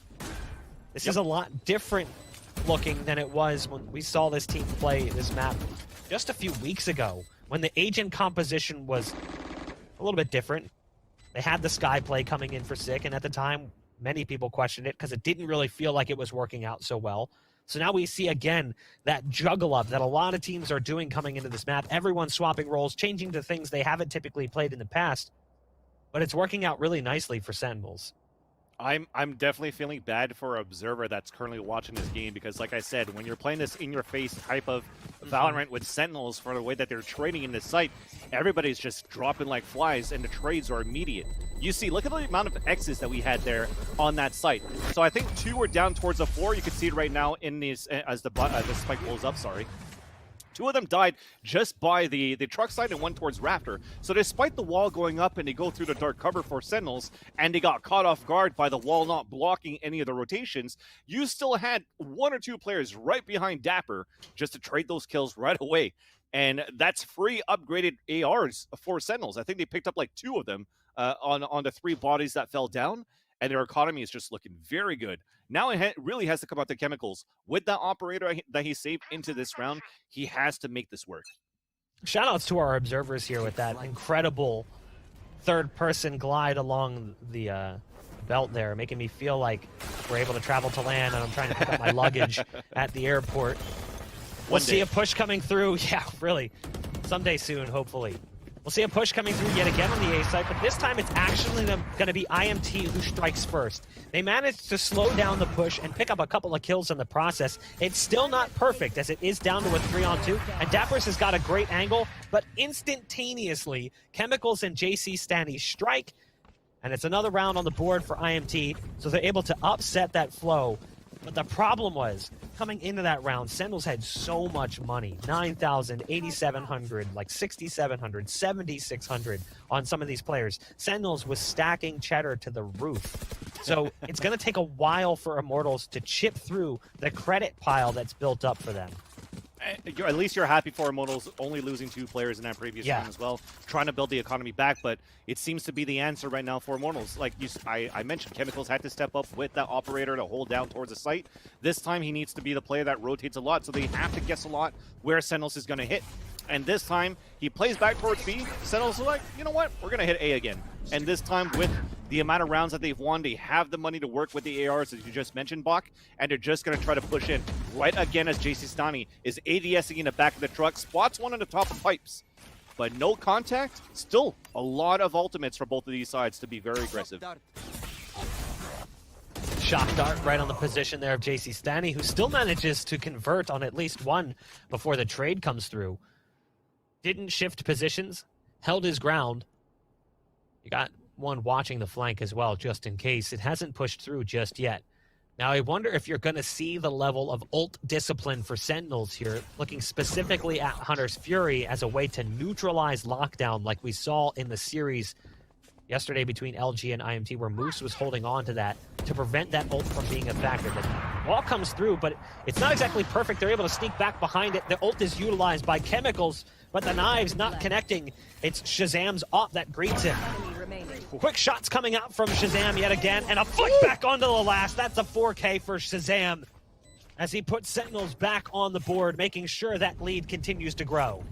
This is a lot different looking than it was when we saw this team play this map just a few weeks ago, when the agent composition was a little bit different. They had the Sky play coming in for Sick, and at the time, many people questioned it because it didn't really feel like it was working out so well. So now we see again that juggle up that a lot of teams are doing coming into this map. Everyone's swapping roles, changing to things they haven't typically played in the past. But it's working out really nicely for Sentinels. I'm definitely feeling bad for an observer that's currently watching this game because, like I said, when you're playing this in-your-face type of Valorant with Sentinels for the way that they're trading in this site, everybody's just dropping like flies, and the trades are immediate. You see, look at the amount of X's that we had there on that site. So I think 2 were down towards a 4. You can see it right now in these as the spike pulls up. Sorry. 2 of them died just by the truck side and 1 towards Rafter. So despite the wall going up and they go through the dark cover for Sentinels and they got caught off guard by the wall not blocking any of the rotations, you still had 1 or 2 players right behind Dapper just to trade those kills right away. And that's free upgraded ARs for Sentinels. I think they picked up like 2 of them on the 3 bodies that fell down. And their economy is just looking very good. Now it really has to come out to Chemicals. With that operator that he saved into this round, he has to make this work. Shoutouts to our observers here with that incredible third-person glide along the belt there, making me feel like we're able to travel to land and I'm trying to pick up my luggage at the airport. We'll see a push coming through. Yeah, really. Someday soon, hopefully. We'll see a push coming through yet again on the A side, but this time it's actually going to be IMT who strikes first. They managed to slow down the push and pick up a couple of kills in the process. It's still not perfect as it is down to a 3-on-2, and Dappers has got a great angle, but instantaneously, Chemicals and JC Stanny strike, and it's another round on the board for IMT, so they're able to upset that flow. But the problem was, coming into that round, Sentinels had so much money. 9,000, 8,700, like 6,700, 7,600 on some of these players. Sentinels was stacking cheddar to the roof. So it's going to take a while for Immortals to chip through the credit pile that's built up for them. At least you're happy for Immortals only losing 2 players in that previous round as well, trying to build the economy back, but it seems to be the answer right now for Immortals. Like I mentioned, Chemicals had to step up with that operator to hold down towards the site. This time he needs to be the player that rotates a lot, so they have to guess a lot where Sentinels is going to hit. And this time, he plays back towards B. Sentinels are like, you know what? We're going to hit A again. And this time, with the amount of rounds that they've won, they have the money to work with the ARs, as you just mentioned, Bach, and they're just going to try to push in right again as JC Stani is ADSing in the back of the truck, spots one on the top of pipes. But no contact, still a lot of ultimates for both of these sides to be very aggressive. Shock dart right on the position there of JC Stanny, who still manages to convert on at least 1 before the trade comes through. Didn't shift positions, held his ground. You got 1 watching the flank as well, just in case. It hasn't pushed through just yet. Now, I wonder if you're going to see the level of ult discipline for Sentinels here, looking specifically at Hunter's Fury as a way to neutralize lockdown like we saw in the series yesterday between LG and IMT, where Moose was holding on to that to prevent that ult from being a factor. The ball comes through, but it's not exactly perfect. They're able to sneak back behind it. The ult is utilized by Chemicals, but the knives not connecting. It's Shazam's op that greets him. Quick shots coming out from Shazam yet again, and a flick back onto the last. That's a 4K for Shazam as he puts Sentinels back on the board, making sure that lead continues to grow.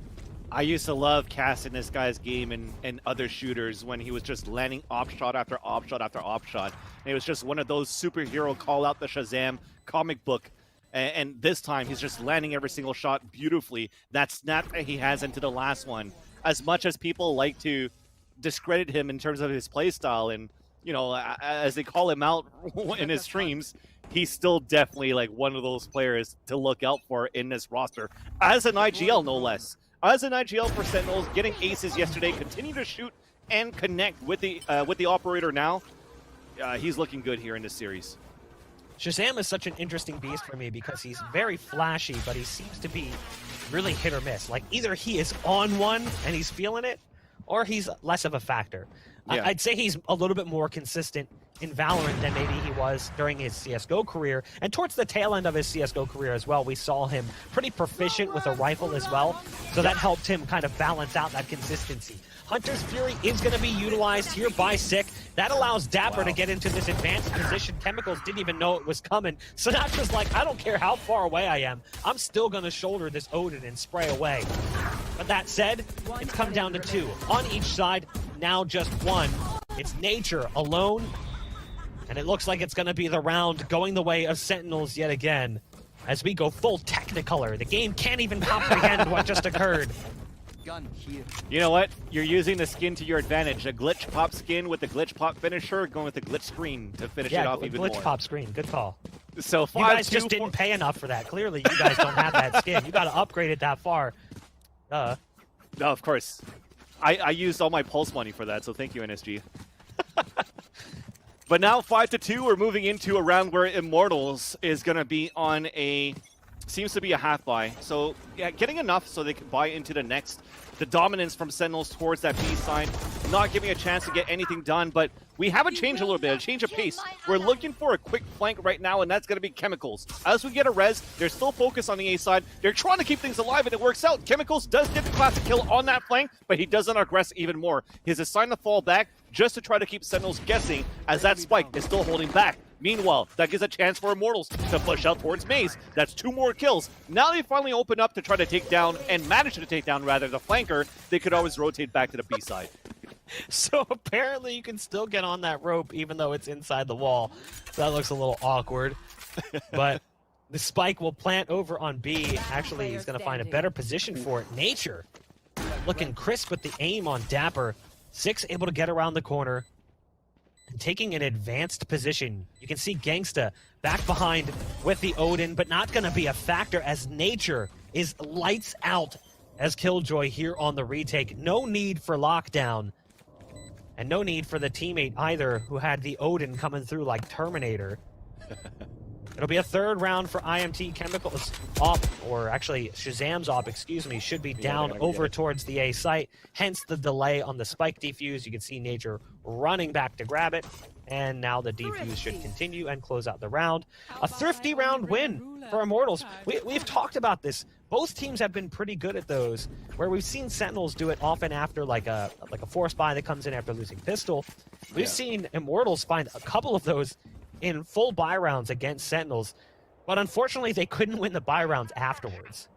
I used to love casting this guy's game in other shooters when he was just landing op shot after op shot after op shot. And it was just one of those superhero call out the Shazam comic book. And this time he's just landing every single shot beautifully. That snap that he has into the last one. As much as people like to discredit him in terms of his play style and, you know, as they call him out in his streams, he's still definitely like one of those players to look out for in this roster. As an IGL, no less. As an IGL for Sentinels, getting aces yesterday, continue to shoot and connect with the operator now. He's looking good here in this series. Shazam is such an interesting beast for me because he's very flashy, but he seems to be really hit or miss. Like, either he is on one and he's feeling it, or he's less of a factor. Yeah. I'd say he's a little bit more consistent in Valorant than maybe he was during his CSGO career. And towards the tail end of his CSGO career as well, we saw him pretty proficient with a rifle as well. So that helped him kind of balance out that consistency. Hunter's Fury is going to be utilized here by Sick. That allows Dapper to get into this advanced position. Chemicals didn't even know it was coming. So not just like, I don't care how far away I am, I'm still going to shoulder this Odin and spray away. But that said, it's come down to 2 on each side, now just 1. It's Nature alone, and it looks like it's going to be the round going the way of Sentinels yet again as we go full Technicolor. The game can't even comprehend what just occurred. gun here. You know what? You're using the skin to your advantage. A glitch pop skin with the glitch pop finisher, going with the glitch screen to finish it off even more. Glitch pop screen. Good call. So you guys just didn't pay enough for that. Clearly, you guys don't have that skin. You got to upgrade it that far. No, of course. I used all my pulse money for that, so thank you, NSG. But now 5-2, we're moving into a round where Immortals is going to be on a... Seems to be a half buy. So, yeah, getting enough so they can buy into the next. The dominance from Sentinels towards that B side. Not giving a chance to get anything done, but we have a change a little bit, a change of pace. We're looking for a quick flank right now, and that's going to be Chemicals. As we get a res, they're still focused on the A side. They're trying to keep things alive, and it works out. Chemicals does get the classic kill on that flank, but he doesn't aggress even more. He's assigned to fall back just to try to keep Sentinels guessing, as that spike is still holding back. Meanwhile, that gives a chance for Immortals to push out towards Maze. That's 2 more kills. Now they finally open up to try to take down, and manage to take down, rather, the flanker. They could always rotate back to the B side. So apparently you can still get on that rope even though it's inside the wall. So that looks a little awkward. But the spike will plant over on B. Actually, he's going to find a better position for it. Nature looking crisp with the aim on Dapper. 6 able to get around the corner. And taking an advanced position. You can see Gangsta back behind with the Odin, but not going to be a factor as Nature is lights out as Killjoy here on the retake. No need for lockdown. And no need for the teammate either, who had the Odin coming through like Terminator. It'll be a 3rd round for IMT. Chemicals op, or actually Shazam's op, excuse me, should be down over towards the A site. Hence the delay on the spike defuse. You can see Nature running back to grab it. And now the defuse should continue and close out the round. A thrifty round win for Immortals. We've talked about this. Both teams have been pretty good at those, where we've seen Sentinels do it often after like a force buy that comes in after losing Pistol. We've seen Immortals find a couple of those in full buy rounds against Sentinels, but unfortunately they couldn't win the buy rounds afterwards.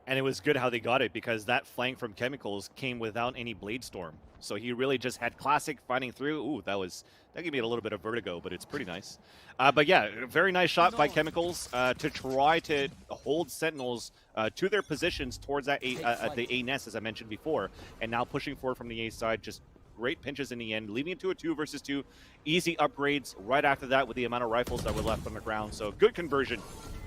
And it was good how they got it, because that flank from Chemicals came without any Blade Storm. So he really just had classic fighting through. Ooh, that gave me a little bit of vertigo, but it's pretty nice. But yeah, very nice shot by Chemicals to try to hold Sentinels to their positions towards that the A nest, as I mentioned before. And now pushing forward from the A side, just great pinches in the end, leading into a 2 versus 2. Easy upgrades right after that with the amount of rifles that were left on the ground. So good conversion.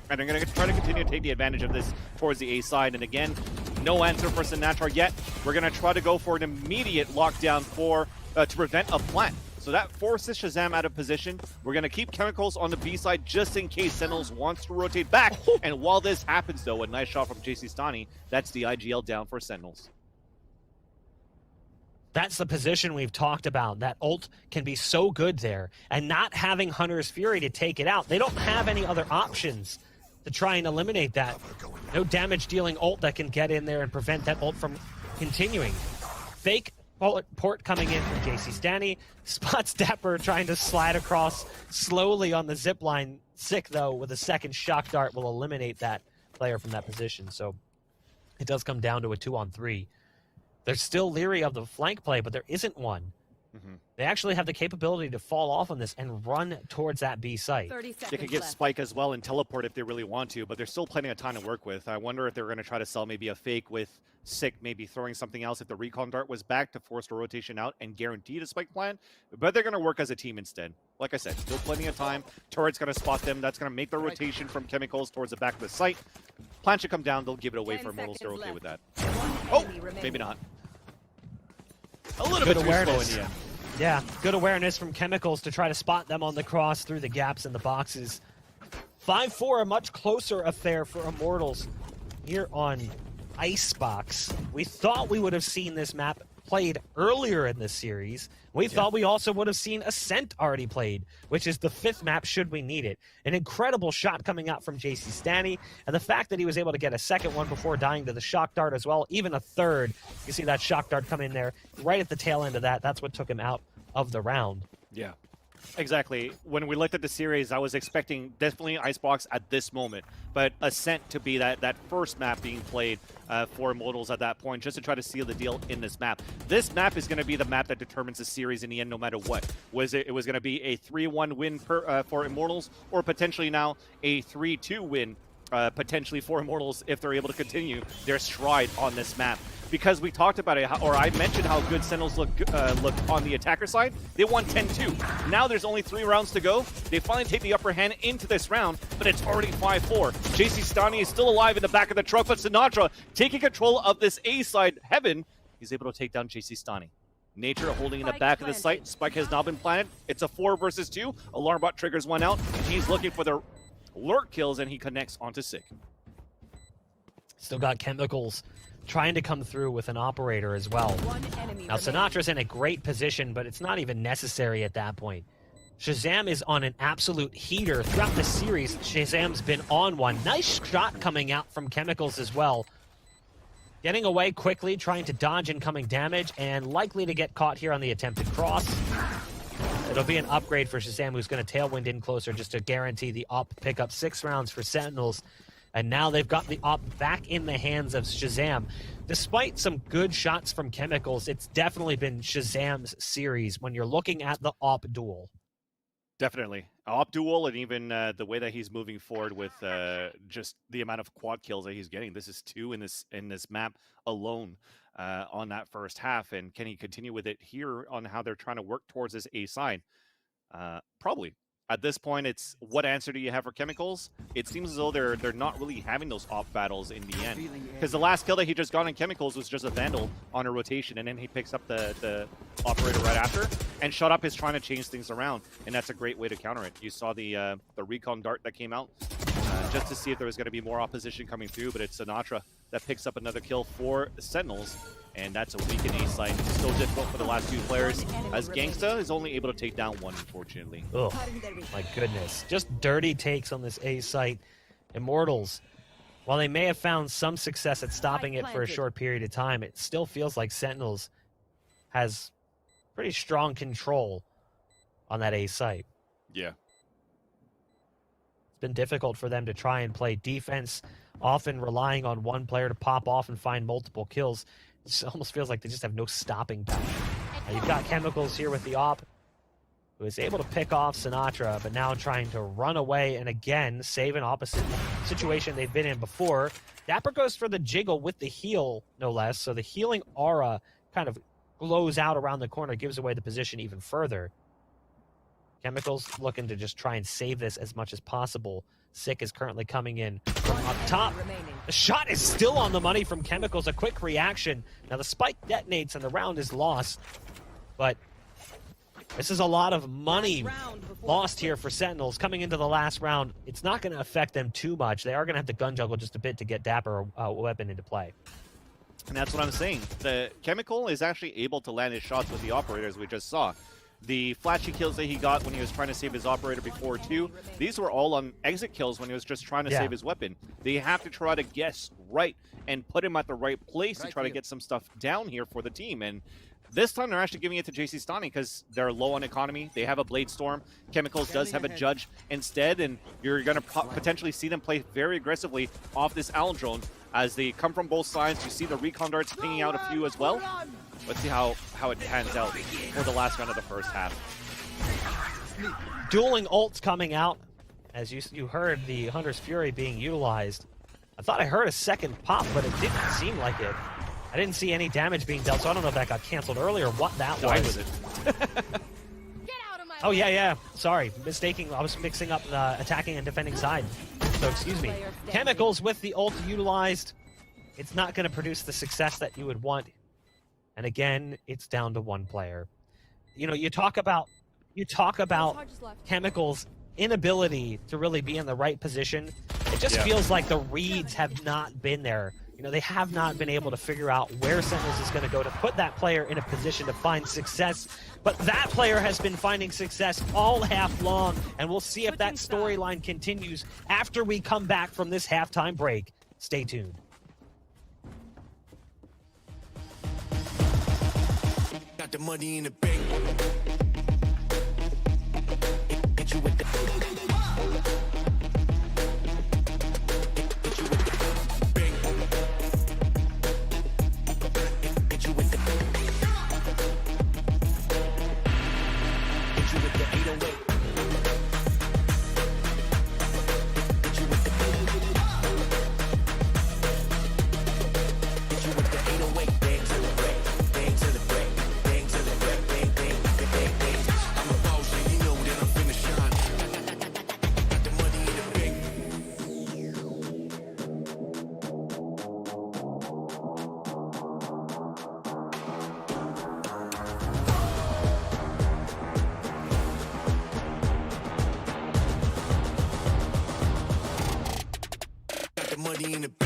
And they're going to try to continue to take the advantage of this towards the A side. And again, no answer for Sinatra yet. We're going to try to go for an immediate lockdown to prevent a plant. So that forces Shazam out of position. We're going to keep Chemicals on the B side just in case Sentinels wants to rotate back. And while this happens, though, a nice shot from JC Stani. That's the IGL down for Sentinels. That's the position we've talked about. That ult can be so good there. And not having Hunter's Fury to take it out, they don't have any other options to try and eliminate that. No damage dealing ult that can get in there and prevent that ult from continuing. Fake port coming in from JC Stani. Spots Dapper trying to slide across slowly on the zip line. Sick, though, with a second shock dart will eliminate that player from that position. So it does come down to a 2-on-3. They're still leery of the flank play, but there isn't one. They actually have the capability to fall off on this and run towards that B site. They could get Spike as well and teleport if they really want to, but there's still plenty of time to work with. I wonder if they're going to try to sell maybe a fake with Sick, maybe throwing something else if the recon dart was back to force the rotation out and guarantee the Spike plan. But they're going to work as a team instead. Like I said, still plenty of time. Turret's going to spot them. That's going to make the rotation from Chemicals towards the back of the site. Plan should come down. They'll give it away for Immortals. They're okay with that. Oh, maybe not. A little bit too slow in the end. Yeah, good awareness from Chemicals to try to spot them on the cross through the gaps in the boxes. 5-4, a much closer affair for Immortals here on Icebox. We thought we would have seen this map played earlier in this series. We thought we also would have seen Ascent already played, which is the 5th map should we need it. An incredible shot coming out from JC Stani, and the fact that he was able to get a second one before dying to the shock dart as well, even a third. You see that shock dart come in there right at the tail end of that. That's what took him out of the round. Yeah. Exactly. When we looked at the series, I was expecting definitely Icebox at this moment, but Ascent to be that first map being played for Immortals at that point, just to try to seal the deal in this map. This map is going to be the map that determines the series in the end, no matter what. It was going to be a 3-1 win for Immortals, or potentially now a 3-2 win potentially for Immortals if they're able to continue their stride on this map. Because we talked about it, or I mentioned how good Sentinels look on the attacker side. They won 10-2. Now there's only 3 rounds to go. They finally take the upper hand into this round, but it's already 5-4. JC Stani is still alive in the back of the truck, but Sinatra taking control of this A side heaven. He's able to take down JC Stani. Nature holding in the back of the site. Spike has now been planted. It's a 4 versus 2. Alarm bot triggers one out, and he's looking for the lurk kills, and he connects onto Sick. Still got Chemicals trying to come through with an operator as well. Now Sinatra's in a great position, but it's not even necessary at that point. Shazam is on an absolute heater throughout the series. Shazam's been on one. Nice shot coming out from Chemicals as well. Getting away quickly, trying to dodge incoming damage, and likely to get caught here on the attempted cross. It'll be an upgrade for Shazam, who's going to tailwind in closer just to guarantee the op pick up 6 rounds for Sentinels. And now they've got the op back in the hands of Shazam. Despite some good shots from Chemicals, it's definitely been Shazam's series when you're looking at the op duel. Definitely. Op duel, and even the way that he's moving forward with just the amount of quad kills that he's getting. This is 2 in this map alone on that first half. And can he continue with it here on how they're trying to work towards this A side? Probably. At this point, it's what answer do you have for Chemicals? It seems as though they're not really having those op battles in the end. Because the last kill that he just got in Chemicals was just a Vandal on a rotation, and then he picks up the operator right after. And Shut Up is trying to change things around, and that's a great way to counter it. You saw the recon dart that came out just to see if there was going to be more opposition coming through, but it's Sinatra that picks up another kill for Sentinels. And that's a weak in A site. So difficult for the last 2 players, as Gangsta is only able to take down 1, unfortunately. Oh, my goodness. Just dirty takes on this A site. Immortals, while they may have found some success at stopping it for a short period of time, it still feels like Sentinels has pretty strong control on that A site. Yeah. It's been difficult for them to try and play defense, often relying on one player to pop off and find multiple kills. It almost feels like they just have no stopping power. Now you've got Chemicals here with the op, who is able to pick off Sinatra, but now trying to run away and again save an opposite situation they've been in before. Dapper goes for the jiggle with the heal, no less, so the healing aura kind of glows out around the corner, gives away the position even further. Chemicals looking to just try and save this as much as possible. Sick is currently coming in from up top. The shot is still on the money from Chemicals, a quick reaction. Now the spike detonates and the round is lost, but this is a lot of money lost here for Sentinels coming into the last round. It's not going to affect them too much. They are going to have to gun juggle just a bit to get Dapper a weapon into play. And that's what I'm saying. The Chemical is actually able to land his shots with the operators we just saw. The flashy kills that he got when he was trying to save his operator before too, these were all on exit kills when he was just trying to save his weapon. They have to try to guess right and put him at the right place to try to get some stuff down here for the team. And this time they're actually giving it to JC Stani because they're low on economy. They have a Blade Storm. Chemicals does have a Judge instead, and you're going to potentially see them play very aggressively off this Allen drone as they come from both sides. You see the recon darts pinging out a few as well. Let's see how it pans out for the last round of the first half. Dueling ults coming out. As you heard the Hunter's Fury being utilized. I thought I heard a second pop, but it didn't seem like it. I didn't see any damage being dealt, so I don't know if that got canceled earlier or what that was. Oh, yeah. Sorry. Mistaking. I was mixing up the attacking and defending side. So, excuse me. Chemicals with the ult utilized. It's not going to produce the success that you would want. And again, it's down to one player. You know, you talk about Chemicals' inability to really be in the right position. It just feels like the reads have not been there. You know, they have not been able to figure out where Sentinels is going to go to put that player in a position to find success. But that player has been finding success all half long, and we'll see if that storyline continues after we come back from this halftime break. Stay tuned. Got the money in the bank. Hit you with the the money in the bank.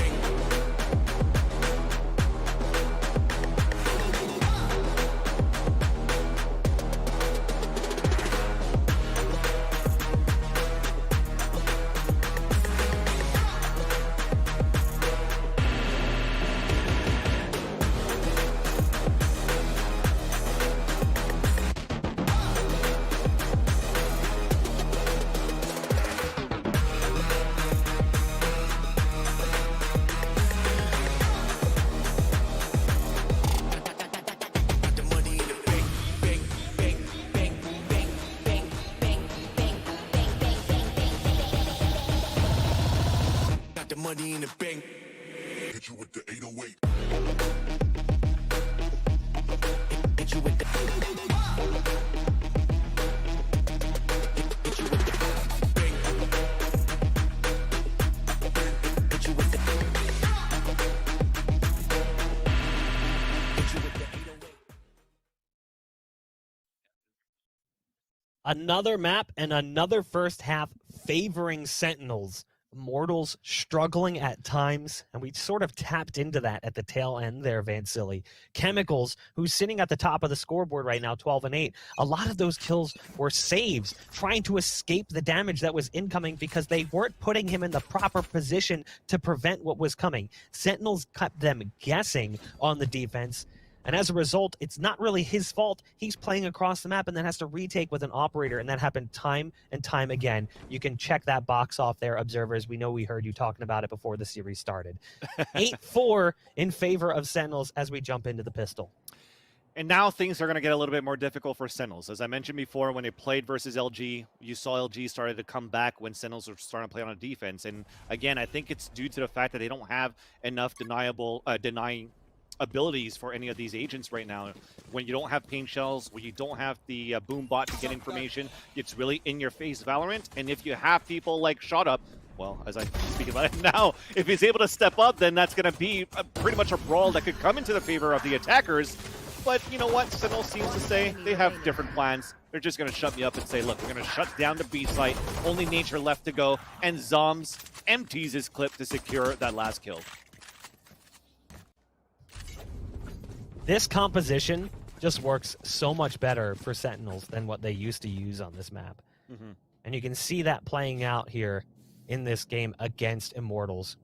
Money in the bank. Hit you with the 808. Hit you with the. Hit you with the bank. Hit you with the. Hit you with the 808. Another map and another first half favoring Sentinels. Immortals struggling at times, and we sort of tapped into that at the tail end there, Vansili. Chemicals, who's sitting at the top of the scoreboard right now, 12-8. A lot of those kills were saves, trying to escape the damage that was incoming because they weren't putting him in the proper position to prevent what was coming. Sentinels kept them guessing on the defense, and as a result, it's not really his fault. He's playing across the map and then has to retake with an operator, and that happened time and time again. You can check that box off there, observers. We know we heard you talking about it before the series started. 8-4 in favor of Sentinels as we jump into the pistol. And now things are going to get a little bit more difficult for Sentinels. As I mentioned before, when they played versus LG, you saw LG started to come back when Sentinels were starting to play on a defense. And again, I think it's due to the fact that they don't have enough denying abilities for any of these agents right now. When you don't have pain shells, when you don't have the boom bot to get information, it's really in your face Valorant. And if you have people like Shot Up, well, as I speak about it now, if he's able to step up, then that's going to be pretty much a brawl that could come into the favor of the attackers. But you know what? Sentinel seems to say they have different plans. They're just going to shut me up and say, look, we're going to shut down the B site. Only Nature left to go. And Zoms empties his clip to secure that last kill. This composition just works so much better for Sentinels than what they used to use on this map. And you can see that playing out here in this game against Immortals.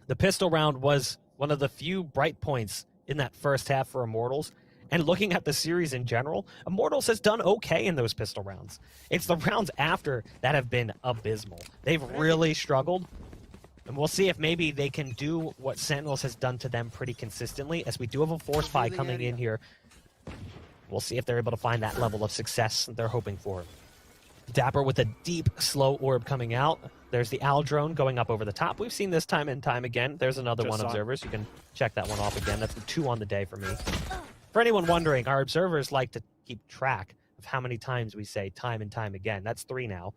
The pistol round was one of the few bright points in that first half for Immortals. And looking at the series in general, Immortals has done okay in those pistol rounds. It's the rounds after that have been abysmal. They've really struggled. And we'll see if maybe they can do what Sentinels has done to them pretty consistently, as we do have a force buy coming in here. We'll see if they're able to find that level of success they're hoping for. Dapper with a deep, slow orb coming out. There's the Owl drone going up over the top. We've seen this time and time again. There's another one, observers. You can check that one off again. That's the 2 on the day for me. For anyone wondering, our observers like to keep track of how many times we say time and time again. That's 3 now.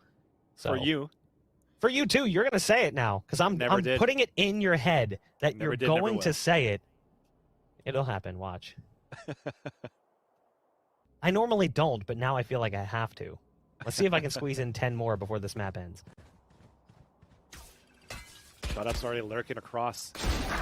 So, for you. For you too, you're gonna say it now, because I'm putting it in your head that you're going to say it. It'll happen, watch. I normally don't, but now I feel like I have to. Let's see if I can squeeze in 10 more before this map ends. Shot Up's already lurking across.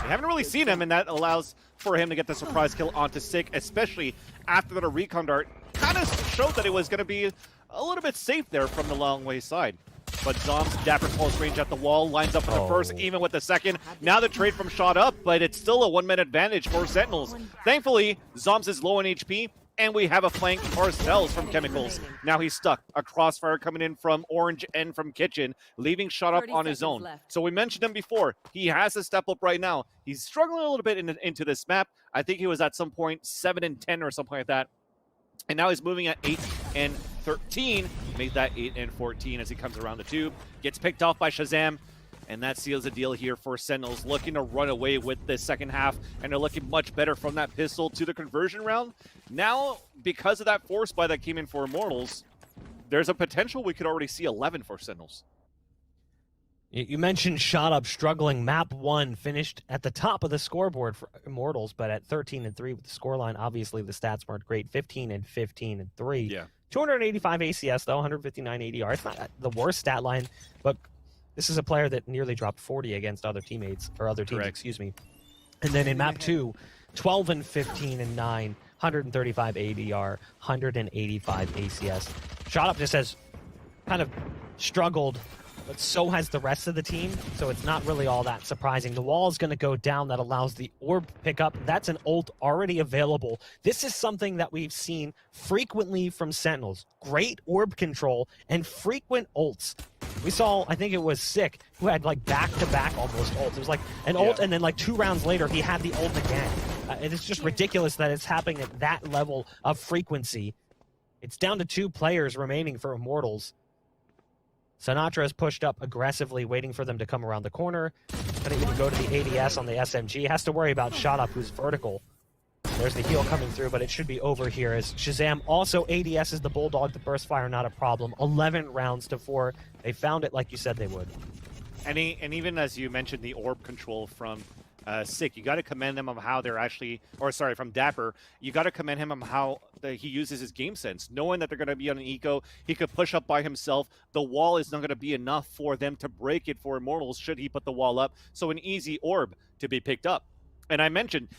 We haven't really seen him, and that allows for him to get the surprise kill onto Sick, especially after the recon dart kind of showed that it was going to be a little bit safe there from the long way side. But Zoms, Dapper close range at the wall, lines up for the first, even with the second. Now the trade from Shot Up, but it's still a 1-man advantage for Sentinels. Thankfully, Zoms is low on HP, and we have a flank Parcells from Chemicals. Now he's stuck. A crossfire coming in from Orange and from Kitchen, leaving Shot Up on his own. So we mentioned him before. He has to step up right now. He's struggling a little bit into this map. I think he was at some point 7 and 10 or something like that. And now he's moving at 8 and 13. Made that 8 and 14 as he comes around the tube. Gets picked off by Shazam. And that seals the deal here for Sentinels, looking to run away with this second half. And they're looking much better from that pistol to the conversion round. Now, because of that force buy that came in for Immortals, there's a potential we could already see 11 for Sentinels. You mentioned Shot Up struggling. Map 1 finished at the top of the scoreboard for Immortals, but at 13 and 3 with the scoreline, obviously the stats weren't great. 15 and 15 and 3. Yeah. 285 ACS though, 159 ADR. It's not the worst stat line, but This is a player that nearly dropped 40 against other teammates, or other teams, excuse me. And then in map 2, 12 and 15 and 9, 135 ADR, 185 ACS. Shot Up just has kind of struggled, but so has the rest of the team, so it's not really all that surprising. The wall is going to go down. That allows the orb pickup. That's an ult already available. This is something that we've seen frequently from Sentinels. Great orb control and frequent ults. We saw, I think it was Sick, who had like back-to-back almost ults. It was like an ult, and then like 2 rounds later, he had the ult again. It's just ridiculous that it's happening at that level of frequency. It's down to 2 players remaining for Immortals. Sinatra is pushed up aggressively, waiting for them to come around the corner. Gonna even go to the ADS on the SMG. Has to worry about Shot Up, who's vertical. There's the heal coming through, but it should be over here as Shazam also ADS is the Bulldog. The burst fire, not a problem. 11 rounds to 4. They found it like you said they would. And even as you mentioned, the orb control from Sick, you got to commend them on how they're actually, or sorry, from Dapper, you got to commend him on how he uses his game sense, knowing that they're going to be on an eco. He could push up by himself. The wall is not going to be enough for them to break it for Immortals should he put the wall up. So an easy orb to be picked up. And I mentioned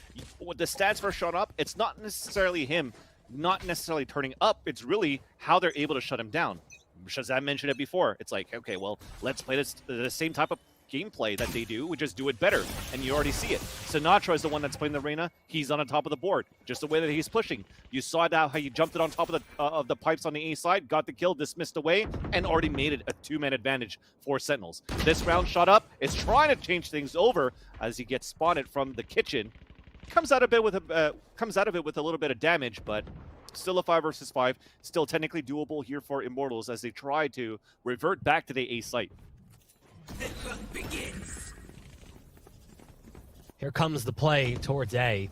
with the stats for Shut Up, it's not necessarily him not necessarily turning up. It's really how they're able to shut him down. Shazam mentioned it before. It's like, okay, well, let's play the same type of gameplay that they do. We just do it better, and you already see it. Sinatra is the one that's playing the arena. He's on the top of the board, just the way that he's pushing. You saw how he jumped it on top of the pipes on the A side, got the kill, dismissed away, and already made it a 2-man advantage for Sentinels. This round Shot Up is trying to change things over as he gets spotted from the kitchen. Comes out of it with a little bit of damage, but still a 5 versus 5. Still technically doable here for Immortals as they try to revert back to the A site. Here comes the play towards A.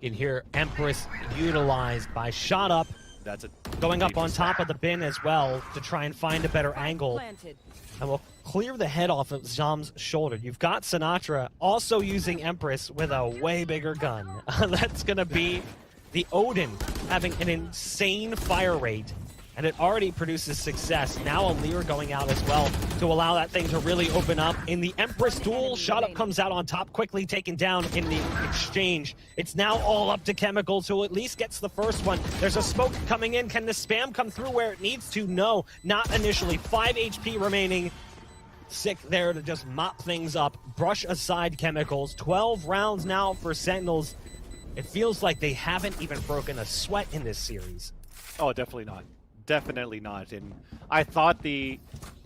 You can hear Empress utilized by Shot Up. That's going up on top of the bin as well to try and find a better angle. And we'll clear the head off of Zam's shoulder. You've got Sinatra also using Empress with a way bigger gun. That's going to be the Odin having an insane fire rate. And it already produces success. Now a Lear going out as well to allow that thing to really open up. In the Empress duel, Shot Up comes out on top, quickly taken down in the exchange. It's now all up to Chemicals, who at least gets the first one. There's a smoke coming in. Can the spam come through where it needs to? No, not initially. 5 HP remaining. Sick there to just mop things up. Brush aside Chemicals. 12 rounds now for Sentinels. It feels like they haven't even broken a sweat in this series. Oh, definitely not. Definitely not. And I thought it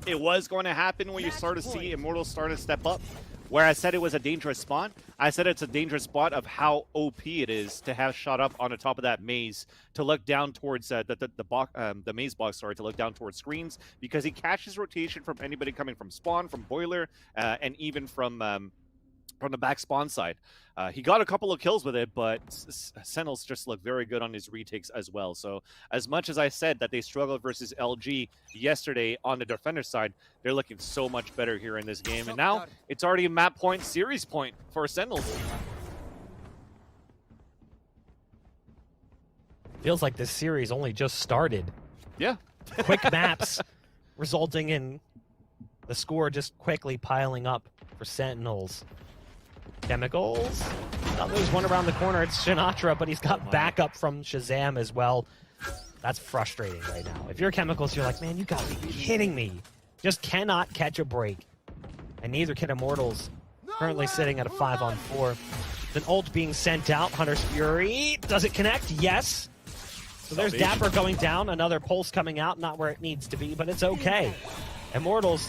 was going to happen when you start to see Immortals start to step up. Where I said it was a dangerous spot, I said it's a dangerous spot of how OP it is to have Shot Up on the top of that maze, to look down towards the maze box, to look down towards screens, because he catches rotation from anybody coming from spawn, from boiler, and even from the back spawn side. He got a couple of kills with it, but Sentinels just look very good on his retakes as well. So as much as I said that they struggled versus LG yesterday on the defender side, they're looking so much better here in this game. And now it's already a map point, series point for Sentinels. Feels like this series only just started. Yeah. Quick maps resulting in the score just quickly piling up for Sentinels. Chemicals. Oh, there's one around the corner. It's Sinatra, but he's got backup from Shazam as well. That's frustrating right now. If you're Chemicals, you're like, man, you gotta be kidding me. Just cannot catch a break. And neither can Immortals. Currently sitting at a 5-on-4. An ult being sent out. Hunter's Fury. Does it connect? Yes. So there's Dapper going down. Another pulse coming out. Not where it needs to be, but it's okay. Immortals,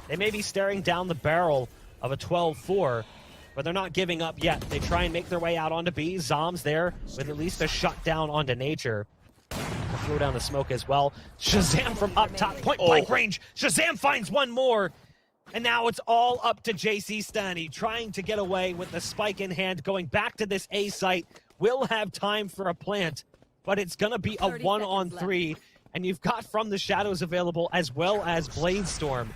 they may be staring down the barrel of a 12-4, but they're not giving up yet. They try and make their way out onto B. Zom's there with at least a shutdown onto Nature. Throw down the smoke as well. Shazam from up top, point blank range. Shazam finds one more. And now it's all up to JC Stanny, trying to get away with the spike in hand, going back to this A site. Will have time for a plant, but it's going to be a 1-on-3. And you've got From the Shadows available as well as Bladestorm.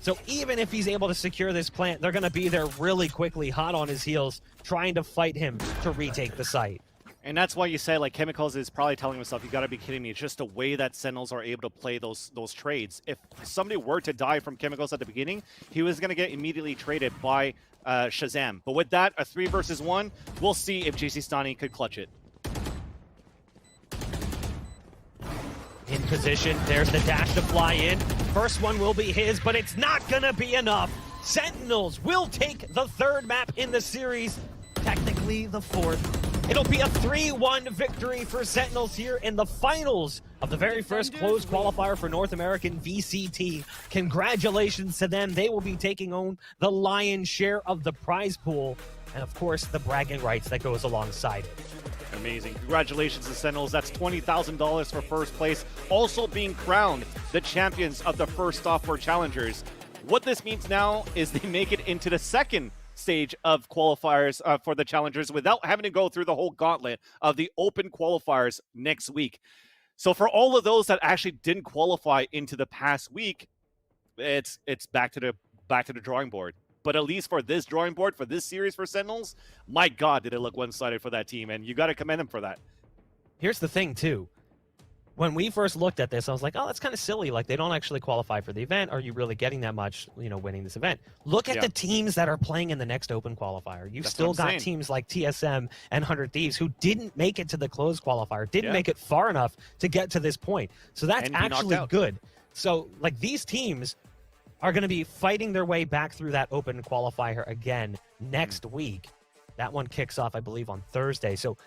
So even if he's able to secure this plant, they're going to be there really quickly, hot on his heels, trying to fight him to retake the site. And that's why you say, like, Chemicals is probably telling himself, you got to be kidding me. It's just the way that Sentinels are able to play those trades. If somebody were to die from Chemicals at the beginning, he was going to get immediately traded by Shazam. But with that, a 3 versus 1, we'll see if JC Stani could clutch it. In position, there's the dash to fly in. First one will be his, but it's not going to be enough. Sentinels will take the 3rd map in the series, technically the 4th. It'll be a 3-1 victory for Sentinels here in the finals of the very first closed qualifier for North American VCT. Congratulations to them. They will be taking on the lion's share of the prize pool and, of course, the bragging rights that goes alongside it. Amazing. Congratulations to Sentinels. That's $20,000 for first place. Also being crowned the champions of the first software challengers. What this means now is they make it into the 2nd stage of qualifiers for the challengers without having to go through the whole gauntlet of the open qualifiers next week. So for all of those that actually didn't qualify into the past week, it's back to the drawing board. But at least for this drawing board, for this series for Sentinels, my God, did it look one-sided for that team, and you got to commend them for that. Here's the thing, too. When we first looked at this, I was like, oh, that's kind of silly. Like, they don't actually qualify for the event. Are you really getting that much, winning this event? Look at the teams that are playing in the next open qualifier. You've still got teams like TSM and 100 Thieves who didn't make it to the closed qualifier, didn't make it far enough to get to this point. So that's actually good. So, like, these teams are going to be fighting their way back through that open qualifier again next week. That one kicks off, I believe, on Thursday. So,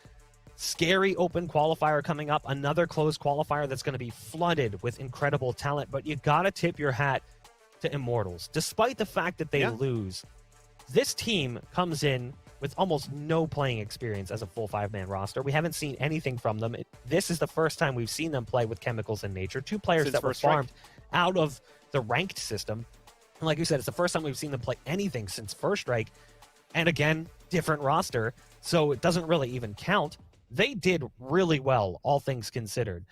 scary open qualifier coming up, another closed qualifier that's going to be flooded with incredible talent, but you got to tip your hat to Immortals. Despite the fact that they lose, this team comes in with almost no playing experience as a full 5-man roster. We haven't seen anything from them. This is the first time we've seen them play with Chemicals and Nature, 2 players that were farmed out of the ranked system. And like you said, it's the first time we've seen them play anything since First Strike. And again, different roster, so it doesn't really even count. They did really well, all things considered.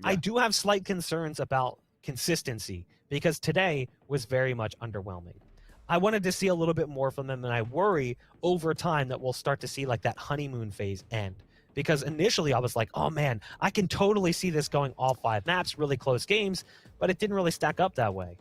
I do have slight concerns about consistency because today was very much underwhelming. I wanted to see a little bit more from them, and I worry over time that we'll start to see like that honeymoon phase end. Because initially I was like, oh man, I can totally see this going all 5 maps, really close games, but it didn't really stack up that way.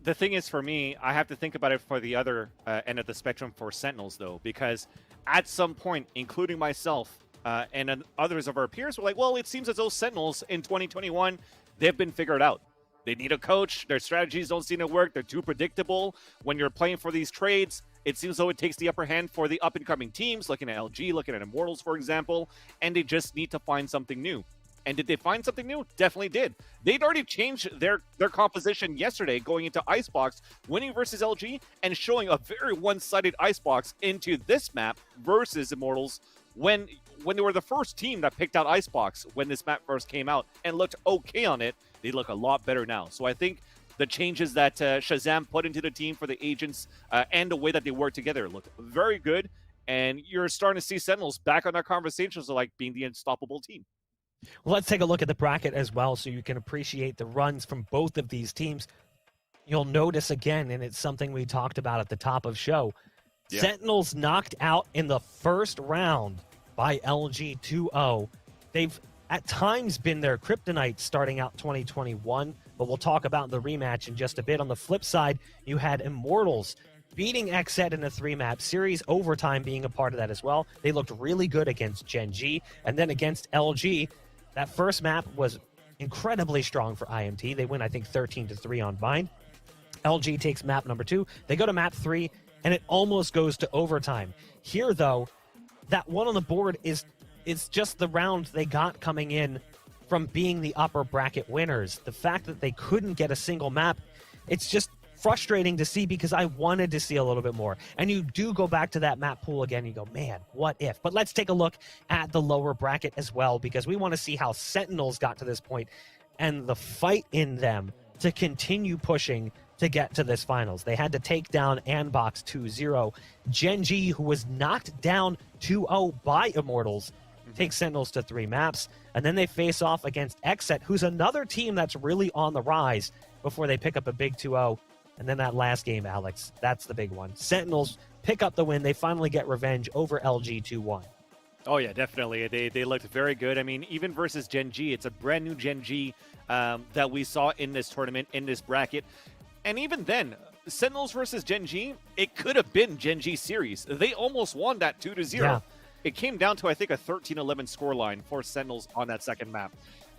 The thing is, for me, I have to think about it for the other end of the spectrum for Sentinels, though, because at some point, including myself, and others of our peers were like, well, it seems as though Sentinels in 2021, they've been figured out. They need a coach. Their strategies don't seem to work. They're too predictable. When you're playing for these trades, it seems as though it takes the upper hand for the up-and-coming teams, looking at LG, looking at Immortals, for example, and they just need to find something new. And did they find something new? Definitely did. They'd already changed their composition yesterday, going into Icebox, winning versus LG, and showing a very one-sided Icebox into this map versus Immortals when they were the first team that picked out Icebox when this map first came out and looked okay on it. They look a lot better now. So I think the changes that Shazam put into the team for the agents and the way that they work together look very good. And you're starting to see Sentinels back on our conversations of like being the unstoppable team. Well, let's take a look at the bracket as well so you can appreciate the runs from both of these teams. You'll notice again, and it's something we talked about at the top of show, Sentinels knocked out in the first round by LG 2-0. They've at times been their kryptonite starting out 2021, but we'll talk about the rematch in just a bit. On the flip side, you had Immortals beating XZ in a 3-map series, overtime being a part of that as well. They looked really good against Gen G, and then against LG, that first map was incredibly strong for IMT. They win, I think, 13-3 on Bind. LG takes map number 2. They go to map 3, and it almost goes to overtime. Here, though, that one on the board is just the round they got coming in from being the upper bracket winners. The fact that they couldn't get a single map, it's just frustrating to see because I wanted to see a little bit more. And you do go back to that map pool again, you go, man, what if? But let's take a look at the lower bracket as well, because we want to see how Sentinels got to this point and the fight in them to continue pushing to get to this finals. They had to take down Anbox 2-0. Gen G, who was knocked down 2-0 by Immortals, takes Sentinels to 3 maps, and then they face off against XZ, who's another team that's really on the rise, before they pick up a big 2-0. And then that last game, Alex, that's the big one. Sentinels pick up the win. They finally get revenge over LG 2-1. Oh yeah, definitely. They looked very good. I mean, even versus Gen G, it's a brand new Gen G that we saw in this tournament, in this bracket. And even then, Sentinels versus Gen G, it could have been Gen G series. They almost won that 2-0. Yeah. It came down to, I think, a 13-11 scoreline for Sentinels on that second map.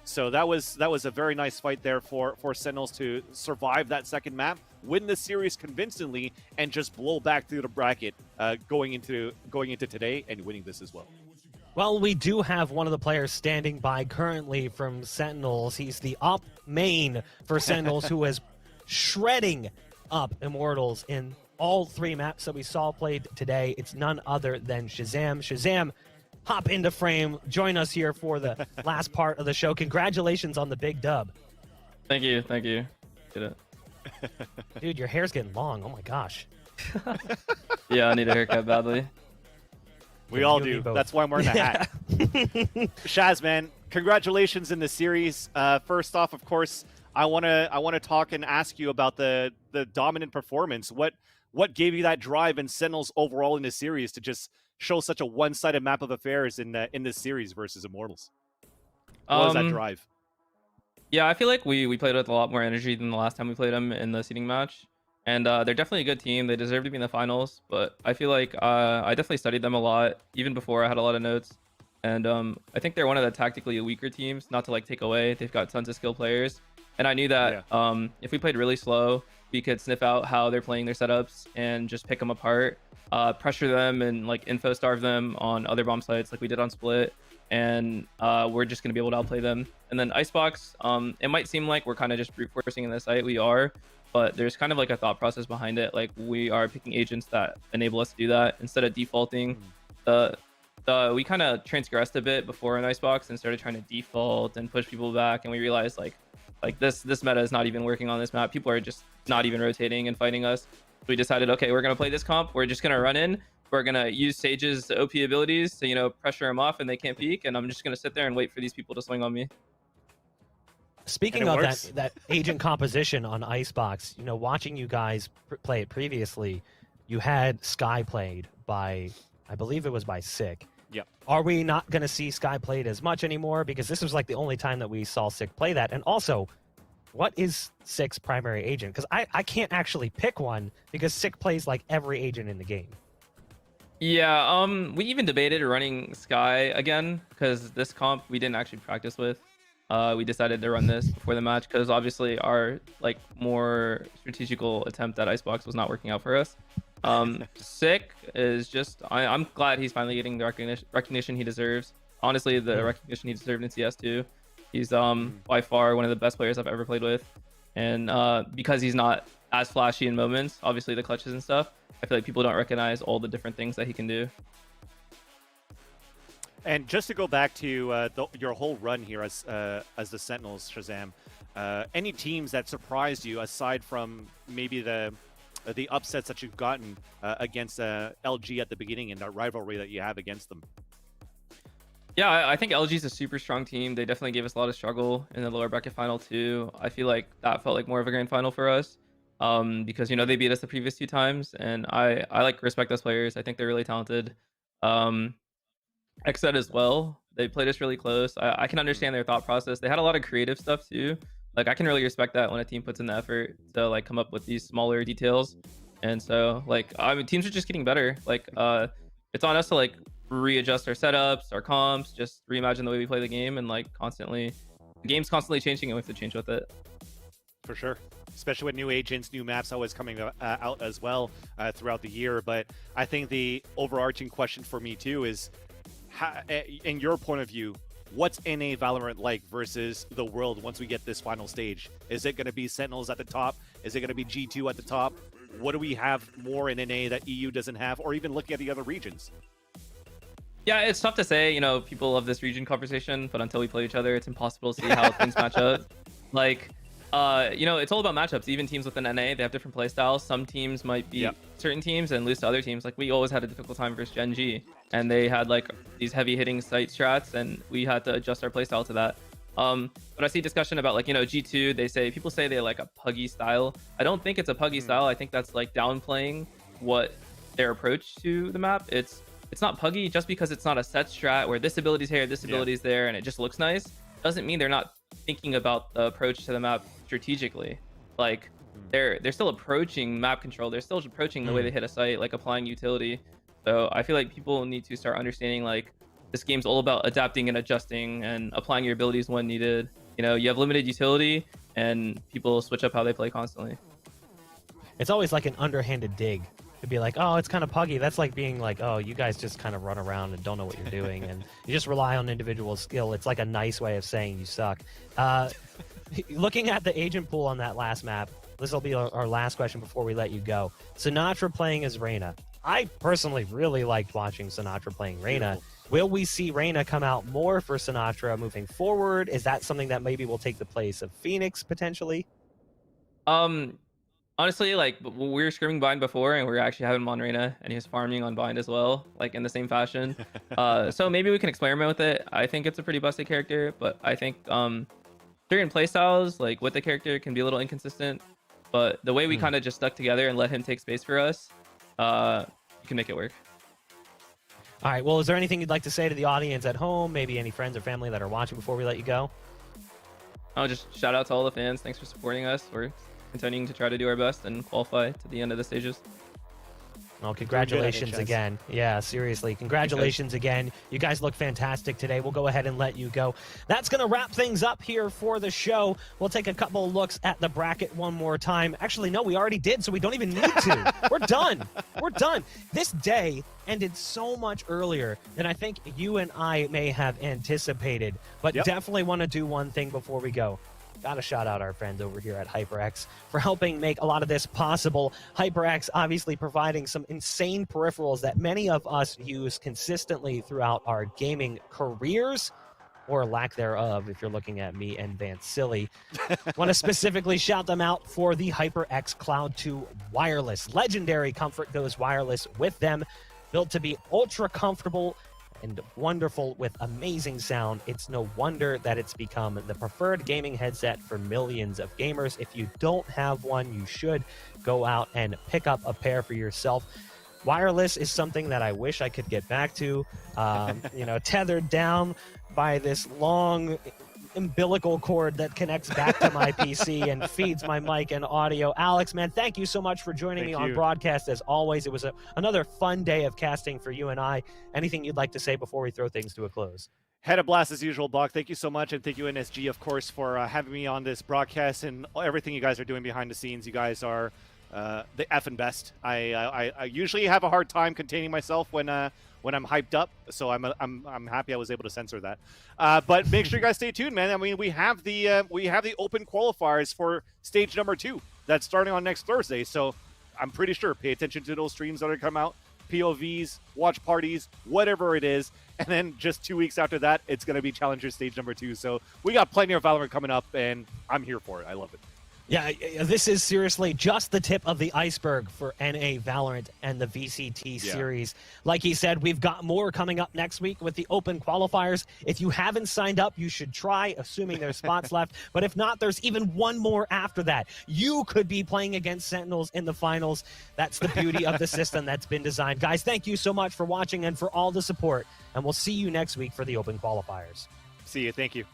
So that was a very nice fight there for Sentinels to survive that second map, win the series convincingly, and just blow back through the bracket going into today and winning this as well. Well, we do have one of the players standing by currently from Sentinels. He's the up main for Sentinels who is shredding up Immortals in all 3 maps that we saw played today. It's none other than Shazam. Shazam, hop into frame. Join us here for the last part of the show. Congratulations on the big dub. Thank you. Did it. Dude, your hair's getting long. Oh my gosh. Yeah, I need a haircut badly. We all do. That's why I'm wearing the hat. Shaz, man, congratulations in the series. First off, of course, I wanna talk and ask you about the dominant performance. What gave you that drive in Sentinels overall in this series to just show such a one-sided map of affairs in this series versus Immortals? What was that drive? Yeah, I feel like we played with a lot more energy than the last time we played them in the seeding match. And they're definitely a good team. They deserve to be in the finals. But I feel like I definitely studied them a lot, even before I had a lot of notes. And I think they're one of the tactically weaker teams, not to like take away. They've got tons of skill players. And I knew that if we played really slow, we could sniff out how they're playing their setups and just pick them apart, pressure them and like info starve them on other bomb sites like we did on Split. And we're just going to be able to outplay them. And then Icebox, it might seem like we're kind of just brute forcing in the site. We are, but there's kind of like a thought process behind it. Like we are picking agents that enable us to do that instead of defaulting. We kind of transgressed a bit before in Icebox and started trying to default and push people back. And we realized like this meta is not even working on this map. People are just not even rotating and fighting us. We decided, okay, we're going to play this comp. We're just going to run in. We're going to use Sage's OP abilities to, pressure them off and they can't peek. And I'm just going to sit there and wait for these people to swing on me. Speaking of that agent composition on Icebox, watching you guys play it previously, you had Sky played by, I believe it was by Sick. Yep. Are we not going to see Sky played as much anymore? Because this was like the only time that we saw Sick play that. And also, what is Sick's primary agent? Because I can't actually pick one because Sick plays like every agent in the game. Yeah, we even debated running Sky again because this comp we didn't actually practice with. We decided to run this before the match because obviously our more strategical attempt at Icebox was not working out for us. Sick is just I'm glad he's finally getting the recognition he deserves. Honestly, the recognition he deserved in CS2. He's by far one of the best players I've ever played with, and because he's not as flashy in moments, obviously the clutches and stuff, I feel like people don't recognize all the different things that he can do. And just to go back to your whole run here as the Sentinels, Shazam, any teams that surprised you aside from maybe the upsets that you've gotten against LG at the beginning and that rivalry that you have against them? Yeah, I think LG is a super strong team. They definitely gave us a lot of struggle in the lower bracket final too. I feel like that felt like more of a grand final for us because they beat us the previous 2 times, and I respect those players. I think they're really talented. XZ as well. They played us really close. I can understand their thought process. They had a lot of creative stuff too. Like I can really respect that when a team puts in the effort to come up with these smaller details. And so teams are just getting better. It's on us to readjust our setups, our comps, just reimagine the way we play the game, and the game's constantly changing and we have to change with it. For sure. Especially with new agents, new maps always coming out as well throughout the year. But I think the overarching question for me too is, in your point of view, what's NA Valorant like versus the world once we get this final stage? Is it going to be Sentinels at the top? Is it going to be G2 at the top? What do we have more in NA that EU doesn't have, or even looking at the other regions? Yeah, it's tough to say. People love this region conversation, but until we play each other, it's impossible to see how things match up. It's all about matchups. Even teams within NA, they have different play styles. Some teams might beat certain teams and lose to other teams. We always had a difficult time versus Gen G, and they had these heavy hitting site strats, and we had to adjust our play style to that. But I see discussion about G2. People say they like a puggy style. I don't think it's a puggy style. I think that's downplaying what their approach to the map. It's it's not puggy just because it's not a set strat where this ability's here, this ability's there, and it just looks nice. Doesn't mean they're not thinking about the approach to the map strategically. Like they're still approaching map control. They're still approaching the way they hit a site, like applying utility. So I feel like people need to start understanding like this game's all about adapting and adjusting and applying your abilities when needed. You know, you have limited utility, and people switch up how they play constantly. It's always like an underhanded dig to be like, oh, it's kind of puggy. That's like being like, oh, you guys just kind of run around and don't know what you're doing, and you just rely on individual skill. It's like a nice way of saying you suck. Looking at the agent pool on that last map, this will be our last question before we let you go. Sinatra playing as Reyna. I personally really liked watching Sinatra playing Reyna. Will we see Reyna come out more for Sinatra moving forward? Is that something that maybe will take the place of Phoenix potentially? Honestly, like we were screaming bind before, and we were actually having him on Reyna, and he was farming on bind as well, like in the same fashion. So maybe we can experiment with it. I think it's a pretty busted character, but I think certain playstyles, like with the character, can be a little inconsistent. But the way we kind of just stuck together and let him take space for us, you can make it work. All right. Well, is there anything you'd like to say to the audience at home? Maybe any friends or family that are watching before we let you go? Oh, just shout out to all the fans. Thanks for supporting us. We're continuing to try to do our best and qualify to the end of the stages. Well, congratulations again. Yeah, seriously. Congratulations again. You guys look fantastic today. We'll go ahead and let you go. That's going to wrap things up here for the show. We'll take a couple of looks at the bracket one more time. Actually, no, we already did, so we don't even need to. We're done. We're done. This day ended so much earlier than I think you and I may have anticipated, but definitely want to do one thing before we go. Gotta shout out our friends over here at HyperX for helping make a lot of this possible. HyperX obviously providing some insane peripherals that many of us use consistently throughout our gaming careers, or lack thereof if you're looking at me and Vance Silly. Want to specifically shout them out for the HyperX Cloud 2 wireless. Legendary comfort goes wireless with them. Built to be ultra comfortable and wonderful with amazing sound. It's no wonder that it's become the preferred gaming headset for millions of gamers. If you don't have one, you should go out and pick up a pair for yourself. Wireless is something that I wish I could get back to, you know, tethered down by this long umbilical cord that connects back to my PC and feeds my mic and audio. Alex, man, thank you so much for joining me on broadcast as always. It was another fun day of casting for you and I. Anything you'd like to say before we throw things to a close? Had a blast as usual, Bach. Thank you so much, and thank you, NSG, of course, for having me on this broadcast and everything you guys are doing behind the scenes. You guys are the effing best. I usually have a hard time containing myself when I'm hyped up, so I'm happy I was able to censor that. But make sure you guys stay tuned, man. I mean, we have the open qualifiers for stage number 2 that's starting on next Thursday. So I'm pretty sure pay attention to those streams that are come out, POVs, watch parties, whatever it is. And then just 2 weeks after that, it's going to be Challenger stage number 2. So we got plenty of Valorant coming up, and I'm here for it. I love it. Yeah, this is seriously just the tip of the iceberg for NA Valorant and the VCT series. Like he said, we've got more coming up next week with the open qualifiers. If you haven't signed up, you should try, assuming there's spots left. But if not, there's even one more after that. You could be playing against Sentinels in the finals. That's the beauty of the system that's been designed. Guys, thank you so much for watching and for all the support. And we'll see you next week for the open qualifiers. See you. Thank you.